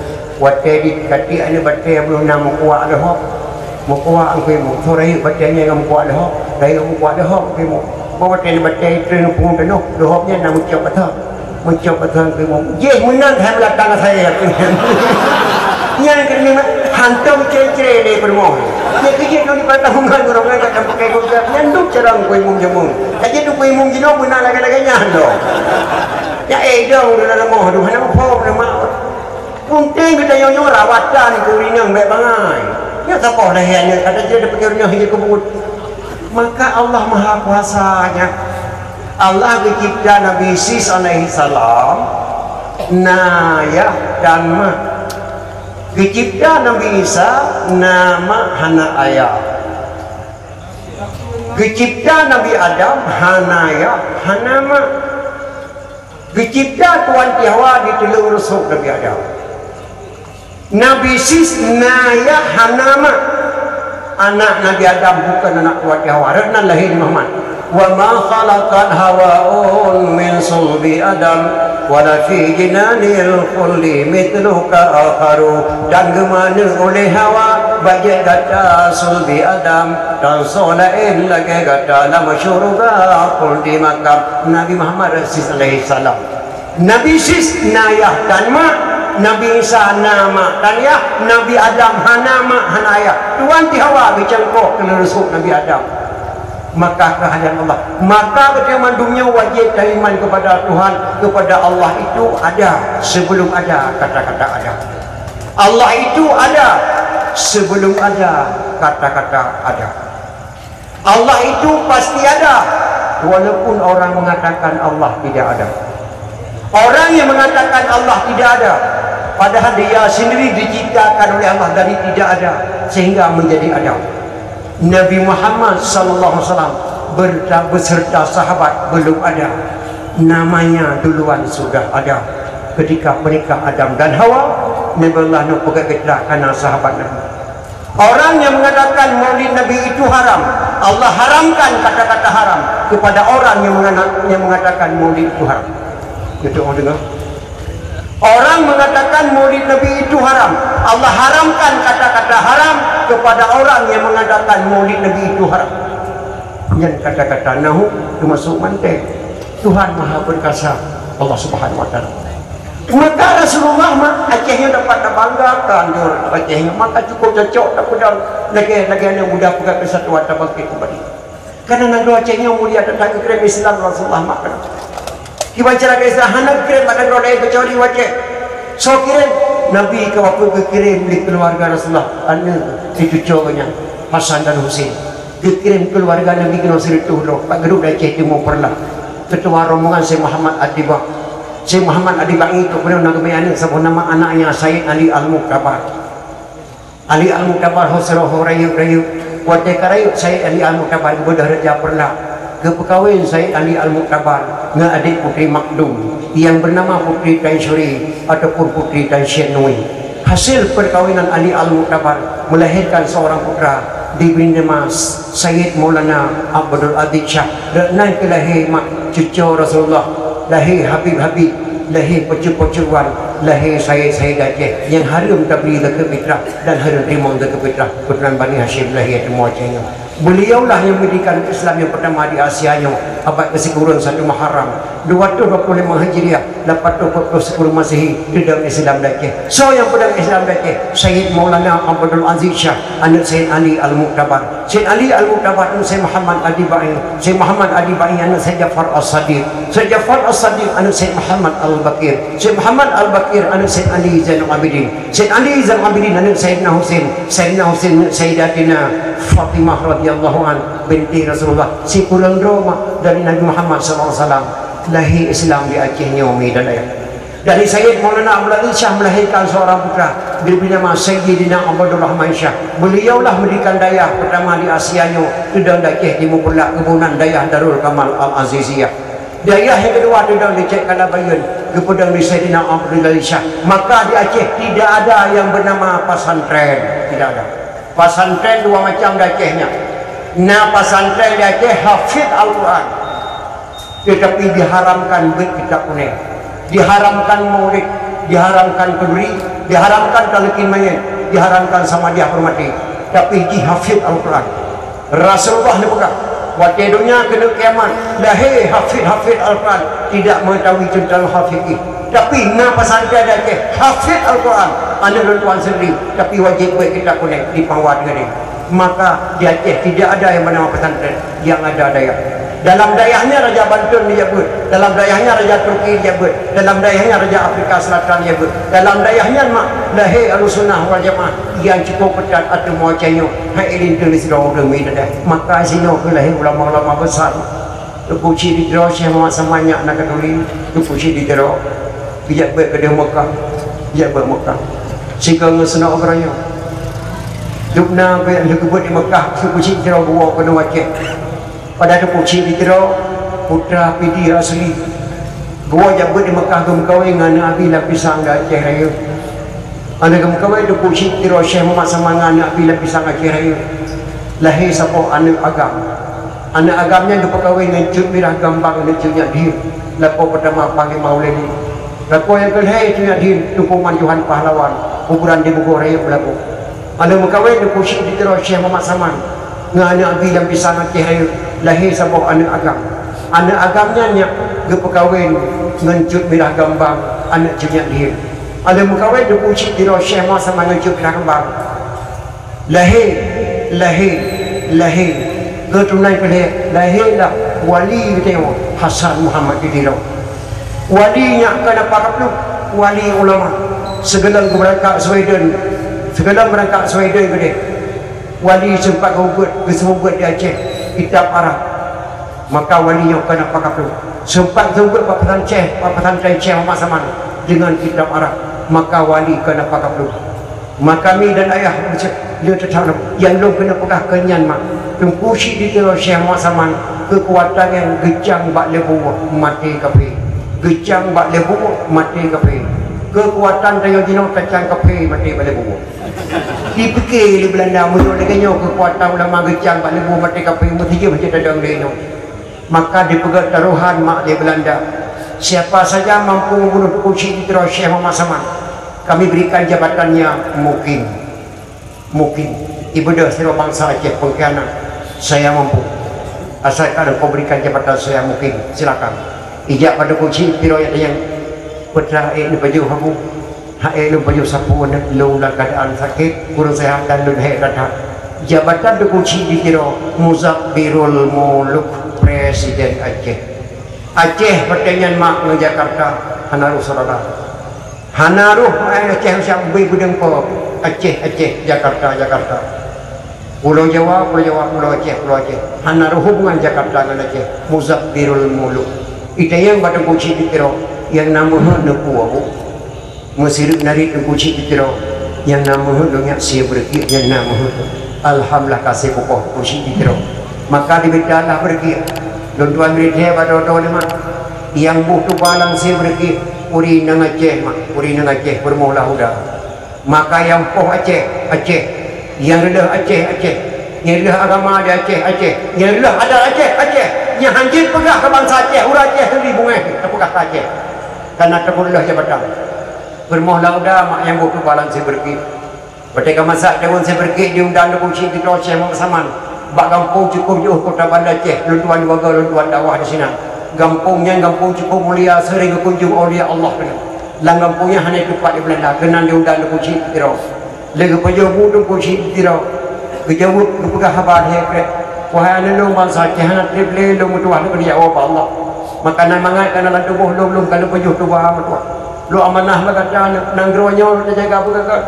Speaker 1: wate di kati anak pandai belum nak kuat ada hok mau kuat kuih mum so raya pandainya kamu kuat ada hok raya kamu kuat ada hok kuih mum bawa anak pandai train pun penuh hoknya nak mencoba betul kuih mum ye menang hai belakang saya yang kena hantam cere-cere ni bermoh. Dia kerja tu di patah hungan orang lain kat pakai gojek. Nyanduk cerang kuih mum jamu. Kaji tu kuih mum jino pun nak lagi-lagi nyando. Ya dong dalam moh tu mana pom nama. Punting kita nyonya rawatan ku rinang baik bangai. Ya siapa dah hanya kata dia pakai rinang hingga kebut. Maka Allah Maha Kuasanya. Allah mencipta Nabi Sis alaihi salam nayah dan mah Dicipta Nabi Isa nama hana ayah. Dicipta Nabi Adam hanaya hanama. Dicipta Tuan Tiawa di telur rusuk Nabi Adam. Nabi Sis naya hanama. Anak Nabi Adam bukan anak Tuan Tiawa. Renan lahir Muhammad. Wa ma khalaqal hawa'un min sulbi Adam. Wala fi jinanil khulli mithluka akharu. Dan gemana oleh Hawa bagi kata sulbi Adam dan solain lagi kata nama syurga khuldi makam Nabi Muhammad alaihi salam. Nabi Sis nayah dan mak, Nabi Isa nama dan ya, Nabi Adam hanama hanaya. Tuan ti Hawa bicangkok kena resuk Nabi Adam. Maka kehadiran Allah, maka ketika mandunya wajib iman kepada Tuhan, kepada Allah itu ada sebelum ada kata-kata ada. Allah itu ada sebelum ada kata-kata ada. Allah itu pasti ada walaupun orang mengatakan Allah tidak ada. Orang yang mengatakan Allah tidak ada padahal dia sendiri diciptakan oleh Allah dari tidak ada sehingga menjadi ada. Nabi Muhammad sallallahu alaihi wasallam beserta sahabat belum ada, namanya duluan sudah ada ketika menikah Adam dan Hawa. Nabi Allah nak pegang kita kerana sahabat Nabi. Orang yang mengatakan maulid Nabi itu haram, Allah haramkan kata-kata haram kepada orang yang mengatakan maulid itu haram. Itu orang dengar. Orang mengatakan maulid Nabi itu haram, Allah haramkan kata-kata haram kepada orang yang mengatakan maulid Nabi itu haram. Yang kata-kata nahu termasuk mantek. Tuhan Maha Perkasa Allah Subhanahu wa taala. Maka Rasulullah Acehnya dapat banggakan Acehnya, maka cukup cocok tak pedang lagi yang mudah pegang kesatuan tak bangkit kembali. Karena nado Acehnya mulia tentang kekeren Islam Rasulullah makan. Kibacara kisah hanak kirim pada roda kecuali wajah. So kirim Nabi ke waktu kirim di keluarga Rasulullah. Anu itu cowoknya Hasan dan Husain. Dikirim keluarga Nabi ke Nasir itu loh. Pak Gedung Aceh Timur Perlah. Ketua rombongan Syekh Muhammad Adibah. Syekh Muhammad Adibah itu beliau nak kemana sebab nama anaknya Sayyid Ali Al-Muqtabar. Ali Al-Muqtabar Husroh Rayu wajah karayu Sayyid Ali Al-Muqtabar ibadah Raja Perlah. Kepekawin Sayyid Ali Al-Muqtabar dengan adik putri Makdum yang bernama Putri Tan Syuri ataupun Putri Tan Syenui. Hasil perkawinan Ali Al-Muqtabar melahirkan seorang putra diberi nama Sayyid Maulana Abdul Aziz Shah. Dan lahir mak cucu Rasulullah, lahir Habib, lahir pecu-pecuan, lahir Sayyid Aceh yang harum tabli ke fitrah dan harum timang ke fitrah. Putra Bani Hashim lahir semua Acehnya. Beliaulah yang mendirikan Islam yang pertama di Asia nya abad ke-10 1 Muharram 225 Hijriah 840 Masehi di dalam Islam dake. So yang pada Islam dake Sayyid Maulana Abdul Aziz Shah anak Sayyid Ali Al-Muqtabar. Sayyid Ali Al-Muqtabar anak Sayyid Muhammad Adi Ba'i. Sayyid Muhammad Adi Ba'i anak Sayyid Jafar As-Sadiq. Sayyid Jafar As-Sadiq anak Sayyid Muhammad Al-Baqir. Sayyid Muhammad Al-Baqir anak Sayyid Ali Zainul Abidin. Sayyid Ali Zainul Abidin anak Sayyidina Husain. Sayyidina Husain Sayyidatina Fatimah radhiyallahu an binti Rasulullah si pulang Roma dari Nabi Muhammad SAW. Lahir Islam di Aceh Nyomi dan ayah. Dari Sayyid Maulana Abdul Aziz Shah melahirkan seorang putra bernama Sayyidina Abdul Rahman Shah. Beliaulah mendirikan dayah pertama di Asia nya di dalam Aceh Timur Pulak kebunan dayah Darul Kamal Al-Aziziyah. Dayah yang kedua di dalam Aceh Kalabayan kepada Sayyidina Abdul Aziz Shah. Maka di Aceh tidak ada yang bernama pesantren, tidak ada. Pesantren dua macam di Acehnya. Nah pesantren di Aceh hafid Al-Quran, tetapi diharamkan kitab kuning, diharamkan maulid, diharamkan keduri, diharamkan talqin mayit, diharamkan sama dia hormati, tapi dihafid Al-Quran. Rasulullah ni pegang waktu dunia kena kiamat lahir hafid Al-Quran, tidak mengetahui tentang hafid, tapi na pesantren di Aceh hafid Al-Quran, anak tuan sendiri, tapi wajib buat kitab kuning di pawat ni. Maka di Aceh tidak ada yang bernama pesantren, yang ada dayah. Dalam dayahnya Raja Banten disebut, dalam dayahnya Raja Turki disebut, dalam dayahnya Raja Afrika Selatan disebut, dalam dayahnya mak lahir Ahlussunnah wal Jamaah yang cukup ketat atau muacanyo hai ilin tulis doa demi dah. Maka sino lahir ulama-ulama besar. Puji di Tero Syekh Muhammad Samanyak nak ketuli, puji di Tero bijak buat ke Mekah, bijak buat Mekah. Sehingga ngesena orangnya Dukna berkebut di Mekah, puji di Tero bawa ke Aceh. Pada tu puji di Tero putra pidi asli gua jabut di Mekah gemkawai dengan Abi Lapisang da Aceh Raya. Ana gemkawai tu puji di Tero Syekh Muhammad Samangan Abi Lapisang Aceh Raya. Lahir sapo anak agam. Anak agamnya tu pekawai dengan cut mirah gambang dengan cutnya dia. Lapo pertama panggil Maulid. Lapo yang kedua cutnya dia tumpuan Tuhan pahlawan. Kuburan di Bogor Raya berlaku. Ana mekawai tu puji di Tero Syekh Muhammad Saman dengan anak Abi Lapisang Aceh Raya. Lahir sapo anak agam. Anak agamnya nya gepekawin dengan cut mirah gambang anak cutnya dia. Ada mekawai tu puji di Tero Syekh Muhammad Saman dengan cut mirah gambang. Lahir keturunan pelih lahirlah wali kita Hasan Muhammad di Tero. Walinya akan apa kaplu? Wali ulama. Segala berangkat Sweden, segala berangkat Sweden gede. Wali sempat buat kesembuhan di Aceh kitab Arab. Maka walinya akan apa kaplu? Sempat buat papatan Syekh Muhammad Saman dengan kitab Arab. Maka wali akan apa kaplu? Maka kami dan ayah dia tertanam yang belum kena pegah kenyan mak tungkusi di Tero Syekh Muhammad Saman kekuatan yang gejang bak lebu mati kafe, gejang bak lebu mati kafe, kekuatan tayo dino kacang kafe mati bak lebu. Dipikir di Belanda musuh dengannya kekuatan ulama gejang bak lebu mati kafe mesti je macam dadang dino. Maka dipegat taruhan mak di Belanda, siapa saja mampu membunuh tungkusi di Tero Syekh Muhammad Saman kami berikan jabatannya mungkin ibadah seluruh bangsa Aceh pengkhianat saya mampu asalkan kau berikan jabatan saya mungkin silakan ijak pada kunci Tero yang putra ni baju habu lu baju sapu lu lah keadaan sakit kurang sehat dan lu datang jabatan di kunci di Tero Muzabbirul Muluk Presiden Aceh pertanyaan mak ke Jakarta Hanaruh saudara Hanaruh Aceh siap beri budeng po Aceh Jakarta Pulau Jawa Pulau Aceh Hanaruh hubungan Jakarta dengan Aceh Muzabbirul Muluk itu yang pada kunci di Tero yang nama nepu aku Mesir narik kunci di Tero yang nama dunia sia berki yang nama alhamdulillah kasih pokok kunci di Tero maka dibetalah berki don tuan berita pada orang yang butuh balang sia berki uri nang Aceh bermula udah maka yang poh Aceh yang redah Aceh yang redah agama ada Aceh yang redah ada Aceh yang hanjin pegah ke bangsa Aceh urang Aceh sendiri bungai terpegah ke Aceh karena terpulih jabatan bermula udah mak yang butuh balang saya berki ketika masa tahun saya berki diundang ke kunci di Tero Syekh Muhammad Saman bak kampung cukup jauh Kota Banda Aceh, luntuan warga luntuan dakwah di sini. Kampungnya kampung cukup mulia, sering berkunjung aulia Allah kena. Lang kampungnya hanya tempat di Belanda, kena diundang ke kunci tirau. Lagi penjauh tu kunci tirau. Kejauh kepegang habar hekret. Wahai anak bangsa Aceh, anak triple lo mutuah lo dia Allah Allah. Makanan mangat kana lan tubuh lo belum kalau penjuh tu bah mutuah. Lo amanah magata nang gronya lo jaga apa kakak.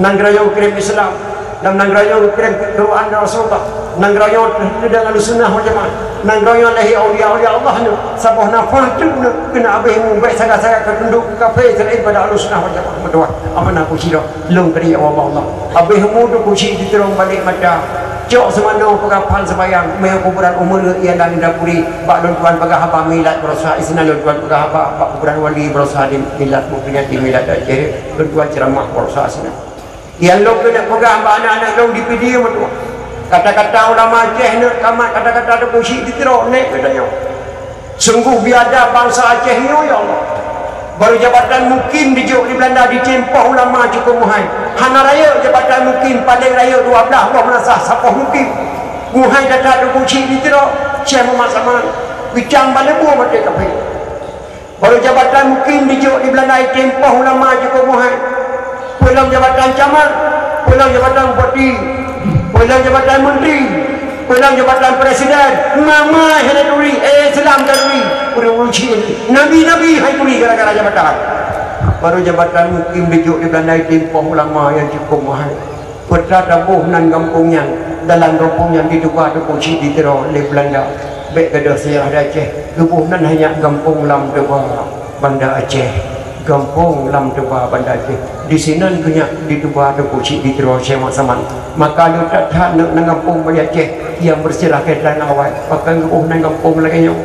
Speaker 1: Nang gronya kirim Islam. Dan nang gronya kirim Quran Rasulullah. Nang gronya dengan sunnah wal jamaah. Nang gronya lahi aulia Allah nu. Sabah nafah tu kena abih baik sangat-sangat ketunduk kafe selain pada sunnah wal jamaah mutuah. Amanah ku sira long kari Allah. Abih mu tu ku si diterong balik mata. Cok semana pengapan sebayang meh kuburan umur ia dan dapuri bak don tuan pegah haba milad berusaha isna don tuan pegah haba bak kuburan wali berusaha di milad mungkin di milad Aceh don tuan ceramah berusaha isna yang lo kena pegah haba anak-anak lo di PD betul kata-kata ulama Aceh nak kamat kata-kata ada puisi diterok naik katanya sungguh biada bangsa Aceh ni ya Allah baru jabatan mukim di Belanda dicempah ulama cukup muhai hana raya jabatan mukim paling raya 12 Allah menasah sapah mukim muhai datang ada kunci di tira syekh Muhammad Saman bicang balik buah mati kafe baru jabatan mukim di Belanda dicempah ulama cukup muhai pulang jabatan camat pulang jabatan bupati pulang jabatan menteri pulang jabatan presiden mama hendak duri Islam duri urusi nabi-nabi hai duri gara-gara jabatan baru jabatan mukim di Belanda timpoh ulama yang cukup mahal putra tabuh nan kampungnya dalam kampungnya diduga ada kunci di tero oleh Belanda baik kedah saya ada Aceh tubuh nan hanya kampung lam deba Banda Aceh kampung lam deba Banda Aceh di sini punya diduga ada kunci di tero Syekh Saman maka lu tak nak kampung Banda Aceh yang bersirah ke dan awal pakai ngubuh nang kampung lagi nyo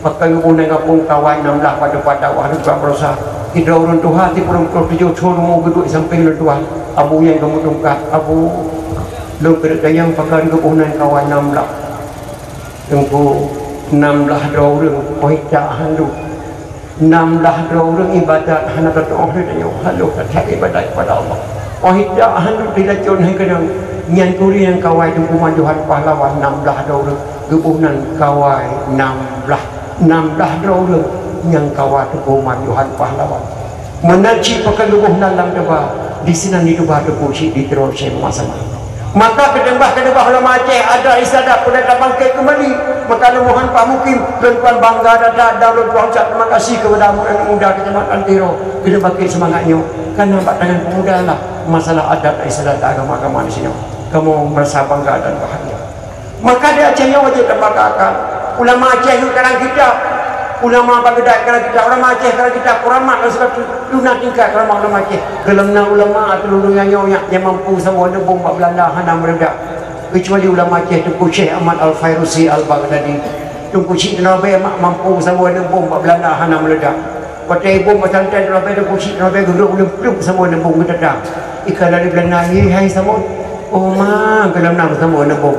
Speaker 1: pakai ngubuh nang kampung kawan 16 pada wahdu berusaha tidak urun Tuhan ti purung 7 mau geduk samping lu Tuhan abu yang kamu tungkat abu lu kedayang pakai ngubuh nang kawan 16 tunggu 16 orang poita handu 16 orang ibadat hana berdoa dia halu tak ibadat kepada Allah poita handu dilacun hai kadang nyan kuri yang kawai tunggu manduhan pahlawan 16 orang gebunan kawai 16 orang yang kawai tunggu manduhan pahlawan menaci pakai gebunan dalam deba di sini di deba tunggu si di terus masa maka kedembah ulama Aceh ada istiadat pada bangkit kembali maka mohon Pak Mukim dan Tuan bangga dan Tuan ucap terima kasih kepada muda kecamatan Tiro kita bangkit semangatnya kan nampak tangan pemuda lah masalah adat istiadat agama-agama di sini kamu merasa bangga dan bahagia maka di Aceh yang wajib terbanggakan ulama Aceh itu sekarang kita ulama Baghdad sekarang kita ulama Aceh sekarang kita kuramat dan sebagainya lunak tingkat ulama Aceh gelangna ulama atau nyonya yang mampu semua nebung Pak Belanda hana meledak kecuali ulama Aceh Tunku Syekh Ahmad Al-Fairusi Al-Baghdadi Tunku Syekh Nabi mampu semua nebung Pak Belanda hana meledak pada ibu macam ten Nabi Tunku Syekh Nabi geruk belum semua nebung meledak ikan dari Belanda hai semua oh ma gelam nang semua nebung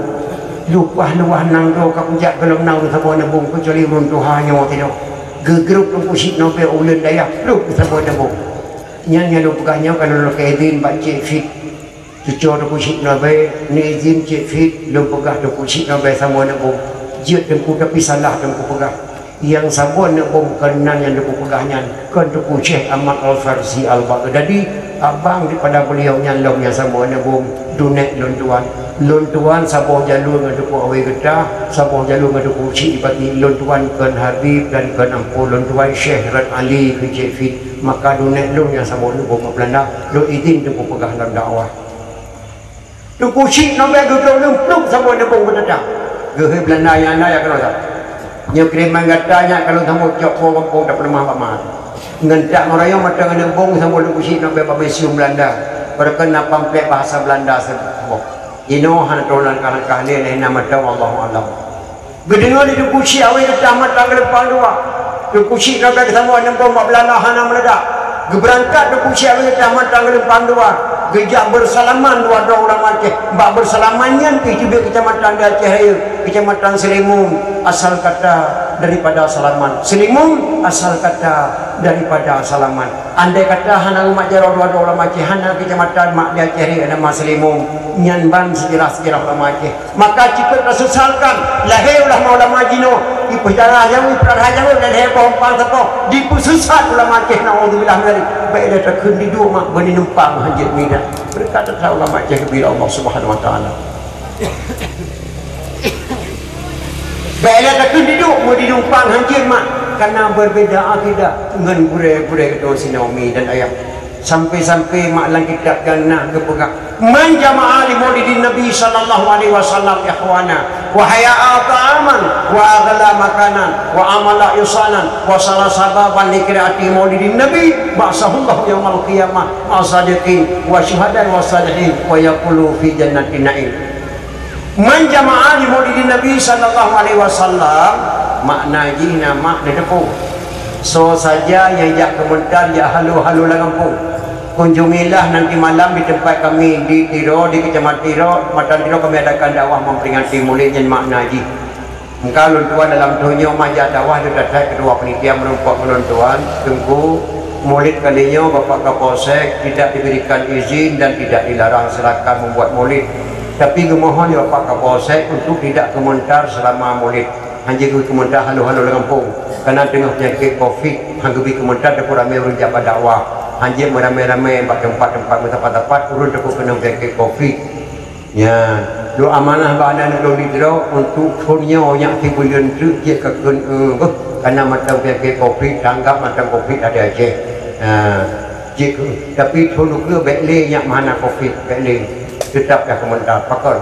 Speaker 1: lupa nang do ka punjak gelam nang semua nebung kecuali runtuh hanya tidak gegeruk Tunku Syekh Nabi ulen daya lu semua nebung nyanyi lu pegahnya kalau lu keizin Pak Cik Fit cucu Tunku Syekh Nabi ni izin Cik Fit lu pegah Tunku Syekh Nabi semua nebung jut Tunku tapi salah Tunku pegah yang sabun nebung kenan yang Tunku pegahnya kan Tunku Syekh Ahmad Al-Farsi Al-Baghdadi abang daripada beliau nyalong yang sama nebung dunek lontuan sabah jalur ngaduku awai getah sabah jalur ngaduku cik dipati lontuan kan Habib dan kan ampu lontuan Syekh Rad Ali ke Jefit maka dunek long yang sama nebung Belanda lo izin Tunku pegah dalam dakwah Tunku cik nombor gedung lumpluk sama nebung berdata gehe Belanda yang ada kalau tak nyekriman gatanya kalau tamu cok kampung tak pernah apa-apa ngentak merayang matang nebung sama Tunku Syekh Nabi Babesium Belanda berkena pamflet bahasa Belanda sebab ino han tolan kana kahli lain nama tahu Allahu alam gedengar di Tunku Syekh awai ketamat tanggal depan dua Tunku Syekh Nabi sama nebung Belanda hana meledak geberangkat Tunku Syekh awai ketamat tanggal depan dua gejak bersalaman dua orang Aceh mbak bersalamannya ke kecamatan di Aceh Raya kecamatan Selimung asal kata daripada salaman Selimung asal kata daripada salaman. Andai kata hana umat jaro dua ulama Aceh, hana kecamatan mak dia ceri nama Selimum nyan ban sejarah ulama Aceh, maka cikut kesusalkan lahir ulah ulama jino iperjara yang iperjara yang dan heboh pang satu dipususat ulama Aceh naudzubillah dari baik dia terkun di dua mak bani numpang hajat mina berkata ulama Aceh kepada Allah Subhanahu wa taala. Baiklah takkan duduk mau dinumpang hancur mak karena berbeza akidah dengan gure-gure kedua si Naomi dan ayah sampai-sampai mak lang kitab jannah kepegang man jama'a li maulidin Nabi sallallahu alaihi wasallam ikhwana wa haya'a ta'aman wa aghla makanan wa amala yusanan wa salah sababan li qiraati maulidin Nabi ba'sahullahu yaumal qiyamah ma'asadiqin wa syuhada wa salihin wa yaqulu fi jannatin na'im. Man jama'a li maulidin Nabi sallallahu alaihi wasallam makna jina mak de depu so saja yang jak komentar ya halu-halu la kampung kunjungilah nanti malam di tempat kami di Tiro, di Kecamatan Tiro, Matan Tiro kami adakan dakwah memperingati maulidnya makna ji. Engkau luntuan dalam dunia majak dakwah di datang kedua penitia menumpuk meluntuan tunggu maulid kalinya Bapak Kapolsek tidak diberikan izin dan tidak dilarang silakan membuat maulid. Tapi gemohon ya Pak Kapolsek untuk tidak komentar selama maulid. Hanya komentar halu-halu dengan kampung. Karena tengah penyakit Covid, hanggapi komentar dapur ramai orang jabat dakwah. Hanya meramai-ramai tempat-tempat tempat-tempat urut dapur kena penyakit Covid. Ya, do amanah badan belum didro untuk dunia yang tibulan tu dia kekun karena mata penyakit Covid tanggap mata Covid ada aja. Tapi thonu ke bekle yang mana Covid bekle tetap dah komentar pakar.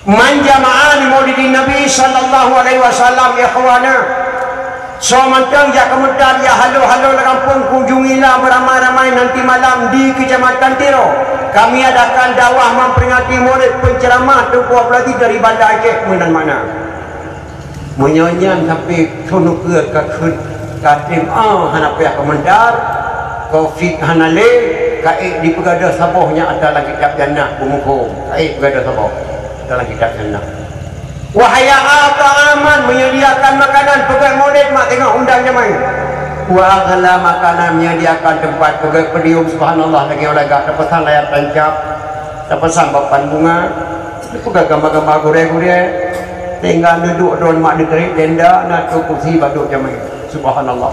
Speaker 1: Man jama'a li maulidin Nabi sallallahu alaihi wasallam ikhwana. So mantang ya komentar ya halo-halo di kampung kunjungilah beramai-ramai nanti malam di Kecamatan Tiro. Kami adakan dakwah memperingati maulid penceramah tempuh lagi dari Banda Aceh mana-mana. Menyanyian tapi thonu ke kakut katim hana payah komentar Covid hanale kai di pegadah sabohnya ada lagi kitab jannah bumukum kai pegadah saboh dalam kitab jannah wahaya apa aman menyediakan makanan pegang maulid mak tengok undangnya main wa aghla makanan menyediakan tempat pegang pedium subhanallah lagi oleh gak terpesan layar tancap terpesan papan bunga pegang gambar-gambar gure-gure tinggal duduk don mak dikerik tenda nak kursi baduk jamai subhanallah.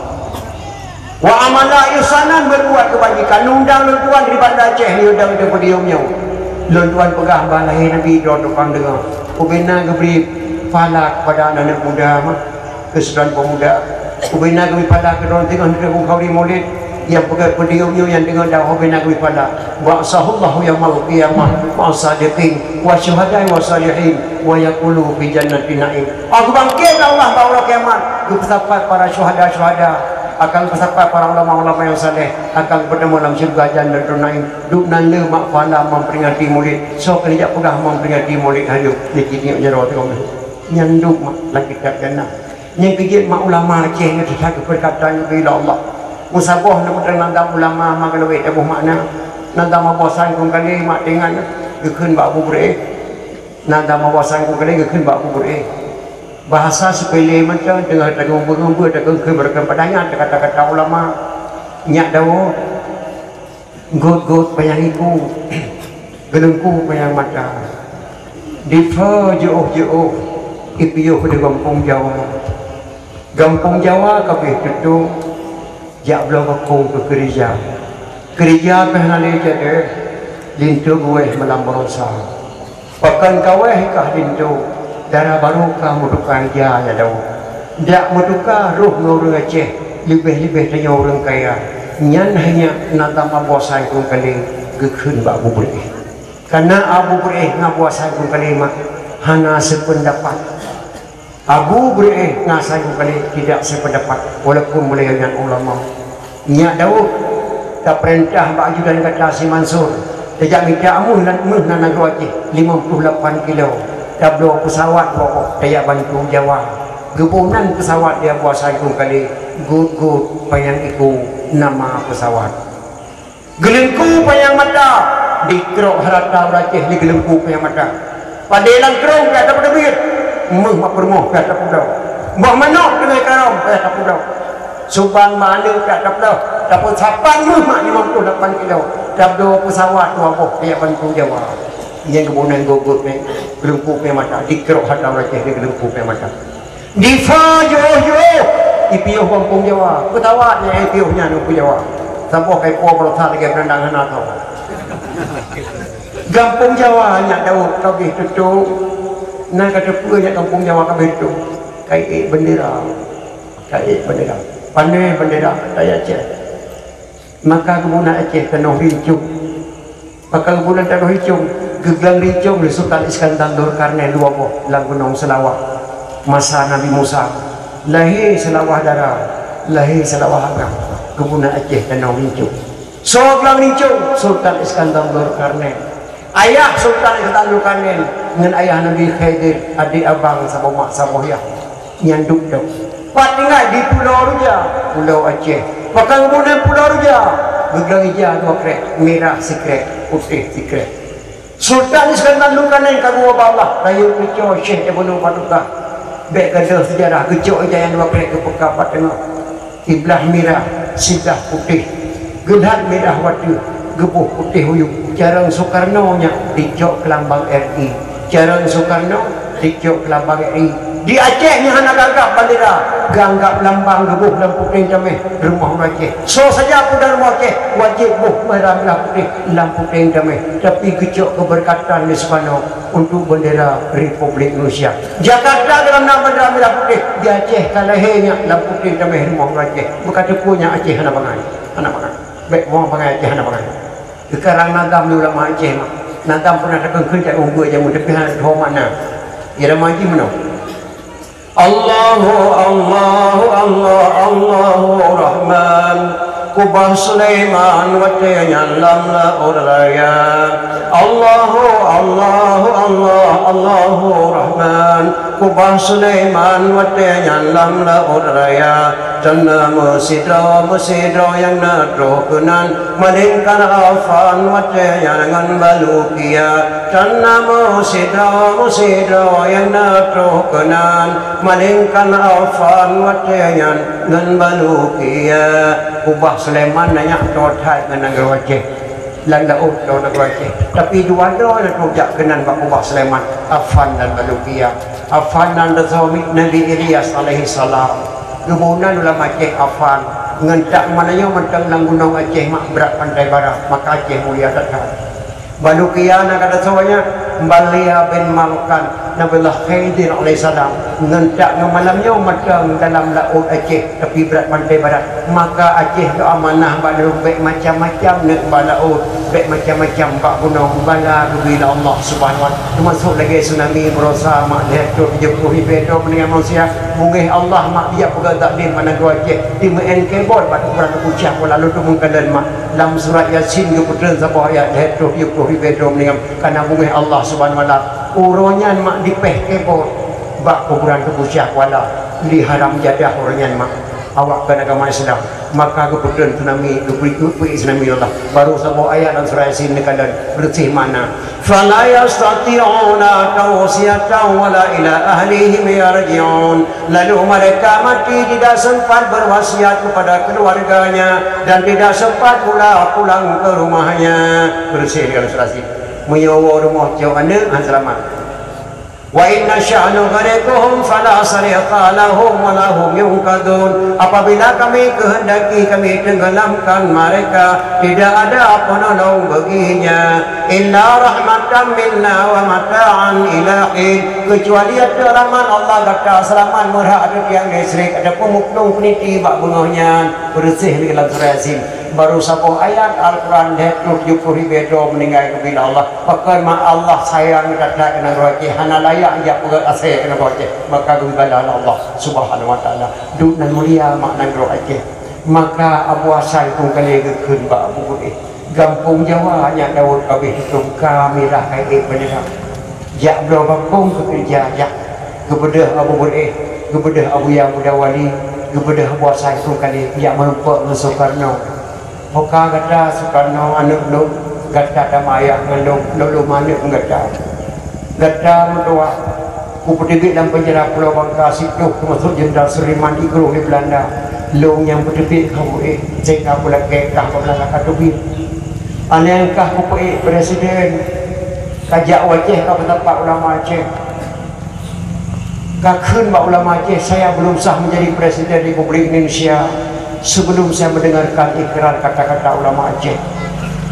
Speaker 1: Wa amala yusanan berbuat kebajikan undang luntuan di Banda Aceh ni undang dia pediumnya luntuan pegah balai Nabi dua tukang dengar ubina geberi falak pada anak muda kesedaran pemuda ubina geberi falak ke dalam tengah negeri kau di maulid yang pegang pediumnya yang dengar dah ubina geberi falak ba'sahullahu yaumal qiyamah ma'asadiqin wa syuhada wa salihin wa yaqulu fi jannatin na'im. Aku bangkit Allah pada kiamat bersama para syuhada akan bersama para ulama-ulama yang saleh akan bertemu dalam syurga jannah naim duk nanda mak fala memperingati maulid so kerja pegah memperingati maulid hayu ni kini jero tu nyanduk mak lagi kat jannah yang kejit mak ulama Aceh ni satu perkataan bila Allah musabah nak nanda ulama mak lebih abu makna nanda mabosan kong kali mak dengan gekeun ba abu bre nanda mabosan kong kali gekeun ba abu bre bahasa sepele macam dengan tengah-tengah dengan keberkan padanya kata-kata ulama nyak dawo got-got payangiku gelengku payang mata difa jauh-jauh ipiyo di kampung Jawa kabeh tutu jak blau bakung ke gereja penale jade lintu gue malam berosa pakan kaweh kah lintu darah barokah mudukan dia ya daw. Dak muduka roh orang Aceh lebih-lebih tanya orang kaya. Nyan hanya nata mabuasai kong kali gekeun ba Abu Bureh. Karena Abu Bureh ngabuasai kong kali mak hana sependapat. Abu Bureh ngasai kong kali tidak sependapat walaupun melayan ulama. Nya daw tak perintah ba ajudan kata si Mansur. Tajak minta amuh lan meuh na negeri Aceh 58 kilo. Dablo pesawat pokok daya bantu Jawa gebunan pesawat dia puasa itu kali gut-gut payang itu nama pesawat gelengku payang mata dikerok harata Aceh di gelengku payang mata padelan kerong kata pada bit meh mak permoh kata pudau mbah manok dengan karom kata pudau Subang mana tak dapat dapat sapan mak 58 kilo dapat 2 pesawat 2 boh kayak bantu Jawa yang kemudian gugut ni gelempuk ni mata dikerok hadam Aceh ni gelempuk ni mata difa yo ipiuh kampung Jawa ketawa ni ipiuhnya kampung Jawa sampai kai po berotha lagi berandang hana tau kampung Jawa hanya Daud kabeh tutup nak kata punya kampung Jawa kabeh tu kai bendera pandai bendera daya Aceh maka kemudian Aceh penuh rincung maka kemudian penuh rincung gegang rincung di Sultan Iskandar Dzulkarnain 2 boh lang gunung Selawah masa Nabi Musa lahir Selawah darah lahir Selawah agam kemudian Aceh penuh rincung so gelang rincung Sultan Iskandar Dzulkarnain ayah Sultan Iskandar Dzulkarnain dengan ayah Nabi Khidir adik abang sama mak sama ayah nyanduk dok Pak tinggal di Pulau Ruja, Pulau Aceh. Maka kemudian Pulau Ruja, gegang hijau 2 krek, merah sikret, putih sikret. Sultan Iskandar Dzulkarnain kagum Allah, rayu kecok Syekh Ibnu Battuta. Baik kada sejarah kecok hijau yang 2 krek ke Pekah Tengah. Kiblah merah, sidah putih. Gelhat merah watu, gebuh putih huyung. Jarang Soekarno-nya dicok ke lambang RI. Jarang Soekarno dicok ke lambang RI. Di Aceh ni hana gagap bendera ganggap lambang gebuh dan putih jameh rumah Aceh so saja aku dan rumah Aceh wajib buh merah putih lampu putih jameh tapi kecok keberkatan di sepanjang untuk bendera Republik Indonesia Jakarta dalam nama bendera merah putih di Aceh kalahnya lampu putih jameh rumah Aceh berkata punya Aceh hana bangai baik mau bangai Aceh hana bangai sekarang nagam ni ulama Aceh mak nagam pernah takkan kerja unggul jamu tapi hana tahu mana ia dah maji mana Allahu Rahman Kubah Sulaiman Watayyan lamla uraya Allahu Rahman Kubah Sulaiman Watayyan lamla uraya Jannah musidro yang nadrokunan Malingkan afan Watayyan dengan balukia Jannah musidro yang nadrokunan Malingkan afan Watayyan dengan balukia Kubah Sulaiman nanya dothai dengan negara Aceh lan laut do negara Aceh tapi dua nak rujak kenan Pak Kubah Sulaiman Afan dan Balukia Afan dan Razami Nabi Ilyas alaihi salam kemudian ulama Aceh Afan ngentak mananya mentang lang gunung Aceh mak berat pantai barat maka Aceh mulia dekat Balukia nak kata sawanya Balia bin Malkan Nabiullah Khidir alaihi salam ngentak malamnya matang dalam laut Aceh tepi berat pantai barat maka Aceh tu amanah bala baik macam-macam nak balaut baik macam-macam bak gunung bala bila Allah Subhanahu wa taala termasuk lagi tsunami berosa mak dia tu jepur hibedo dengan manusia mungih Allah mak dia pegang takdir mana gua Aceh di MNK board pada kurang kucah lalu tu mengkalan mak dalam surat Yasin ke putran sabah ayat dia tu jepur hibedo dengan karena mungih Allah Subhanahu wa taala uronya mak dipeh kebor bak kuburan kebusyah wala di haram jadah uronya mak awak kan agama Islam maka keputusan tsunami berikut tsunami Allah baru sebuah ayat dalam surah Yasin kalian bersih mana fala yastati'una tawsiyatan wala ila ahlihim yarji'un lalu mereka mati tidak sempat berwasiat kepada keluarganya dan tidak sempat pula pulang ke rumahnya bersih dalam surah Yasin menyawa rumah jauh anda selamat wa inna sya'nu gharikuhum fala sariqa lahum wa lahum yunqadun apabila kami kehendaki kami tenggelamkan mereka tidak ada penolong baginya illa rahmatan minna wa mata'an ilahin kecuali ada rahmat Allah kata selamat murah ada yang listrik ada pemuklung peniti bak bengahnya bersih di dalam surah Yasin baru satu ayat Al-Quran hetuk yukuri bedo meninggal kepada Allah pakai ma Allah sayang kata kena roji hana layak ya pegat asai kena roji maka gembala Allah Subhanahu wa taala duk nan mulia makna roji maka Abu Hasan pun kali gekun ba Abu Gudi gampung Jawa hanya Daud kabeh hitung kamirah kai benar jak blo bakung kerja jak kepada Abu Gudi kepada Abu Yang Mudawali kepada Abu Hasan pun kali yang mempak Soekarno muka kata Soekarno anak lu kata damaya ngelung lu mana pun kata mentua ku pedibik dalam penjara Pulau Bangka situ termasuk Jenderal Suleiman Igro di Belanda long yang berdebit kamu saya pula kekah pula kata duit anengkah aku presiden kajak wajah kau tempat ulama Aceh kakun Pak ulama Aceh saya belum sah menjadi presiden Republik Indonesia sebelum saya mendengarkan ikrar kata-kata ulama Aceh.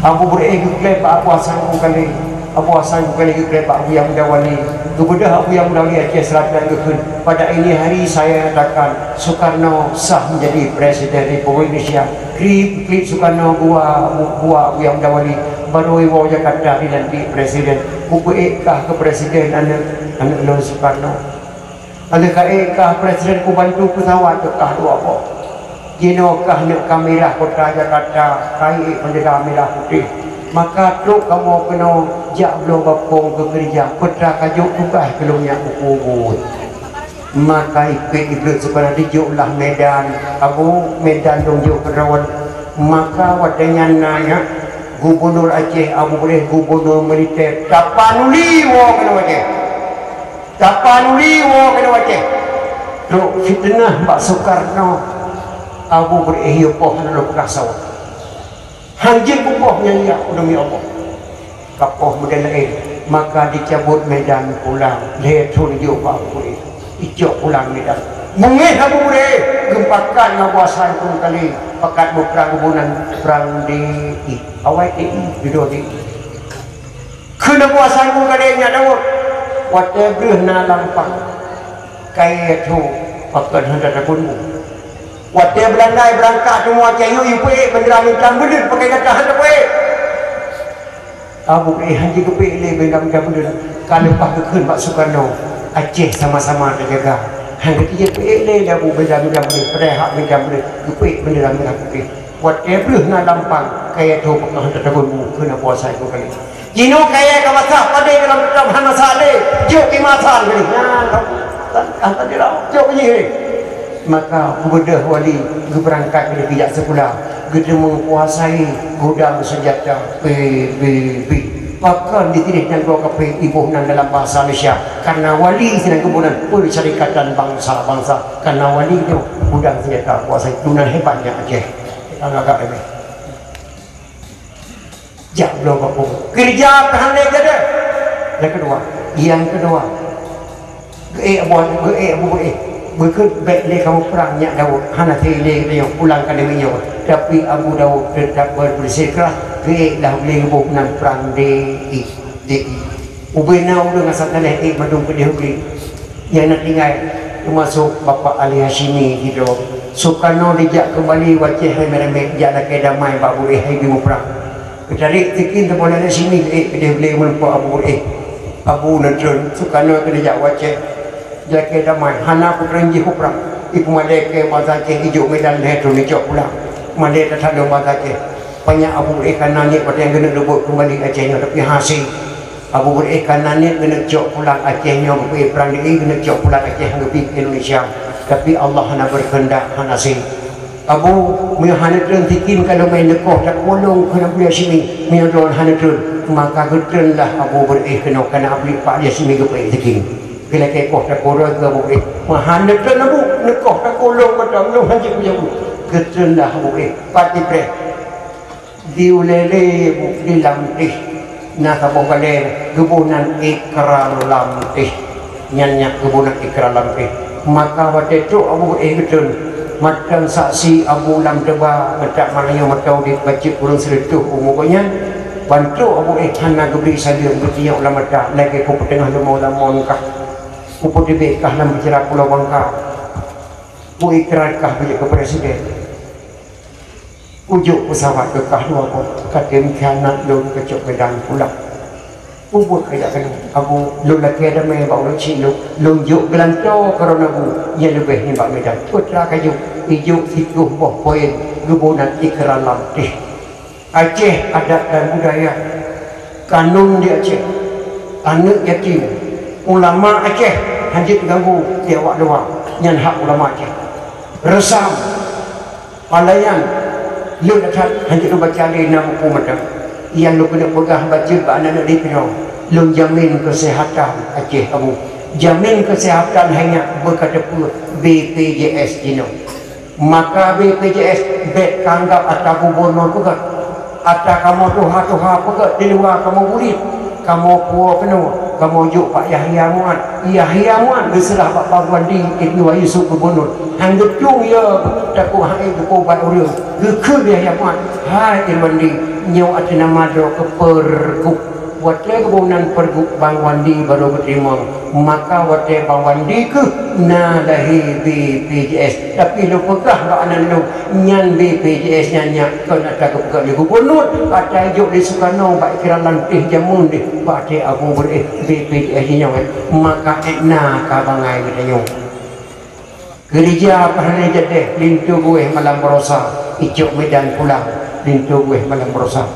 Speaker 1: Abu berikut Pak Abu Hasan kali Abu Hasan kali Pak Abu yang Mudawali kepada Abu yang Mudawali Aceh Selatan kekun pada ini hari saya katakan Soekarno sah menjadi presiden Republik Indonesia. Klip Soekarno buah Abu yang Mudawali baru ibu Jakarta dilantik presiden buku ke presiden anak Lon Soekarno adakah presiden ku bantu pesawat kekah dua apa jinokah nak kamera kota Jakarta kai bendera merah putih maka truk kamu kena jak belum bapong ke kerja petra kajuk tugas kelumnya ukubut maka ikut iblis sekolah dijuklah Medan Abu Medan dongjuk kerawan maka wadanya nanya Gubernur Aceh Abu boleh gubernur militer tapanuli wo kena wajah tapanuli wo kena wajah truk fitnah Pak Soekarno Abu berihyo poh lalu kasau hanjir kupohnya ya demi Allah kapoh model lain maka dicabut Medan pulang letun jo Pak Abu ijok pulang Medan mungkin Abu boleh gempakan ngawasan pun kali pakat berperang kebunan perang di awal video di kena kuasaan pun kali nya Daud whatever na lampang kaya tu pakat hendak takun whatever Belanda berangkat semua cayu ipu bendera bintang bener pakai kata hendak Abu haji kepe le bintang bener kalau pak kekun Pak Soekarno Aceh sama-sama terjaga hang ketiga le Abu bendera bener pada hak bintang bener kepe bendera merah putih whatever na lampang kaya tu pakai hendak takun kena puasa itu kali jino kaya kawasan pada dalam kitab Hanasale jok kimatan kali nah tadi lah jok ni maka bedah wali berangkat dari pihak sekolah kita menguasai gudang senjata PBB bahkan ditirik dan dua kape ibu nan dalam bahasa Malaysia karena wali sedang kemudian persyarikatan bangsa-bangsa karena wali itu gudang senjata kuasai tunan hebatnya Aceh agak hebat jak belum apa kerja perhalik ada yang kedua berikut baik le kamu perang nyak Daud hana tele le yang pulang kan deminya tapi Abu Daud tetap berbersikeras ke dah boleh bukan perang di ubena dengan satana madung ke dia beli yang nak tinggal termasuk Bapak Ali Hashimi gitu Soekarno dijak kembali wajah remeh-remeh jak nak damai Pak boleh hai di perang kecuali tikin terboleh sini dia boleh menempuh Abu Nadrun Soekarno dijak wajah jaga damai hana aku terenji perang ibu malai ke mazake hijau Medan leher ni jauh pulang malai tak ada mazake banyak Abu berikan nanit pada yang kena rebut kembali Acehnya tapi hasil Abu berikan nanit kena jauh pulang Acehnya pergi perang ini kena jauh pulang Aceh lebih Indonesia tapi Allah hana berkehendak hana sing Abu hana terentikin kalau main lekoh tak kolong kena beli sini miadon hana ter maka gedrenlah Abu kena kena beli Pak dia sini kepai tikin bila kekoh tak korang ke boleh mahal nekan abu nekoh tak kolong macam lu haji punya bu keten dah boleh pati pre diulele bu dilamtih nak boleh kebunan ikrar lamtih nyanyak kebunan ikrar lamtih maka waktu itu abu keten macam saksi abu lam teba macam mana yang macam dibaca kurang seretuh umumnya bantu abu hana geberi saja bertiak ulama dah lagi ke petengah ulama kah Kupu dibekah dalam bicara Pulau Bangka ku ikrarkah beli ke presiden ujuk pesawat kekah dua pun katim kianat lun kecok Medan pulang ubut kaya kena aku lun laki ada main bau lu cik lun juk gelanto kerana bu yang lebih ni bak Medan putra kayu ijuk sikuh boh poin gubunan ikrar lamtih Aceh adat dan budaya kanun di Aceh anak yatim ulama Aceh hanya terganggu dia awak doang yang hak ulama Aceh resam palayan lu datang hanya lu baca di nama buku macam yang lu kena pegang baca anak-anak di Pirau lu jamin kesihatan Aceh Abu jamin kesihatan hanya berkata pula BPJS Jino maka BPJS bet kanggap atau gubernur pegat atau kamu tuha pegat di luar kamu bulit kamu puas penuh kamu juk Pak Yahya Muan berserah Pak Pawandi Ibnu Yusuf gubernur hang getung ya tak ku hai ku bat urang ke Yahya Muan hai Irwandi nyau atina madro ke pergub wate kebunan pergub Bang Wandi baru berterima maka wate Bang Wandi ke nadahi BPJS tapi lu pegah bak anan lu nyan BPJS nya kena tak ke gubernur kata juk di Soekarno bak kira lantih jamun di bak aku ber BPJS nya maka ekna ka bangai katanya gereja pernah jadi lintu gue malam berosa icuk medan pulang lintu gue malam berosa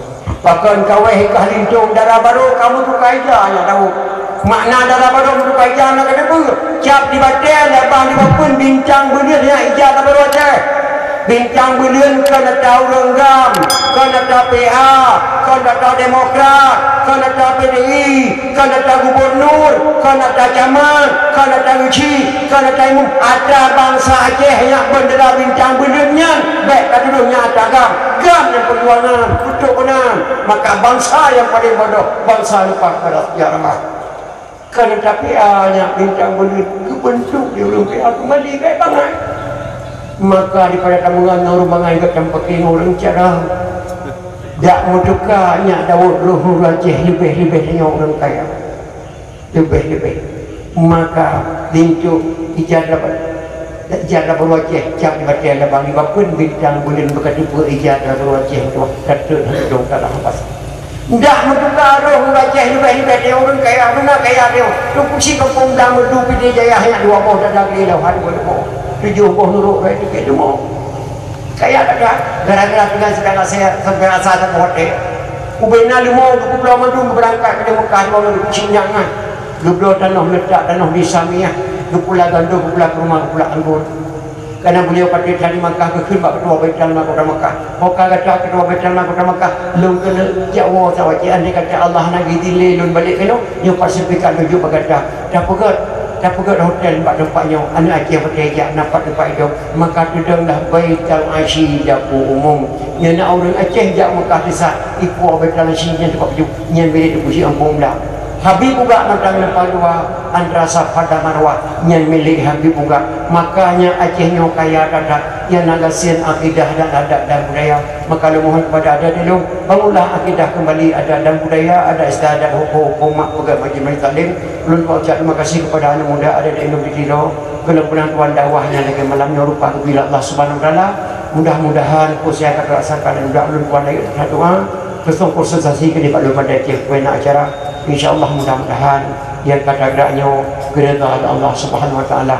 Speaker 1: bahkan kawah kah lintung darah baru kamu tu kaida nya tahu makna darah baru tu kaida nak kena apa cap di badan lepas di bapun bincang belian ya ijazah baru aja bincang belian kena tahu renggam kena tahu PA kena tahu Demokrat kena tahu PDI kena tahu gubernur kena tahu camat kena tahu uji kena tahu ada bangsa Aceh yang bendera bincang beliannya baik kat dulunya ada gam dan perjuangan untuk benar maka bangsa yang paling bodoh bangsa lupa pada sejarah kena tapi hanya bincang beli kebentuk di ulung PA kembali baik banget maka daripada tamungan rumah ngai kat tempat orang cara tak mau tukanya Daud Ruhul Aceh lebih-lebih orang kaya lebih-lebih maka lintu ijazah baru Aceh cap di batin lebang di bapun bintang bulan berkata ijazah baru Aceh tu kata dong kalah pas ndak mentukar Ruhul Aceh lebih-lebih orang kaya mana kaya dia tu kursi kampung dah merdu pilih jaya hanya 2 boh dah lagi dah hari boh 7 boh nuruk baik tu ke mau kaya tak ada gara-gara dengan sedang saya hotel ubena limo pulau Madung berangkat ke Mekah bawa cinyangan dua tanah letak tanah di Samiah dua gandum dua rumah dua anggur karena beliau pada tadi Mekah ke kedua baitul Kota Mekah Mekah kata kedua baitul Kota Mekah lum kena Jawa sawaji andai kata Allah nagi dilai lun balik kena yang Pasifika menuju berkata dah pegat hotel tempat tempatnya anak Aceh bertejak nampak tempat itu maka tudang dah baitul asyi dapur umum yang orang Aceh jak Mekah desa iku baitul asyi yang tempat itu yang bilik dipuji ampun dah Habib juga nantang lepas dua antara pada marwah yang milik Habib juga makanya Acehnya kaya dadat yang nagasian akidah dan adat dan budaya maka mohon kepada adat dulu bangunlah akidah kembali adat dan budaya ada istiadat hukum mak pegang majlis taklim ulun ucap terima kasih kepada anak muda ada di Indonesia kelembunan tuan dakwahnya lagi malamnya rupa bila Allah Subhanahu wa taala mudah-mudahan usia akan terasakan dan mudah ulun tuan lagi doa kesong konsultasi ke di Pak Lupa Aceh kena acara insyaallah mudah-mudahan yang kata geraknya keridhaan Allah Subhanahu wa taala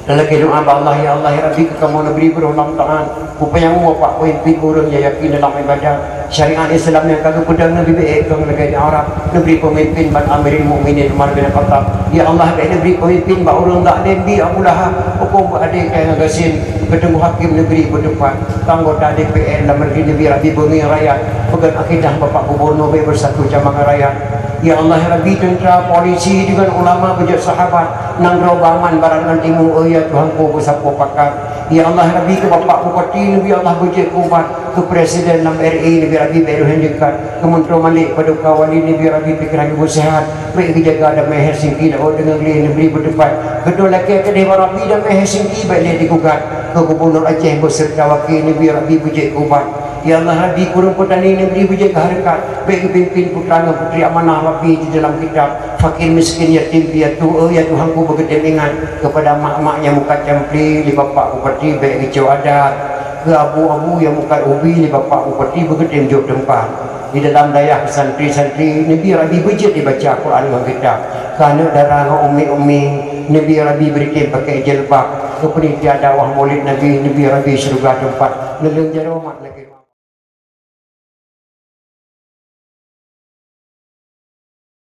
Speaker 1: dalam doa Allah ya Allah ya Rabbi kamu beri berulang tahun upaya mu pak pemimpin orang yang yakin dalam ibadah syariat Islam yang kagak pedang Nabi baik kang negara Arab negeri pemimpin ban Amirul Mukminin Umar bin Khattab ya Allah baik negeri pemimpin ba orang tak dembi Abu Lahab hukum adik kaya ngagasin ketemu hakim negeri berdepan anggota DPR dalam negeri Nabi Rabbi bumi rakyat pegang akidah bapak gubernur bersatu jamaah rakyat ya Allah ya Rabbi tentera polisi dengan ulama bejat sahabat nang robangan barang nantimu ya Tuhan ku besapu pakar ya Allah ya Rabbi ke bapak bupati Nabi Allah bejat kubat ke presiden nam RI Nabi Rabbi baru hendikan ke menteri malik pada kawali Nabi Rabbi pikiran ibu sehat baik dijaga dan meher singki dengan geli Nabi berdepan kedua laki ke Dewa Rabbi dan meher singki baik dia digugat ke gubernur Aceh beserta wakil Nabi Rabbi bejat kubat ya Allah Rabbi kurung petani negeri bejat harakat baik pimpin putra dan putri amanah Rabbi di dalam kitab fakir miskin yatim piatu ya Tuhan ku berkedemingan kepada mak-mak yang muka campli di bapak bupati baik hijau adat ke abu-abu yang muka ubi di bapak bupati berkedem jauh tempat di dalam dayah santri-santri Nabi Rabbi bejat dibaca Quran dengan kitab kerana darah umi-umi Nabi Rabbi berikan pakai jilbab ke penitia dakwah maulid Nabi Rabbi surga tempat nelung jaro mak lagi